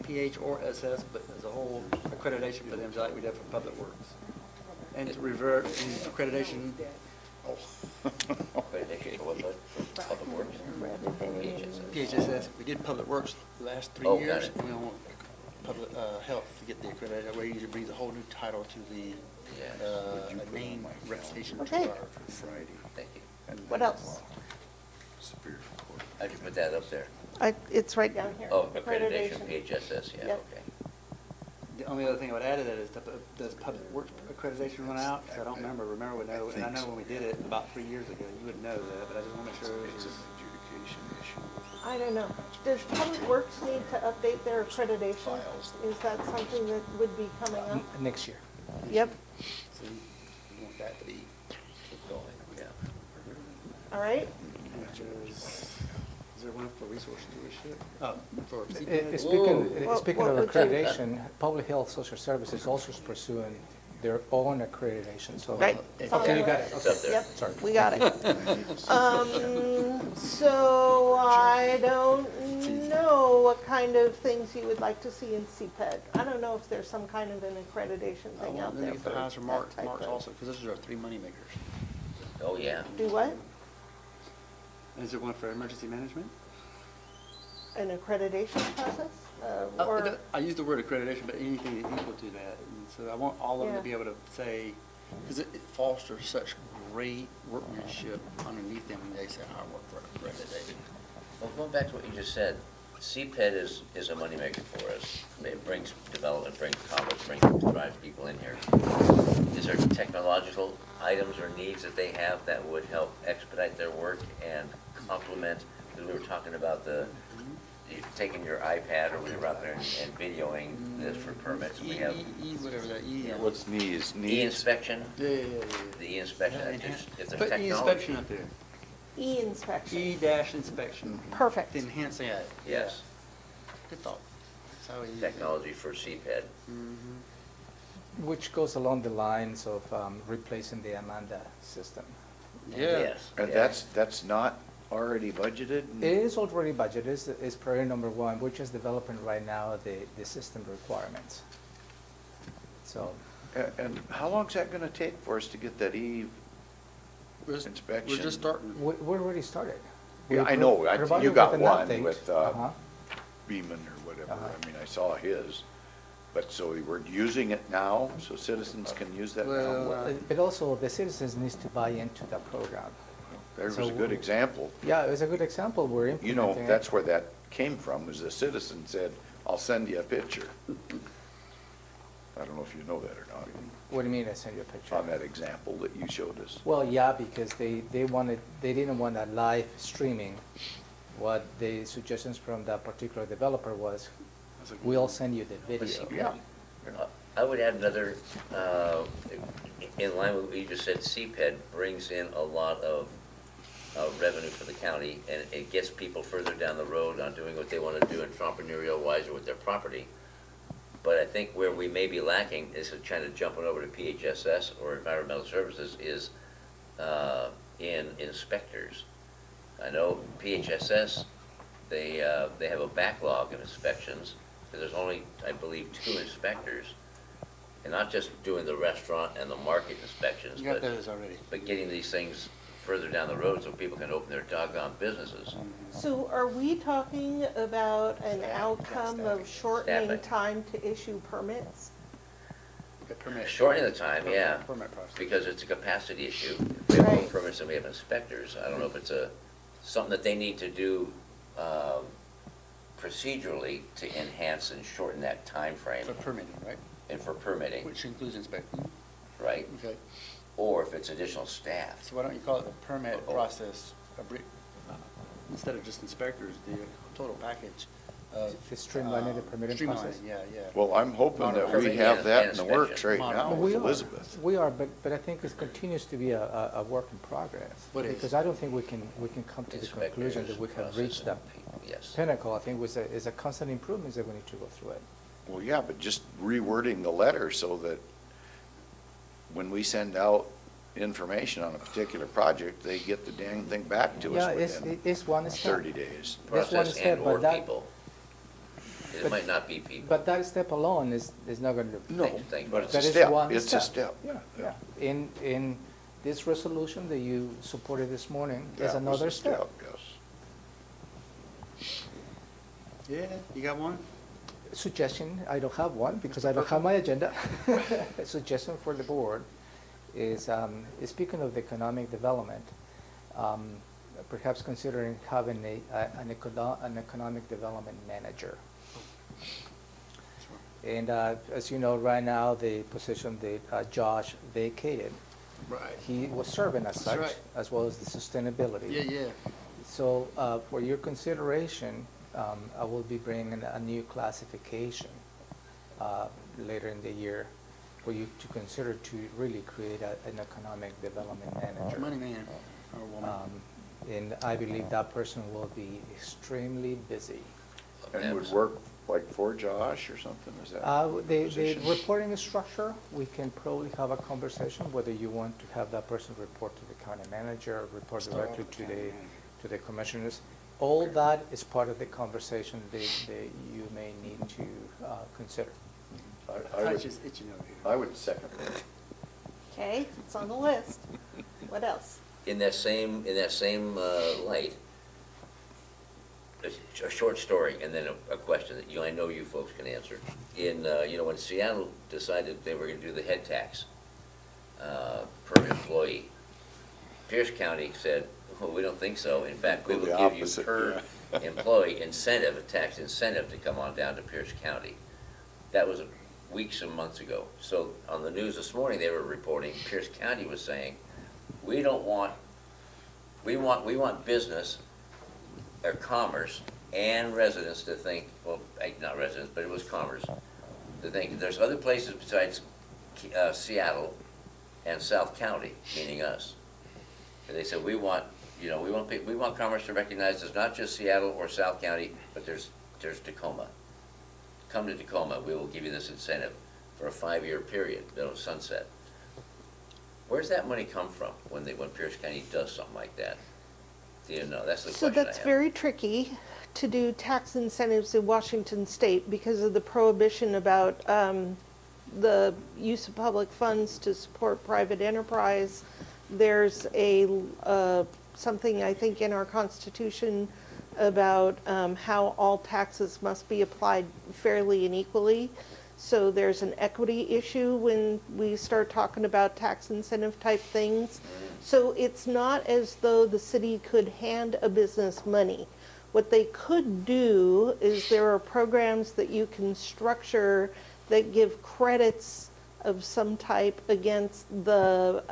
Speaker 1: PH or SS, but as a whole accreditation for them, just like we did for Public Works. And to revert in accreditation,
Speaker 2: Accreditation for what, for public works? PHSS.
Speaker 1: PHSS, we did Public Works the last 3
Speaker 2: Oh, got
Speaker 1: years.
Speaker 2: it.
Speaker 1: And we want public, health to get the accreditation, where you brings a whole new title to the,
Speaker 2: Yes.
Speaker 1: name reputation to
Speaker 11: Okay.
Speaker 1: our.
Speaker 12: Friday.
Speaker 2: Thank you.
Speaker 11: What else?
Speaker 12: Superior Court.
Speaker 2: How'd you put that up there?
Speaker 11: It's right down here.
Speaker 2: Oh, accreditation, PHSS, yeah,
Speaker 11: Yep.
Speaker 2: okay.
Speaker 1: The only other thing I would add to that is, does Public Works accreditation run out? 'Cause I don't remember, would know, and I know when we did it about 3 years ago, you would know that, but I just want to make sure.
Speaker 12: It's an adjudication issue.
Speaker 11: I don't know. Does Public Works need to update their accreditation? Is that something that would be coming up?
Speaker 3: Next year.
Speaker 11: Yep,
Speaker 1: So you want that to be,
Speaker 2: Keep going, yeah.
Speaker 11: all right.
Speaker 1: which is there one for resource stewardship? Oh, for
Speaker 3: Uh,
Speaker 1: CPA?
Speaker 3: Speaking
Speaker 11: What
Speaker 3: of
Speaker 11: would you-
Speaker 3: accreditation, Public Health Social Services also is pursuing their own accreditation, so.
Speaker 11: Right.
Speaker 3: Okay, you got it.
Speaker 2: It's up there.
Speaker 11: Yep,
Speaker 3: Sorry.
Speaker 11: we got it. So I don't know what kind of things you would like to see in CPED. I don't know if there's some kind of an accreditation thing out
Speaker 1: Then
Speaker 11: there
Speaker 1: get
Speaker 11: for
Speaker 1: the highs
Speaker 11: that
Speaker 1: for Marks
Speaker 11: type of-
Speaker 1: also, because those are our 3 moneymakers.
Speaker 2: Oh, yeah.
Speaker 11: Do what?
Speaker 1: Is there one for emergency management?
Speaker 11: An accreditation process? Or,
Speaker 1: I use the word accreditation, but anything equal to that. And so I want all of them
Speaker 11: Yeah.
Speaker 1: to be able to say, Because it fosters such great workmanship underneath them when they say, I work for a accredited.
Speaker 2: Well, going back to what you just said, CPED is a moneymaker for us. It brings development, brings commerce, drives people in here. Is there technological items or needs that they have that would help expedite their work and complement? Because we were talking about you taking your iPad or whatever out there and videoing this for permits. We have
Speaker 1: Whatever that E.
Speaker 4: What's needs?
Speaker 2: e-inspection.
Speaker 1: Yeah.
Speaker 2: The e-inspection,
Speaker 1: Yeah,
Speaker 2: if there's
Speaker 1: Put
Speaker 2: technology.
Speaker 1: e-inspection up there.
Speaker 11: E-inspection.
Speaker 1: E-inspection.
Speaker 11: Perfect.
Speaker 1: To enhance that.
Speaker 2: Yes,
Speaker 1: Good thought. That's how we use it.
Speaker 2: technology for CPED.
Speaker 3: Which goes along the lines of replacing the Amanda system.
Speaker 1: Yeah.
Speaker 2: Yes.
Speaker 12: And
Speaker 2: yeah.
Speaker 12: that's not already budgeted?
Speaker 3: It is already budgeted, is priority number one. We're just developing right now the system requirements. So,
Speaker 12: And how long's that gonna take for us to get that
Speaker 1: We're
Speaker 12: inspection?
Speaker 1: just starting.
Speaker 3: we already started.
Speaker 12: Yeah,
Speaker 3: We
Speaker 12: I know.
Speaker 3: provided
Speaker 12: You got
Speaker 3: with an
Speaker 12: one
Speaker 3: update.
Speaker 12: with
Speaker 3: Uh-huh.
Speaker 12: Beeman or whatever.
Speaker 3: Uh-huh.
Speaker 12: I mean, I saw his. But so we're using it now, so citizens can use that
Speaker 1: Well,
Speaker 12: now?
Speaker 3: But also, the citizens needs to buy into that program.
Speaker 12: There was
Speaker 3: so
Speaker 12: a good
Speaker 3: we-
Speaker 12: example.
Speaker 3: Yeah, it's a good example. We're
Speaker 12: You
Speaker 3: implementing
Speaker 12: know,
Speaker 3: it.
Speaker 12: that's where that came from, was the citizen said, I'll send you a picture. I don't know if you know that or not,
Speaker 3: What do you mean I send you a picture?
Speaker 12: on that example that you showed us.
Speaker 3: Well, yeah, because they didn't want a live streaming. What the suggestions from that particular developer was, we'll send you the video.
Speaker 12: Yeah.
Speaker 2: I would add another, in line with what you just said, CPED brings in a lot of revenue for the county, and it gets people further down the road on doing what they want to do entrepreneurial-wise or with their property. But I think where we may be lacking is trying to jump over to PHSS or environmental services is in inspectors. I know PHSS, they have a backlog of inspections, because there's only, I believe, 2 inspectors. And not just doing the restaurant and the market inspections,
Speaker 1: You got those already.
Speaker 2: but getting these things further down the road so people can open their doggone businesses.
Speaker 11: So are we talking about an outcome of shortening
Speaker 2: Staffing.
Speaker 11: time to issue permits?
Speaker 1: The permit.
Speaker 2: Shortening the time, yeah,
Speaker 1: Permit process.
Speaker 2: because it's a capacity issue. If we have more
Speaker 11: Right.
Speaker 2: permits than we have inspectors, I don't know if it's something that they need to do procedurally to enhance and shorten that time frame
Speaker 1: For permitting, right?
Speaker 2: and for permitting,
Speaker 1: Which includes inspecting.
Speaker 2: right?
Speaker 1: Okay.
Speaker 2: Or if it's additional staff.
Speaker 1: So why don't you call it the permit process, instead of just inspectors, the total package of.
Speaker 3: To streamline the permitting process?
Speaker 1: Streamlining, yeah.
Speaker 4: Well, I'm hoping that we
Speaker 2: Permitting
Speaker 4: have
Speaker 2: and
Speaker 4: that in the
Speaker 2: inspection.
Speaker 4: works right now
Speaker 1: Well,
Speaker 4: with
Speaker 3: We are,
Speaker 4: Elizabeth.
Speaker 3: but I think it continues to be a work in progress.
Speaker 1: What is?
Speaker 3: Because I don't think we can come to the conclusion that we have reached that
Speaker 2: Yes.
Speaker 3: pinnacle. I think is a constant improvements that we need to go through it.
Speaker 4: Well, yeah, but just rewording the letter so that when we send out information on a particular project, they get the dang thing back to
Speaker 3: Yeah,
Speaker 4: us
Speaker 3: it's one
Speaker 4: within
Speaker 3: step.
Speaker 4: 30 days.
Speaker 3: That's one
Speaker 2: Process
Speaker 3: step,
Speaker 2: and
Speaker 3: but
Speaker 2: or
Speaker 3: that-
Speaker 2: people. It
Speaker 3: but-
Speaker 2: might not be people.
Speaker 3: But that step alone is not going to.
Speaker 4: No,
Speaker 2: Thank you.
Speaker 4: but it's
Speaker 3: That
Speaker 4: a
Speaker 3: is
Speaker 4: step.
Speaker 3: one
Speaker 4: It's a step.
Speaker 3: Yeah. In this resolution that you supported this morning is
Speaker 4: That was
Speaker 3: another
Speaker 4: a
Speaker 3: step.
Speaker 4: Yes.
Speaker 1: Yeah, you got one?
Speaker 3: Suggestion, I don't have one because I don't have my agenda. A suggestion for the board is speaking of the economic development, perhaps considering having an economic development manager. And as you know, right now, the position that Josh vacated,
Speaker 1: Right.
Speaker 3: he was serving as
Speaker 1: That's
Speaker 3: such,
Speaker 1: right.
Speaker 3: as well as the sustainability.
Speaker 1: Yeah.
Speaker 3: So for your consideration, I will be bringing a new classification later in the year for you to consider to really create an economic development manager.
Speaker 1: Money man or woman.
Speaker 3: And I believe that person will be extremely busy.
Speaker 4: And would work like for Josh or something, is that?
Speaker 3: The
Speaker 4: position?
Speaker 3: reporting structure, we can probably have a conversation whether you want to have that person report to the county manager, or report
Speaker 1: Start
Speaker 3: directly
Speaker 1: off with
Speaker 3: to
Speaker 1: county
Speaker 3: the,
Speaker 1: manager.
Speaker 3: to the commissioners. All that is part of the conversation that you may need to consider.
Speaker 4: I
Speaker 1: Touch
Speaker 4: would,
Speaker 1: is itching over here.
Speaker 4: I would second that.
Speaker 11: Okay, it's on the list. What else?
Speaker 2: In that same light, a short story and then a question that I know you folks can answer. When Seattle decided they were going to do the head tax, per employee. Pierce County said, well, we don't think so. In fact, we
Speaker 4: Go
Speaker 2: will
Speaker 4: the
Speaker 2: give you
Speaker 4: opposite,
Speaker 2: per employee incentive, a tax incentive to come on down to Pierce County. That was weeks and months ago. So on the news this morning, they were reporting, Pierce County was saying, we want business or commerce and residents to think, well, not residents, but it was commerce, to think there's other places besides Seattle and South County, meaning us. And they said, we want commerce to recognize there's not just Seattle or South County, but there's Tacoma. Come to Tacoma, we will give you this incentive for a 5-year period, that'll sunset. Where's that money come from when Pierce County does something like that? Do you know? That's the
Speaker 11: So
Speaker 2: question I
Speaker 11: that's
Speaker 2: have.
Speaker 11: very tricky to do tax incentives in Washington State because of the prohibition about the use of public funds to support private enterprise. There's something I think in our Constitution about how all taxes must be applied fairly and equally. So there's an equity issue when we start talking about tax incentive type things. So it's not as though the city could hand a business money. What they could do is there are programs that you can structure that give credits of some type against the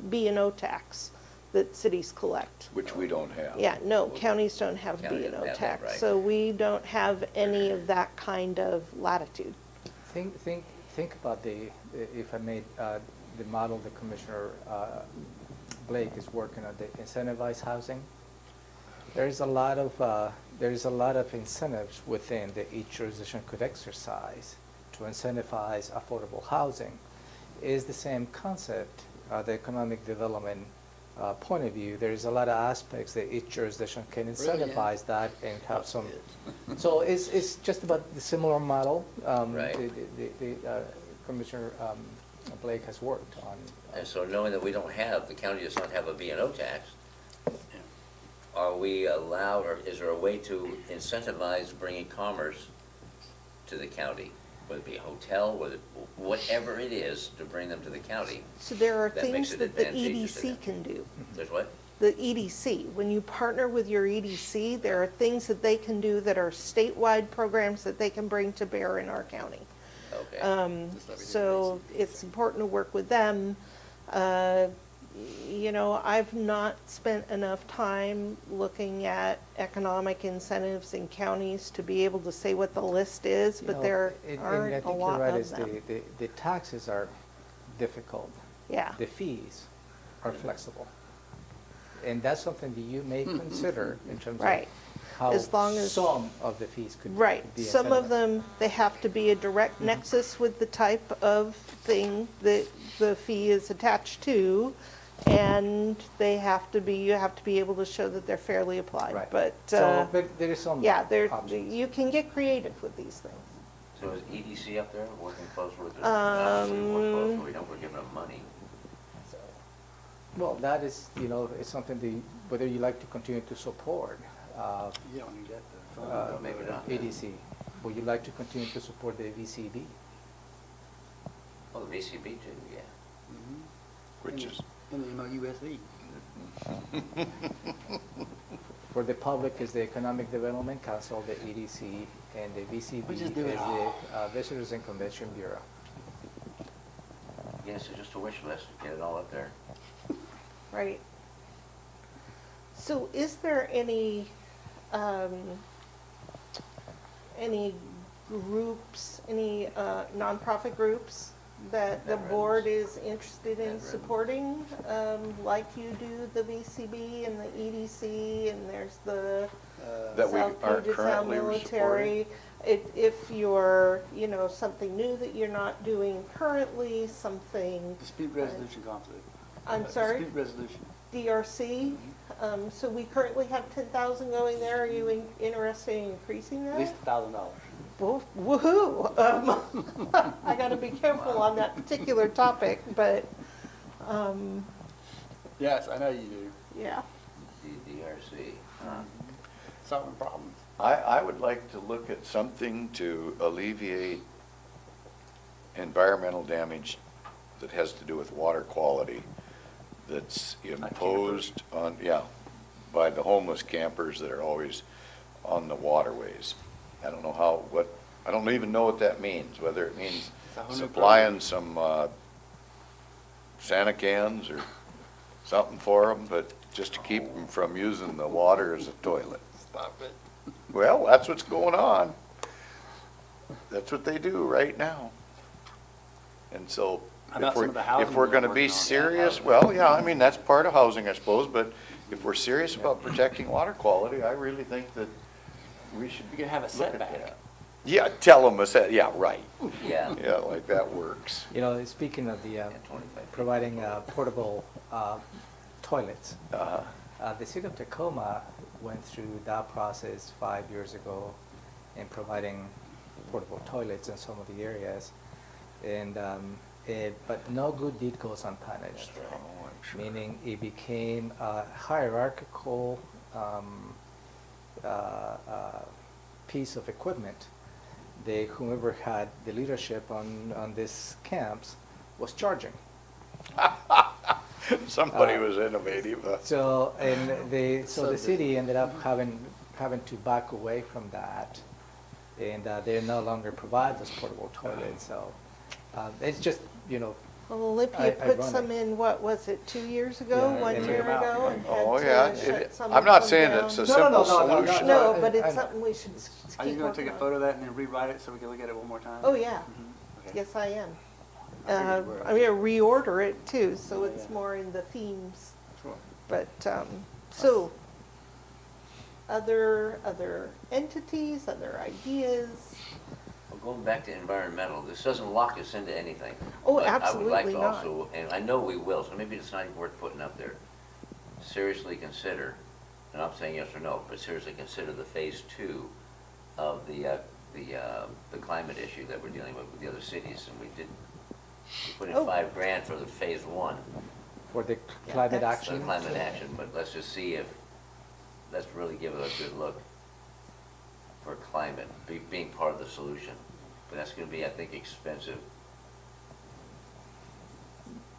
Speaker 11: B&O tax that cities collect.
Speaker 12: Which we don't have.
Speaker 11: Yeah, no, counties don't have
Speaker 2: County doesn't
Speaker 11: B&O
Speaker 2: have that,
Speaker 11: tax,
Speaker 2: right.
Speaker 11: so we don't have any of that kind of latitude.
Speaker 3: Think about if I may, the model the Commissioner Blake is working on, the incentivized housing. There's a lot of incentives within that each jurisdiction could exercise to incentivize affordable housing. Is the same concept, the economic development point of view. There's a lot of aspects that each jurisdiction can incentivize that and have some. So it's just about the similar model.
Speaker 2: Right.
Speaker 3: The Commissioner Blake has worked on.
Speaker 2: And so knowing that the county does not have a B&O tax, are we allowed, or is there a way to incentivize bringing commerce to the county? Whether it be a hotel, whatever it is, to bring them to the county.
Speaker 11: So there are
Speaker 2: That makes
Speaker 11: things
Speaker 2: it
Speaker 11: that the
Speaker 2: advantageous to them.
Speaker 11: EDC can do.
Speaker 2: There's what?
Speaker 11: The EDC, when you partner with your EDC, there are things that they can do that are statewide programs that they can bring to bear in our county.
Speaker 2: Okay.
Speaker 11: So it's important to work with them. I've not spent enough time looking at economic incentives in counties to be able to say what the list is, but there aren't a lot of them.
Speaker 3: The taxes are difficult.
Speaker 11: Yeah.
Speaker 3: The fees are flexible. And that's something that you may consider in terms
Speaker 11: Right.
Speaker 3: of how
Speaker 11: As long as-
Speaker 3: some of the fees could
Speaker 11: Right,
Speaker 3: be
Speaker 11: some of
Speaker 3: incentivized.
Speaker 11: them, they have to be a direct nexus with the type of thing that the fee is attached to, and you have to be able to show that they're fairly applied.
Speaker 3: Right.
Speaker 11: But,
Speaker 3: But there is some
Speaker 11: yeah,
Speaker 3: options.
Speaker 11: you can get creative with these things.
Speaker 2: So is EDC up there working close with it? Not really work close, we don't, we're giving them money.
Speaker 3: Well, that is, it's something whether you like to continue to support
Speaker 1: You don't need that
Speaker 2: Maybe not.
Speaker 3: ADC, would you like to continue to support the VCB?
Speaker 2: Oh, the VCB too, yeah.
Speaker 4: Which is,
Speaker 1: And the MOUSV.
Speaker 3: For the public is the Economic Development Council, the EDC, and the VCB
Speaker 1: We
Speaker 3: is
Speaker 1: just do it all.
Speaker 3: the Visitors and Convention Bureau.
Speaker 2: Yes, it's just a wish list, get it all up there.
Speaker 11: Right. So is there any groups, any nonprofit groups that the board is interested in supporting, like you do the VCB and the EDC, and there's the
Speaker 4: that we
Speaker 11: South
Speaker 4: are
Speaker 11: Puget Sound
Speaker 4: currently
Speaker 11: Military? If you're, something new that you're not doing currently, something,
Speaker 1: Dispute resolution conflict.
Speaker 11: I'm sorry?
Speaker 1: Dispute resolution.
Speaker 11: DRC, so we currently have 10,000 going there. Are you interested in increasing that?
Speaker 1: At least $1,000.
Speaker 11: Woohoo! I gotta be careful on that particular topic, but,
Speaker 1: Yes, I know you do.
Speaker 11: yeah.
Speaker 2: The DRC,
Speaker 1: Solving problems.
Speaker 12: I would like to look at something to alleviate environmental damage that has to do with water quality that's imposed on, yeah, by the homeless campers that are always on the waterways. I don't know I don't even know what that means, whether it means supplying some Santa cans or something for them, but just to keep them from using the water as a toilet.
Speaker 1: Stop it.
Speaker 12: Well, that's what's going on. That's what they do right now. And so
Speaker 1: How about some of the housing
Speaker 12: if we're
Speaker 1: they're
Speaker 12: gonna
Speaker 1: working
Speaker 12: be
Speaker 1: on?
Speaker 12: serious, well, yeah, I mean, that's part of housing, I suppose, but if we're serious about protecting water quality, I really think that we should.
Speaker 1: You can have a
Speaker 12: look at
Speaker 1: setback.
Speaker 12: that. Yeah, tell them yeah, right.
Speaker 2: Yeah.
Speaker 12: Yeah, like that works.
Speaker 3: You know, speaking of the
Speaker 2: 25
Speaker 3: providing portable toilets,
Speaker 12: Uh-huh.
Speaker 3: the city of Tacoma went through that process 5 years ago in providing portable toilets in some of the areas, and but no good deed goes unpunished.
Speaker 12: Oh, I'm sure.
Speaker 3: Meaning it became a hierarchical piece of equipment. Whomever had the leadership on these camps was charging.
Speaker 12: Somebody was innovative.
Speaker 3: So the city ended up having to back away from that, and they no longer provide those portable toilets. So it's just, you know.
Speaker 11: Well, Olympia
Speaker 3: I
Speaker 11: put
Speaker 3: run
Speaker 11: some
Speaker 3: it.
Speaker 11: in, what was it, 2 years ago,
Speaker 3: Yeah,
Speaker 11: 1
Speaker 3: and
Speaker 11: year
Speaker 3: they're about-
Speaker 11: ago, and
Speaker 12: Oh,
Speaker 11: had
Speaker 12: yeah.
Speaker 11: to shut some
Speaker 12: I'm
Speaker 11: of
Speaker 12: not
Speaker 11: them
Speaker 12: saying
Speaker 11: down?
Speaker 12: it's a
Speaker 3: No,
Speaker 12: simple
Speaker 3: no,
Speaker 12: solution.
Speaker 11: No,
Speaker 3: I-
Speaker 11: but
Speaker 3: I
Speaker 11: it's
Speaker 3: know.
Speaker 11: something we should
Speaker 1: Are you
Speaker 11: keep
Speaker 1: gonna take a
Speaker 11: working
Speaker 1: photo
Speaker 11: on.
Speaker 1: of that and then rewrite it so we can look at it one more time?
Speaker 11: Oh, yeah.
Speaker 1: Okay.
Speaker 11: Yes, I am.
Speaker 1: I figured you were.
Speaker 11: I'm gonna reorder it too, so
Speaker 1: Oh,
Speaker 11: it's
Speaker 1: yeah.
Speaker 11: more in the themes.
Speaker 1: Sure.
Speaker 11: But, so, other entities, other ideas?
Speaker 2: Well, going back to environmental, this doesn't lock us into anything.
Speaker 11: Oh,
Speaker 2: but
Speaker 11: absolutely
Speaker 2: I would like to
Speaker 11: not.
Speaker 2: also, and I know we will, so maybe it's not even worth putting up there. Seriously consider, and I'm saying yes or no, but seriously consider the phase 2 of the climate issue that we're dealing with the other cities, and we put in
Speaker 11: Oh.
Speaker 2: $5,000 for the phase 1.
Speaker 3: For the climate
Speaker 11: that's-
Speaker 2: For
Speaker 3: action.
Speaker 2: the climate action, but let's just see if, let's really give it a good look for climate, being part of the solution. But that's gonna be, I think, expensive.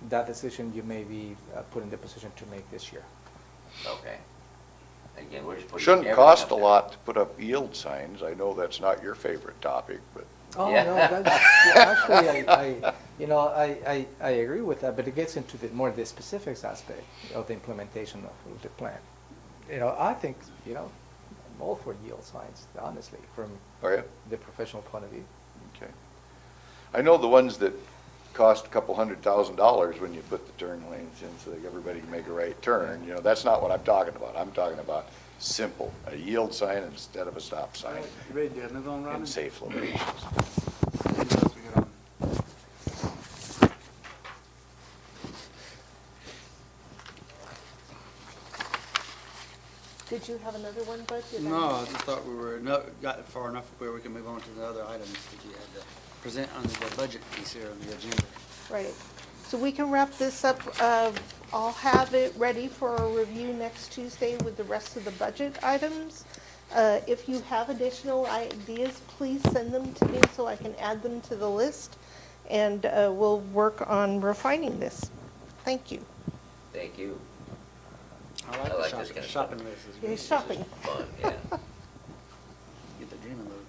Speaker 3: That decision you may be put in the position to make this year.
Speaker 2: Okay. Again, we're just putting.
Speaker 12: Shouldn't
Speaker 2: everything
Speaker 12: cost
Speaker 2: up
Speaker 12: a
Speaker 2: there.
Speaker 12: lot to put up yield signs. I know that's not your favorite topic, but
Speaker 3: Oh,
Speaker 2: Yeah.
Speaker 3: no, actually, I agree with that, but it gets into more the specifics aspect of the implementation of the plan. You know, I think, you know, I'm all for yield signs, honestly, from
Speaker 12: are you?
Speaker 3: the professional point of view.
Speaker 12: Okay. I know the ones that cost a couple $100,000 when you put the turn lanes in so that everybody can make a right turn. You know, that's not what I'm talking about. I'm talking about simple, a yield sign instead of a stop sign
Speaker 1: You ready to move on, Robin?
Speaker 12: in safe locations.
Speaker 1: What else we got on?
Speaker 11: Did you have another one, Bud? Did I-
Speaker 1: No, I just thought we were, got far enough where we can move on to the other items that you had to present on the budget piece here on the agenda.
Speaker 11: Right. So we can wrap this up. I'll have it ready for a review next Tuesday with the rest of the budget items. If you have additional ideas, please send them to me so I can add them to the list, and we'll work on refining this. Thank you.
Speaker 2: Thank you.
Speaker 1: I
Speaker 2: I
Speaker 1: like
Speaker 2: like
Speaker 1: the
Speaker 2: this kind of
Speaker 1: shopping
Speaker 2: stuff.
Speaker 1: list. Is
Speaker 11: Yeah,
Speaker 1: good.
Speaker 11: shopping.
Speaker 2: Fun, yeah.
Speaker 1: Get the dreaming a little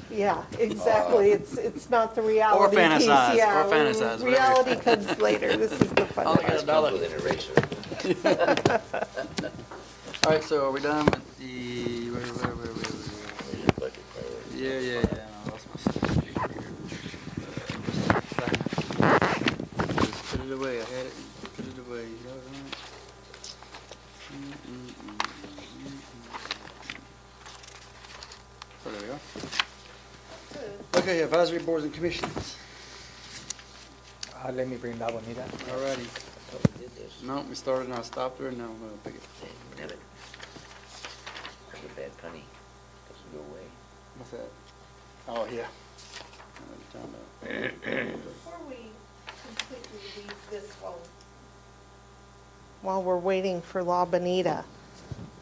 Speaker 1: bit.
Speaker 11: Yeah, exactly. It's not the reality piece.
Speaker 1: fantasize,
Speaker 11: Yeah,
Speaker 1: or fantasize, whatever.
Speaker 11: reality comes later. This is the fun
Speaker 1: Oh,
Speaker 11: part.
Speaker 1: yeah.
Speaker 2: This comes with an eraser.
Speaker 1: All right, so are we done with the, where? Yeah. I lost my stuff here. Just put it away. I had it. Put it away. You know what I mean? So there we go. Okay, advisory boards and commissions.
Speaker 3: Let me bring that one, Nita.
Speaker 1: Alrighty.
Speaker 2: We did this.
Speaker 1: No, we started and I stopped her and now I'm gonna pick it.
Speaker 2: Damn it. That's a bad punny. Doesn't go away.
Speaker 1: What's that? Oh, yeah.
Speaker 11: Before we completely leave this one, while we're waiting for La Bonita,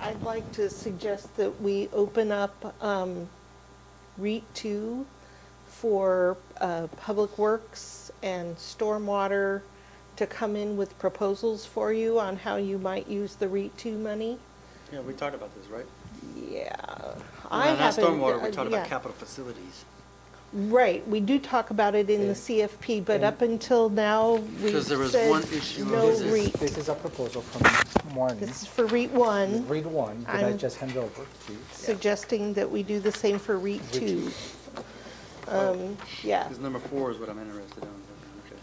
Speaker 11: I'd like to suggest that we open up REIT 2 for Public Works and Stormwater to come in with proposals for you on how you might use the REIT 2 money.
Speaker 1: Yeah, we talked about this, right?
Speaker 11: Yeah.
Speaker 1: Well, not stormwater, we
Speaker 11: yeah.
Speaker 1: talked about capital facilities.
Speaker 11: Right, we do talk about it in the CFP, but up until now, we've
Speaker 1: Because there was
Speaker 11: said
Speaker 1: one issue
Speaker 11: no
Speaker 1: of
Speaker 11: REIT.
Speaker 3: This is a proposal from Martin.
Speaker 11: This is for REIT 1.
Speaker 3: Read one that I
Speaker 11: I'm
Speaker 3: just handed over to you.
Speaker 11: Suggesting that we do the same for REIT 2. Yeah,
Speaker 1: Because number 4 is what I'm interested in. Okay.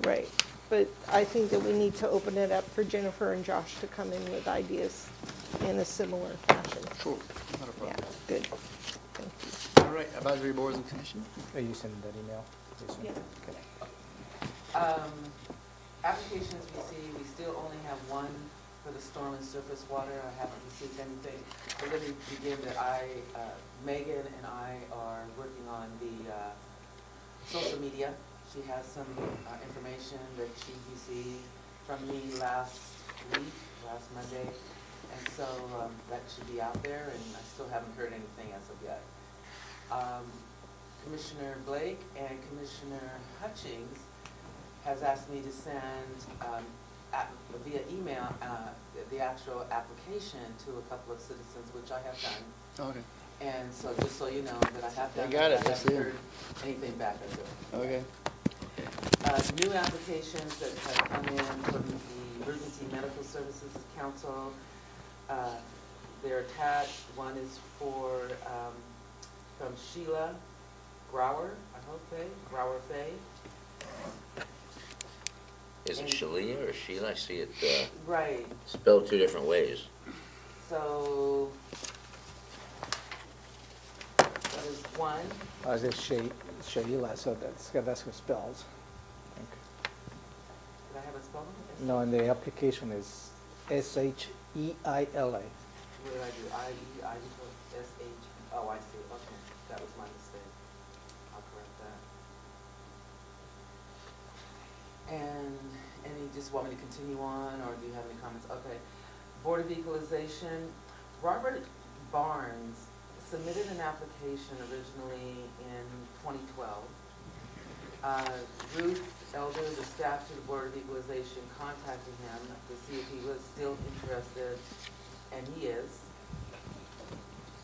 Speaker 11: right. But I think that we need to open it up for Jennifer and Josh to come in with ideas in a similar fashion.
Speaker 1: Sure, not a
Speaker 11: Yeah,
Speaker 1: problem.
Speaker 11: good. Thank you.
Speaker 1: All right, advisory boards and commissions?
Speaker 3: Are you sending that email? Jason?
Speaker 8: Yeah.
Speaker 3: Okay.
Speaker 8: Applications we see, we still only have one for the storm and surface water. I haven't received anything. But let me begin that Megan and I are working on the social media. She has some information that she received from me last Monday. And so that should be out there, and I still haven't heard anything as of yet. Commissioner Blake and Commissioner Hutchings has asked me to send via email the actual application to a couple of citizens, which I have done.
Speaker 1: Okay.
Speaker 8: And so just so you know that I have done
Speaker 1: I got
Speaker 8: that,
Speaker 1: it,
Speaker 8: I
Speaker 1: I see
Speaker 8: haven't
Speaker 1: it.
Speaker 8: heard anything back as of yet.
Speaker 1: Okay.
Speaker 8: New applications that have come in from the Emergency Medical Services Council. They're attached. One is from Sheila Grower, Grower Fay.
Speaker 2: Is it Shalia or Sheila? I see it
Speaker 8: Right.
Speaker 2: spelled two different ways.
Speaker 8: So, that is one.
Speaker 3: Is it Sheila, so that's who spells. Okay.
Speaker 8: Did I have a spelling?
Speaker 3: No, and the application is SHEILA.
Speaker 8: What did I do? I-E-I-S-H. Oh, I see. Okay, that was my mistake. I'll correct that. And you just want me to continue on, or do you have any comments? Okay. Board of Equalization. Robert Barnes submitted an application originally in 2012. Ruth Elder, the staff to the Board of Equalization, contacted him to see if he was still interested, and he is.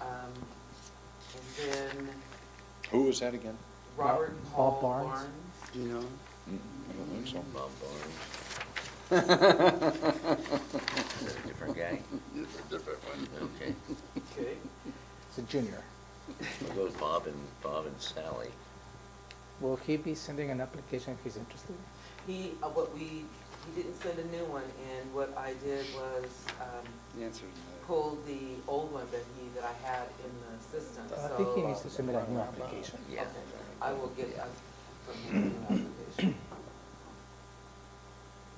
Speaker 8: And then
Speaker 4: Who was that again?
Speaker 8: Robert
Speaker 3: Bob
Speaker 8: Paul
Speaker 3: Barnes.
Speaker 8: Barnes.
Speaker 1: Do you know?
Speaker 4: I don't think so.
Speaker 2: Bob Barnes. Is that a different guy?
Speaker 4: It's a different one.
Speaker 2: Okay.
Speaker 8: Okay.
Speaker 3: It's a junior.
Speaker 2: We'll go with Bob and Sally.
Speaker 3: Will he be sending an application if he's interested?
Speaker 8: He didn't send a new one, and what I did was,
Speaker 1: The answer is no.
Speaker 8: pulled the old one that I had in the system, so.
Speaker 3: I think he needs to submit a new application.
Speaker 2: Yeah.
Speaker 8: Okay, I will get from him a new application.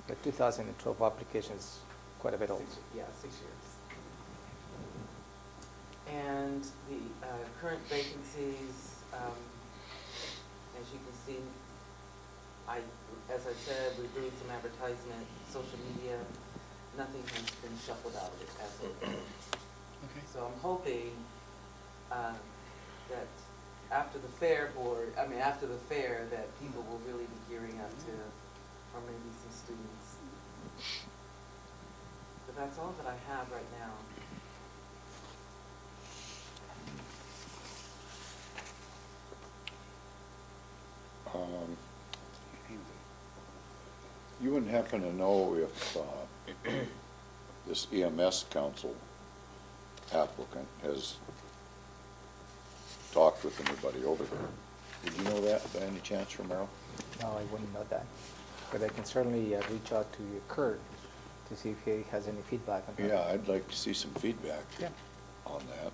Speaker 3: The 2012 application is quite a bit old.
Speaker 8: 6 years. And the current vacancies, as you can see, as I said, we're doing some advertisement, social media, nothing has been shuffled out of it as of yet.
Speaker 1: Okay.
Speaker 8: So I'm hoping that after the fair, that people will really be gearing up to, or maybe some students. But that's all that I have right now.
Speaker 4: You wouldn't happen to know if this EMS council applicant has talked with anybody over there? Did you know that by any chance, Romero?
Speaker 3: No, I wouldn't know that. But I can certainly reach out to Kurt to see if he has any feedback on that.
Speaker 4: Yeah, I'd like to see some feedback
Speaker 3: Yeah.
Speaker 4: on that.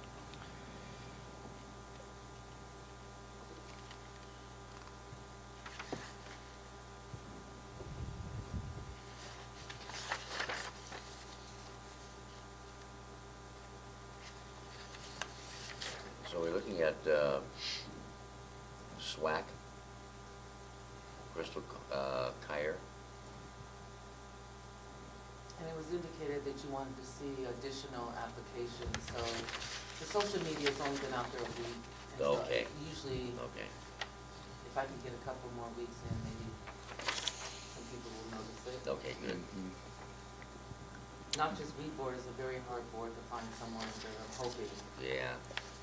Speaker 2: So we're looking at SWAC, Crystal Kyer.
Speaker 8: And it was indicated that you wanted to see additional applications, so the social media has only been out there a week. And so
Speaker 2: Okay.
Speaker 8: Usually
Speaker 2: Okay.
Speaker 8: I could get a couple more weeks in, maybe some people will notice it.
Speaker 2: Okay, good.
Speaker 8: Noxious weed board is a very hard board to find someone, so I'm hoping
Speaker 2: Yeah.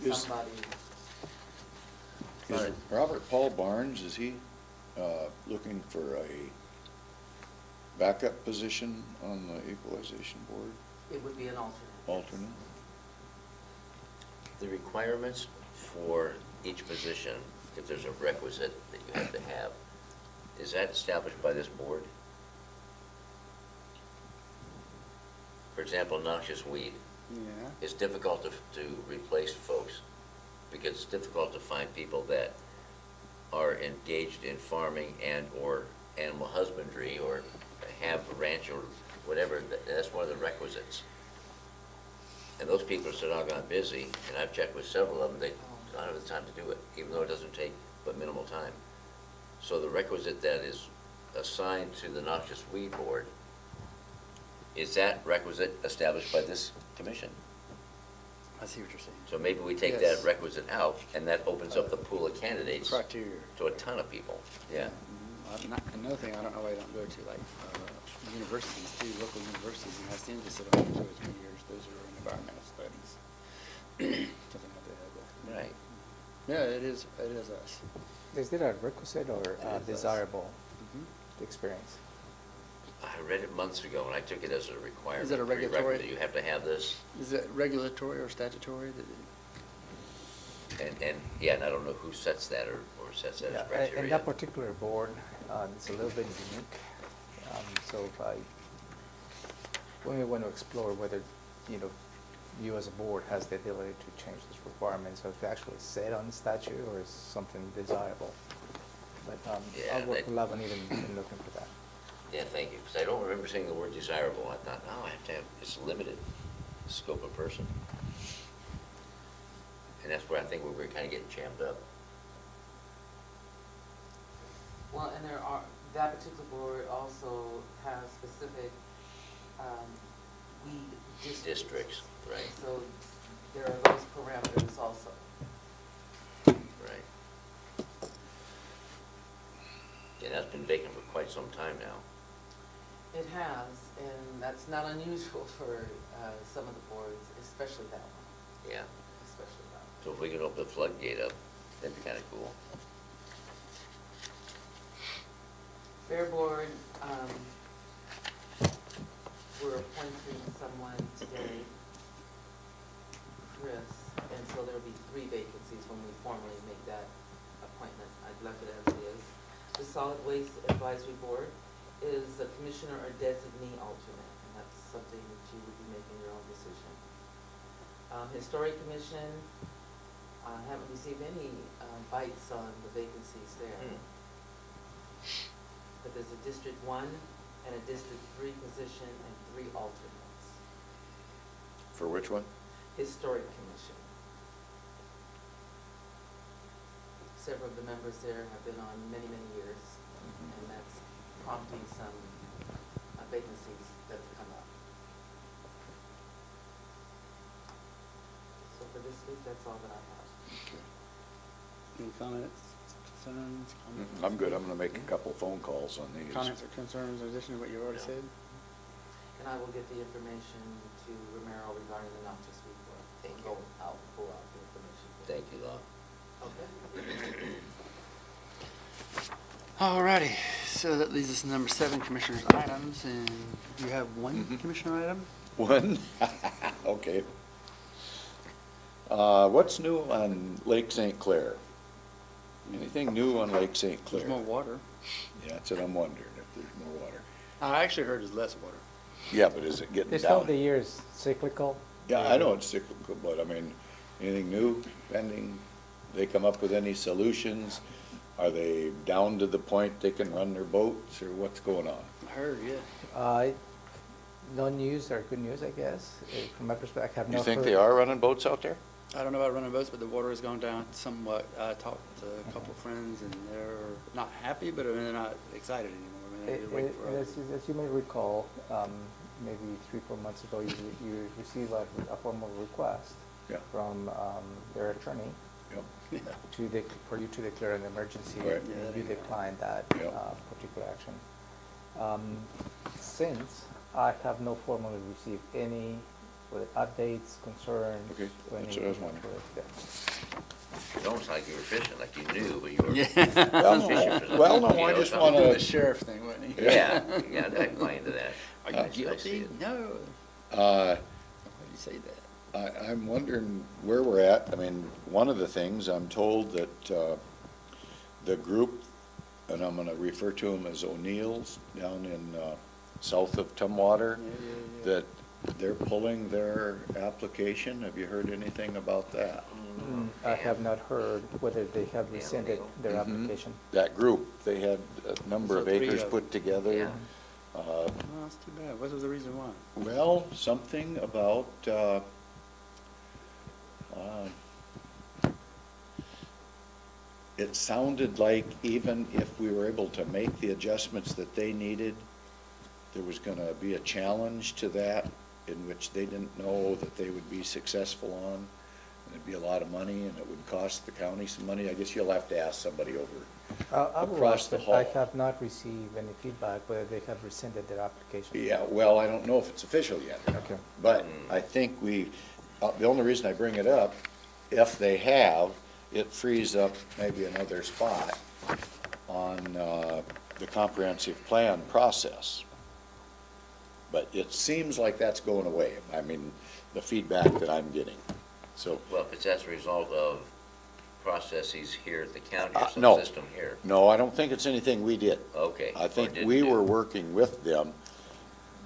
Speaker 12: Is-
Speaker 8: somebody.
Speaker 12: Is Robert Paul Barnes, is he looking for a backup position on the equalization board?
Speaker 8: It would be an alternate.
Speaker 12: Alternate?
Speaker 2: The requirements for each position, if there's a requisite that you have to have, is that established by this board? For example, noxious weed.
Speaker 1: Yeah.
Speaker 2: It's difficult to replace folks because it's difficult to find people that are engaged in farming and/or animal husbandry or have a ranch or whatever. That's one of the requisites. And those people are so doggone busy, and I've checked with several of them, they don't have the time to do it, even though it doesn't take but minimal time. So the requisite that is assigned to the noxious weed board, is that requisite established by this commission?
Speaker 1: I see what you're saying.
Speaker 2: So maybe we take
Speaker 1: Yes.
Speaker 2: that requisite out, and that opens up the pool of candidates
Speaker 1: Criteria.
Speaker 2: to a ton of people. Yeah.
Speaker 1: Another thing I don't know why they don't go to, like, universities too, local universities, and ask them to sit on for 2 or 3 years. Those are in environmental studies. Something like that.
Speaker 2: Right.
Speaker 1: Yeah, it is us.
Speaker 3: Is it a requisite or
Speaker 1: It is us.
Speaker 3: desirable
Speaker 1: Mhm.
Speaker 3: experience?
Speaker 2: I read it months ago, and I took it as a requirement.
Speaker 1: Is it a regulatory-
Speaker 2: prerequisite. You have to have this,
Speaker 1: Is it regulatory or statutory?
Speaker 2: and yeah, and I don't know who sets that or sets that as
Speaker 3: Yeah,
Speaker 2: criteria.
Speaker 3: and that particular board, it's a little bit unique. So if we may want to explore whether, you as a board has the ability to change this requirement, so if it's actually set on statute or is something desirable. But
Speaker 2: Yeah,
Speaker 3: I'll work
Speaker 2: that-
Speaker 3: with Lavan in looking for that.
Speaker 2: Yeah, thank you, because I don't remember saying the word desirable. I thought, no, I have to have, it's limited scope of person. And that's where I think we're kind of getting jammed up.
Speaker 8: Well, and that particular board also has specific weed
Speaker 2: Districts, right,
Speaker 8: So there are those parameters also.
Speaker 2: right. Yeah, that's been vacant for quite some time now.
Speaker 8: It has, and that's not unusual for some of the boards, especially that one,
Speaker 2: Yeah.
Speaker 8: especially that one.
Speaker 2: So if we can open the floodgate up, that'd be kind of cool.
Speaker 8: Fair Board, we're appointing someone today, Chris, and so there'll be 3 vacancies when we formally make that appointment. I've left it as it is. The Solid Waste Advisory Board is a commissioner or designee alternate, and that's something that you would be making your own decision. Historic Commission, I haven't received any bites on the vacancies there. But there's a District 1 and a District 3 position and 3 alternates.
Speaker 12: For which one?
Speaker 8: Historic Commission. Several of the members there have been on many, many years, and that's prompting some vacancies that have come up. So for this week, that's all that I have.
Speaker 1: Any comments, concerns?
Speaker 12: I'm good, I'm gonna make a couple phone calls on these.
Speaker 1: Comments or concerns in addition to what you already said?
Speaker 8: And I will get the information to Romero regarding the noxious weed board.
Speaker 2: Thank you.
Speaker 8: Go out and pull out the information.
Speaker 2: Thank you, Law.
Speaker 8: Okay.
Speaker 1: Alrighty, so that leaves us to number 7, Commissioner's items, and you have one Commissioner item?
Speaker 12: One? Okay. What's new on Lake St. Clair? Anything new on Lake St. Clair?
Speaker 1: There's more water.
Speaker 12: Yeah, that's what I'm wondering, if there's more water.
Speaker 1: I actually heard there's less water.
Speaker 12: Yeah, but is it getting
Speaker 3: This time of the
Speaker 12: down?
Speaker 3: year is cyclical.
Speaker 12: Yeah, I know it's cyclical, but I mean, anything new pending? They come up with any solutions? Are they down to the point they can run their boats, or what's going on?
Speaker 1: I heard, yeah.
Speaker 3: No news or good news, I guess. From my perspective, I have no.
Speaker 12: You think
Speaker 3: further-
Speaker 12: they are running boats out there?
Speaker 1: I don't know about running boats, but the water has gone down somewhat. I talked to a couple of friends, and they're not happy, but I mean, they're not excited anymore. I mean, they're waiting for us.
Speaker 3: As you may recall, maybe 3-4 months ago, you received a formal request
Speaker 12: Yeah.
Speaker 3: from their attorney for you to declare an emergency,
Speaker 4: Right.
Speaker 3: and you decline that
Speaker 4: Yep.
Speaker 3: particular action. Since I have not formally received any updates, concerns.
Speaker 4: Okay,
Speaker 3: or
Speaker 4: that's
Speaker 3: any-
Speaker 4: what I was wondering.
Speaker 3: Yeah.
Speaker 2: It's almost like you were fishing, like you knew, but you were
Speaker 1: Yeah.
Speaker 2: fishing for
Speaker 4: Well,
Speaker 2: something.
Speaker 4: no, I
Speaker 2: You know,
Speaker 4: just
Speaker 2: something.
Speaker 4: wanna-
Speaker 1: The sheriff thing, wasn't he?
Speaker 2: Yeah, yeah, I'd buy into that.
Speaker 1: Are
Speaker 2: I
Speaker 1: you
Speaker 2: see
Speaker 1: guilty?
Speaker 2: it.
Speaker 1: No.
Speaker 4: Uh,
Speaker 1: Why do you say that?
Speaker 4: I'm wondering where we're at. I mean, one of the things, I'm told that the group, and I'm going to refer to them as O'Neill's down in south of Tumwater, that they're pulling their application. Have you heard anything about that?
Speaker 3: I have not heard whether they have rescinded their
Speaker 4: Mhm.
Speaker 3: application.
Speaker 4: That group, they had a number
Speaker 1: So
Speaker 4: of
Speaker 1: 3
Speaker 4: acres
Speaker 1: of
Speaker 4: put together.
Speaker 2: Yeah.
Speaker 1: Oh, that's too bad. What was the reason why?
Speaker 4: Well, something about, it sounded like even if we were able to make the adjustments that they needed, there was gonna be a challenge to that in which they didn't know that they would be successful on. And it'd be a lot of money and it would cost the county some money. I guess you'll have to ask somebody over.
Speaker 3: I will
Speaker 4: Across
Speaker 3: ask
Speaker 4: the
Speaker 3: them. I
Speaker 4: hall.
Speaker 3: have not received any feedback whether they have rescinded their application.
Speaker 4: Yeah, well, I don't know if it's official yet.
Speaker 3: Okay.
Speaker 4: But I think the only reason I bring it up, if they have, it frees up maybe another spot on the comprehensive plan process. But it seems like that's going away. I mean, the feedback that I'm getting. So,
Speaker 2: Well, if it's as a result of processes here at the county or some
Speaker 4: no.
Speaker 2: system here.
Speaker 4: no, I don't think it's anything we did.
Speaker 2: Okay.
Speaker 4: I
Speaker 2: or
Speaker 4: think
Speaker 2: didn't
Speaker 4: we
Speaker 2: do.
Speaker 4: were working with them,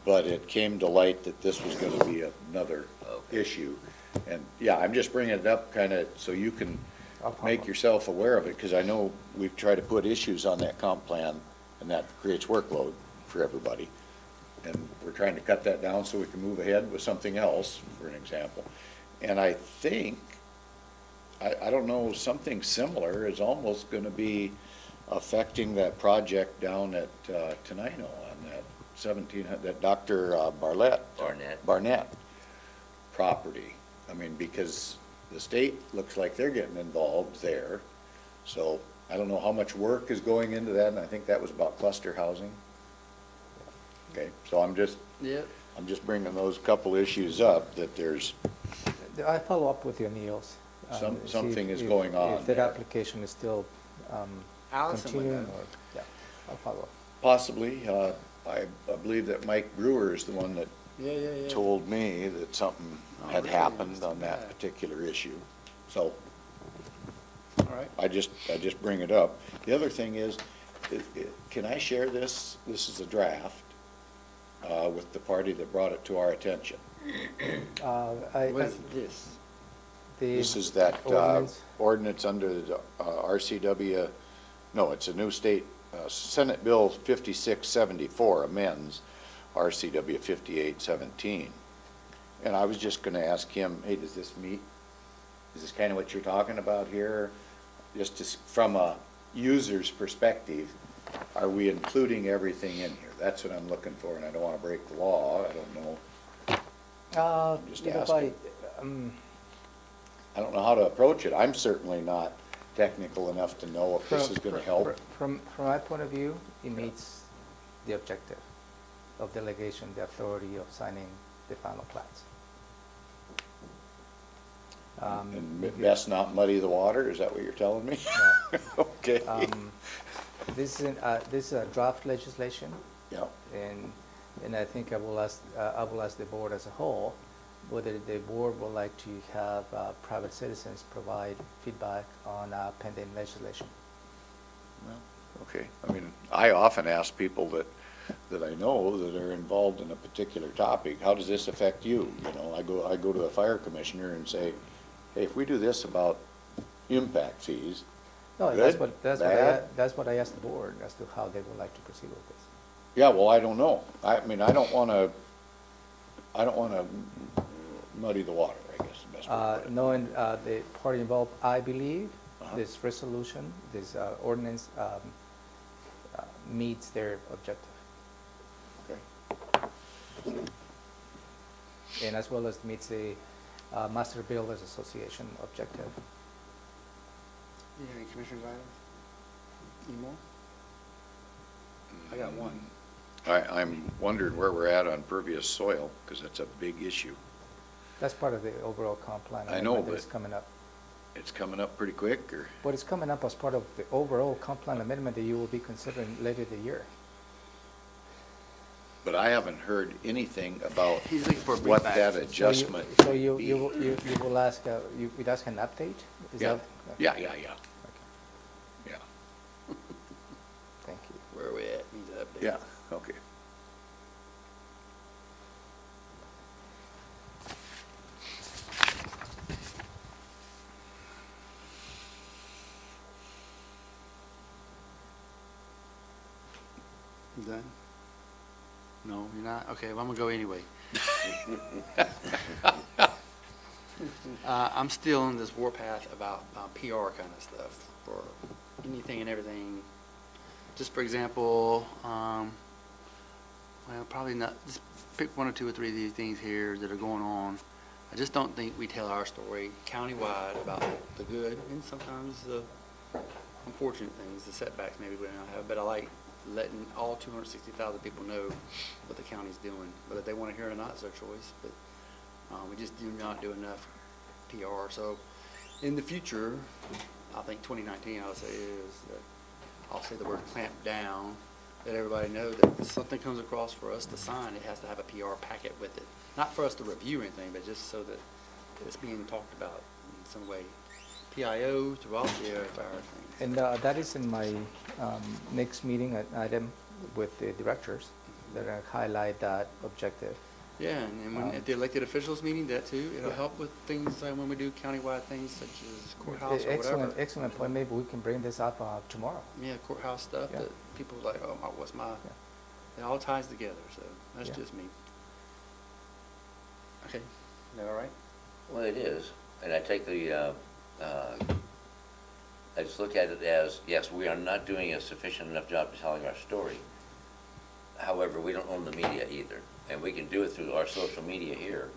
Speaker 4: but it came to light that this was gonna be another
Speaker 2: Okay.
Speaker 4: issue. And, yeah, I'm just bringing it up kinda so you can
Speaker 3: I'll follow
Speaker 4: make
Speaker 3: up.
Speaker 4: yourself aware of it, because I know we've tried to put issues on that comp plan, and that creates workload for everybody. And we're trying to cut that down so we can move ahead with something else, for an example. And I think, I don't know, something similar is almost gonna be affecting that project down at Tenino on that 1700, that Dr. Barnett property. I mean, because the state looks like they're getting involved there. So I don't know how much work is going into that, and I think that was about cluster housing. Okay, so I'm just bringing those couple issues up, that there's,
Speaker 3: I follow up with the O'Neills. see
Speaker 4: something is
Speaker 3: if-
Speaker 4: going on
Speaker 3: If that
Speaker 4: there.
Speaker 3: application is still
Speaker 1: Allison would
Speaker 3: continuing,
Speaker 1: know.
Speaker 3: or, yeah, I'll follow up.
Speaker 4: possibly, I believe that Mike Brewer is the one that
Speaker 1: Yeah.
Speaker 4: told me that something
Speaker 1: Oh,
Speaker 4: had
Speaker 1: really?
Speaker 4: happened
Speaker 1: That's
Speaker 4: on
Speaker 1: too
Speaker 4: that
Speaker 1: bad.
Speaker 4: particular issue. So
Speaker 1: All right.
Speaker 4: I just bring it up. The other thing is, can I share this? This is a draft with the party that brought it to our attention.
Speaker 1: What is this?
Speaker 4: This is that
Speaker 3: Ordinance?
Speaker 4: ordinance under the RCW, no, it's a new state, Senate Bill 5674 amends RCW 5817. And I was just gonna ask him, hey, does this meet? Is this kind of what you're talking about here? From a user's perspective, are we including everything in here? That's what I'm looking for, and I don't want to break the law. I don't know. Just
Speaker 3: You know,
Speaker 4: asking. I don't know how to approach it. I'm certainly not technical enough to know if this is going to help.
Speaker 3: From my point of view, it meets the objective of delegation, the authority of signing the final plats.
Speaker 4: And best not muddy the water, is that what you're telling me?
Speaker 3: Yeah.
Speaker 4: Okay.
Speaker 3: This is a draft legislation,
Speaker 4: Yeah,
Speaker 3: and I think I will ask the board as a whole whether the board would like to have private citizens provide feedback on pending legislation.
Speaker 4: okay. I mean, I often ask people that I know that are involved in a particular topic, how does this affect you? You know, I go to a fire commissioner and say, hey, if we do this about impact fees,
Speaker 3: No,
Speaker 4: Good, bad?
Speaker 3: that's what I asked the board as to how they would like to proceed with this.
Speaker 4: yeah, well, I don't know. I mean, I don't want to muddy the water, I guess, the best way to put it.
Speaker 3: Knowing the party involved, I believe
Speaker 4: Uh-huh.
Speaker 3: this resolution, this ordinance meets their objective,
Speaker 4: Okay.
Speaker 3: and as well as meets the Master Builders Association objective.
Speaker 1: You have any commissioners items? Any more? I got one.
Speaker 12: I'm wondering where we're at on pervious soil, because that's a big issue.
Speaker 3: That's part of the overall comp plan.
Speaker 12: I know,
Speaker 3: amendment that is
Speaker 12: but-
Speaker 3: coming up.
Speaker 12: It's coming up pretty quick, or?
Speaker 3: But it's coming up as part of the overall comp plan amendment that you will be considering later the year.
Speaker 12: But I haven't heard anything about
Speaker 1: He's looking for a
Speaker 12: what
Speaker 1: briefback.
Speaker 12: that adjustment
Speaker 3: So you
Speaker 12: would be.
Speaker 3: will ask, you would ask an update? Is
Speaker 12: Yeah,
Speaker 3: that-
Speaker 12: yeah.
Speaker 3: Okay,
Speaker 12: Yeah,
Speaker 3: thank you.
Speaker 1: Where are we at? Needs an update.
Speaker 12: yeah, okay.
Speaker 1: You done? No, you're not? Okay, well, I'm gonna go anyway. I'm still on this warpath about PR kind of stuff for anything and everything. Just for example, well, probably not, just pick one or two or three of these things here that are going on. I just don't think we tell our story countywide about the good and sometimes the unfortunate things, the setbacks maybe we don't have, but I like letting all 260,000 people know what the county's doing. Whether they want to hear it or not is their choice, but we just do not do enough PR. So in the future, I think 2019, I would say is that I'll say the word clamp down, let everybody know that if something comes across for us to sign, it has to have a PR packet with it. Not for us to review anything, but just so that it's being talked about in some way. PIO throughout the entire thing.
Speaker 3: And that is in my next meeting item with the directors, that I highlight that objective.
Speaker 1: Yeah, and when, at the elected officials meeting, that too, it'll help with things like when we do countywide things such as courthouse or whatever.
Speaker 3: Excellent point. Maybe we can bring this up tomorrow.
Speaker 1: Yeah, courthouse stuff
Speaker 3: Yeah.
Speaker 1: that people are like, oh, what's my,
Speaker 3: Yeah.
Speaker 1: it all ties together, so that's
Speaker 3: Yeah.
Speaker 1: just me. Okay, that all right?
Speaker 2: Well, it is, and I take the, I just look at it as, yes, we are not doing a sufficient enough job of telling our story. However, we don't own the media either, and we can do it through our social media here,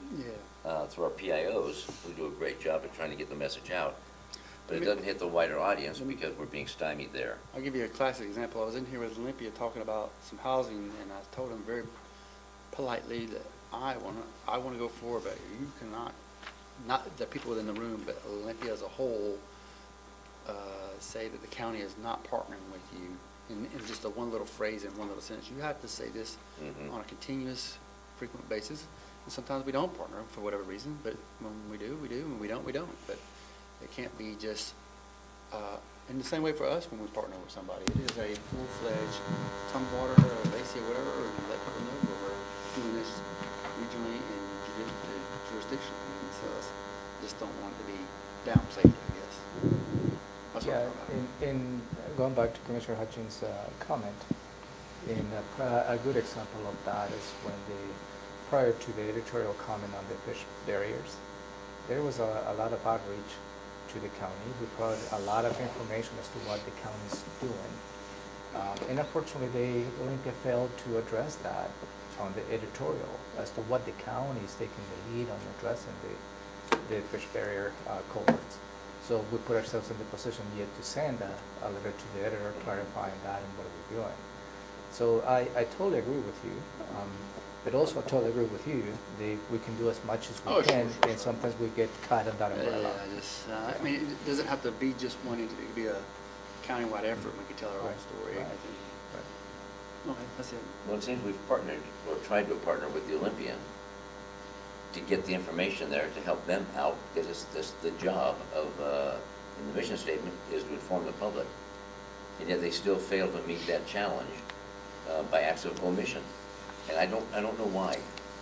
Speaker 1: Yeah.
Speaker 2: through our PIOs, who do a great job of trying to get the message out. But it doesn't hit the wider audience because we're being stymied there.
Speaker 1: I'll give you a classic example. I was in here with Olympia talking about some housing, and I told them very politely that I wanna go forward, but you cannot, not the people within the room, but Olympia as a whole, say that the county is not partnering with you in just a one little phrase in one little sentence. You have to say this on a continuous, frequent basis. And sometimes we don't partner for whatever reason, but when we do, we do, and we don't, we don't. But it can't be just, in the same way for us when we partner with somebody. It is a full-fledged Tumwater or BoCC or whatever, and let people know that we're doing this regionally and jurisdictionally. And so I just don't want it to be downplayed, I guess. That's what I'm
Speaker 3: Yeah,
Speaker 1: talking about.
Speaker 3: in going back to Commissioner Hutchins' comment, a good example of that is when prior to the editorial comment on the fish barriers, there was a lot of outreach to the county. We provided a lot of information as to what the county is doing. And unfortunately, Olympia failed to address that on the editorial as to what the county is taking the lead on addressing the fish barrier culverts. So we put ourselves in the position yet to send a letter to the editor clarifying that and what we're doing. So I totally agree with you, but also I totally agree with you. We can do as much as we can, and sometimes we get caught in that umbrella.
Speaker 1: I mean, it doesn't have to be just one entity. It could be a countywide effort. We could tell our own story.
Speaker 3: Right.
Speaker 1: I think. Okay, that's it.
Speaker 2: Well, it seems we've partnered, or tried to partner with the Olympian to get the information there to help them out, because it's the job of, in the mission statement, is to inform the public. And yet they still fail to meet that challenge by acts of omission. And I don't know why.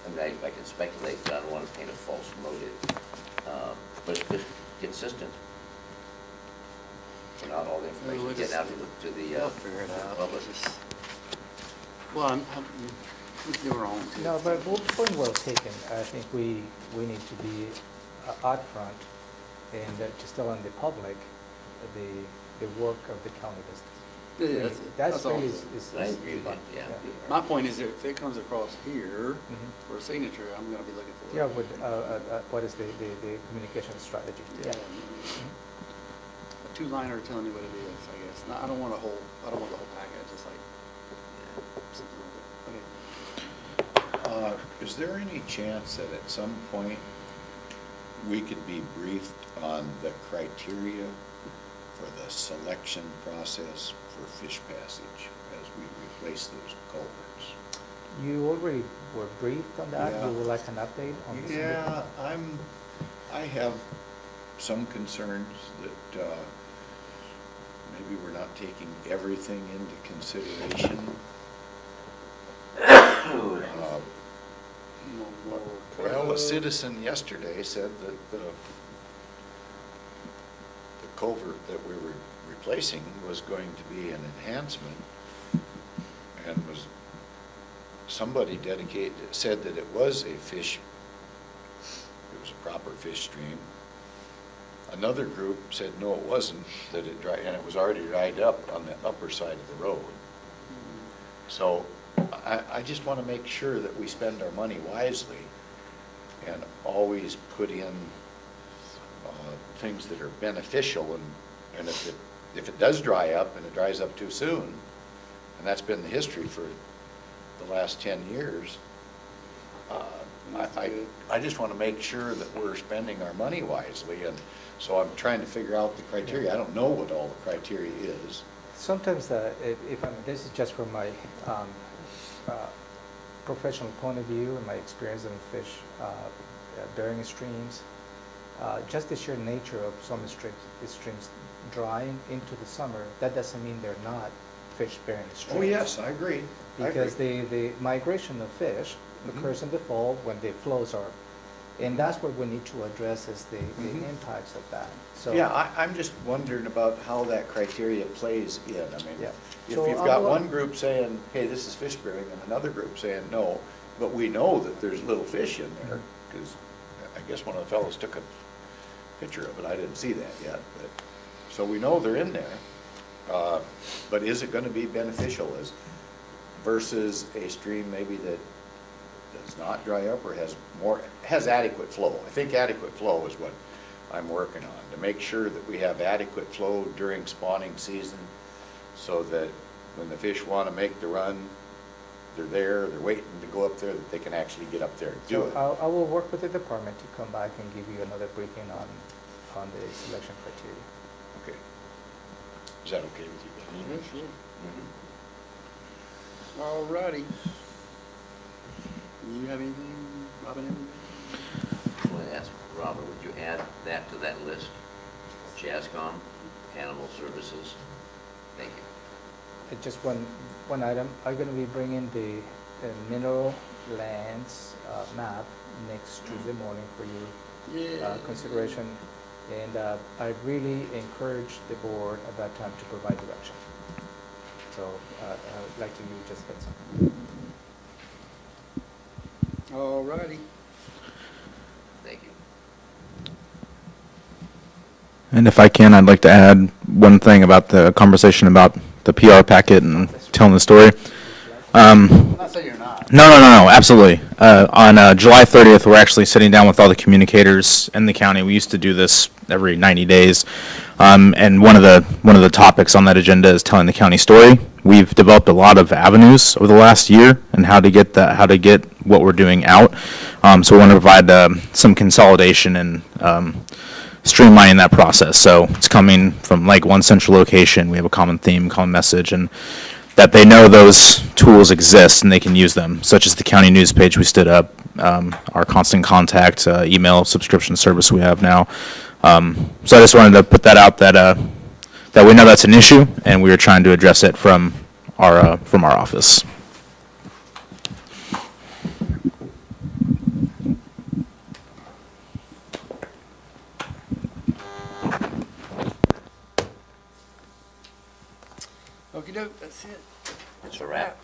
Speaker 2: I mean, I can speculate, but I don't want to paint a false motive. But it's just consistent. Not all the information getting out to the
Speaker 1: They'll figure it out.
Speaker 2: public.
Speaker 1: Well, they were on too.
Speaker 3: No, but point well taken. I think we need to be out front and just telling the public the work of the county business.
Speaker 1: Yeah, that's all.
Speaker 3: really is
Speaker 2: I agree with
Speaker 3: fun.
Speaker 2: that, yeah.
Speaker 1: My point is, if it comes across here
Speaker 3: Mhm.
Speaker 1: for a signature, I'm gonna be looking for it.
Speaker 3: Yeah, with what is the communication strategy?
Speaker 1: Yeah.
Speaker 3: Mhm.
Speaker 1: two-liner telling you what it is, I guess. I don't want the whole package, just like something like that. Okay.
Speaker 4: Is there any chance that at some point we could be briefed on the criteria for the selection process for fish passage as we replace those culverts?
Speaker 3: You already were briefed on that?
Speaker 4: Yeah.
Speaker 3: You would like an update on this?
Speaker 4: Yeah, I have some concerns that maybe we're not taking everything into consideration. Well, a citizen yesterday said that the culvert that we were replacing was going to be an enhancement, and somebody said that it was a proper fish stream. Another group said no, it wasn't, that and it was already dried up on the upper side of the road. So I just want to make sure that we spend our money wisely and always put in things that are beneficial, and if it does dry up and it dries up too soon, and that's been the history for the last 10 years, I just want to make sure that we're spending our money wisely, and so I'm trying to figure out the criteria. I don't know what all the criteria is.
Speaker 3: Sometimes, this is just from my professional point of view and my experience in fish bearing streams, just the sheer nature of some streams drying into the summer, that doesn't mean they're not fish bearing streams.
Speaker 4: Oh, yes, I agree.
Speaker 3: Because the migration of fish occurs in the fall when the flows are, and that's what we need to address is the impacts of that. So
Speaker 4: yeah, I'm just wondering about how that criteria plays in. I mean,
Speaker 3: Yeah.
Speaker 4: if
Speaker 3: So
Speaker 4: you've got one group saying, hey, this is fish bearing, and another group saying no, but we know that there's little fish in there, because I guess one of the fellows took a picture of it. I didn't see that yet, but so we know they're in there. But is it going to be beneficial versus a stream maybe that does not dry up or has adequate flow? I think adequate flow is what I'm working on, to make sure that we have adequate flow during spawning season, so that when the fish want to make the run, they're waiting to go up there, that they can actually get up there and do it.
Speaker 3: I will work with the department to come back and give you another briefing on the selection criteria.
Speaker 4: Okay. Is that okay with you guys?
Speaker 1: Sure. All righty. You have anything, Robin?
Speaker 2: I want to ask Robert, would you add that to that list? JASCOM, Animal Services. Thank you.
Speaker 3: Just one item. I'm going to be bringing the mineral lands map next Tuesday morning for your consideration. And I really encourage the board at that time to provide direction. So I would like to give you just that something.
Speaker 1: All righty.
Speaker 2: Thank you.
Speaker 7: And if I can, I'd like to add one thing about the conversation about the PR packet and telling the story.
Speaker 1: I'm not saying you're not.
Speaker 7: No, absolutely. On July 30th, we're actually sitting down with all the communicators in the county. We used to do this every 90 days. And one of the topics on that agenda is telling the county story. We've developed a lot of avenues over the last year and how to get what we're doing out. So we want to provide some consolidation and streamlining that process. So it's coming from like one central location. We have a common theme, common message, and that they know those tools exist and they can use them, such as the county news page we stood up, our constant contact email subscription service we have now. So I just wanted to put that out that we know that's an issue and we are trying to address it from our office.
Speaker 1: Okey doke, that's it.
Speaker 2: It's a wrap.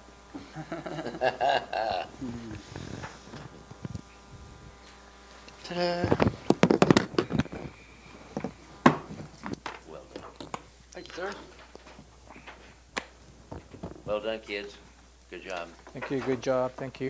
Speaker 1: Ta-da.
Speaker 2: Well done.
Speaker 1: Thank you, sir.
Speaker 2: Well done, kids. Good job.
Speaker 3: Thank you. Good job. Thank you.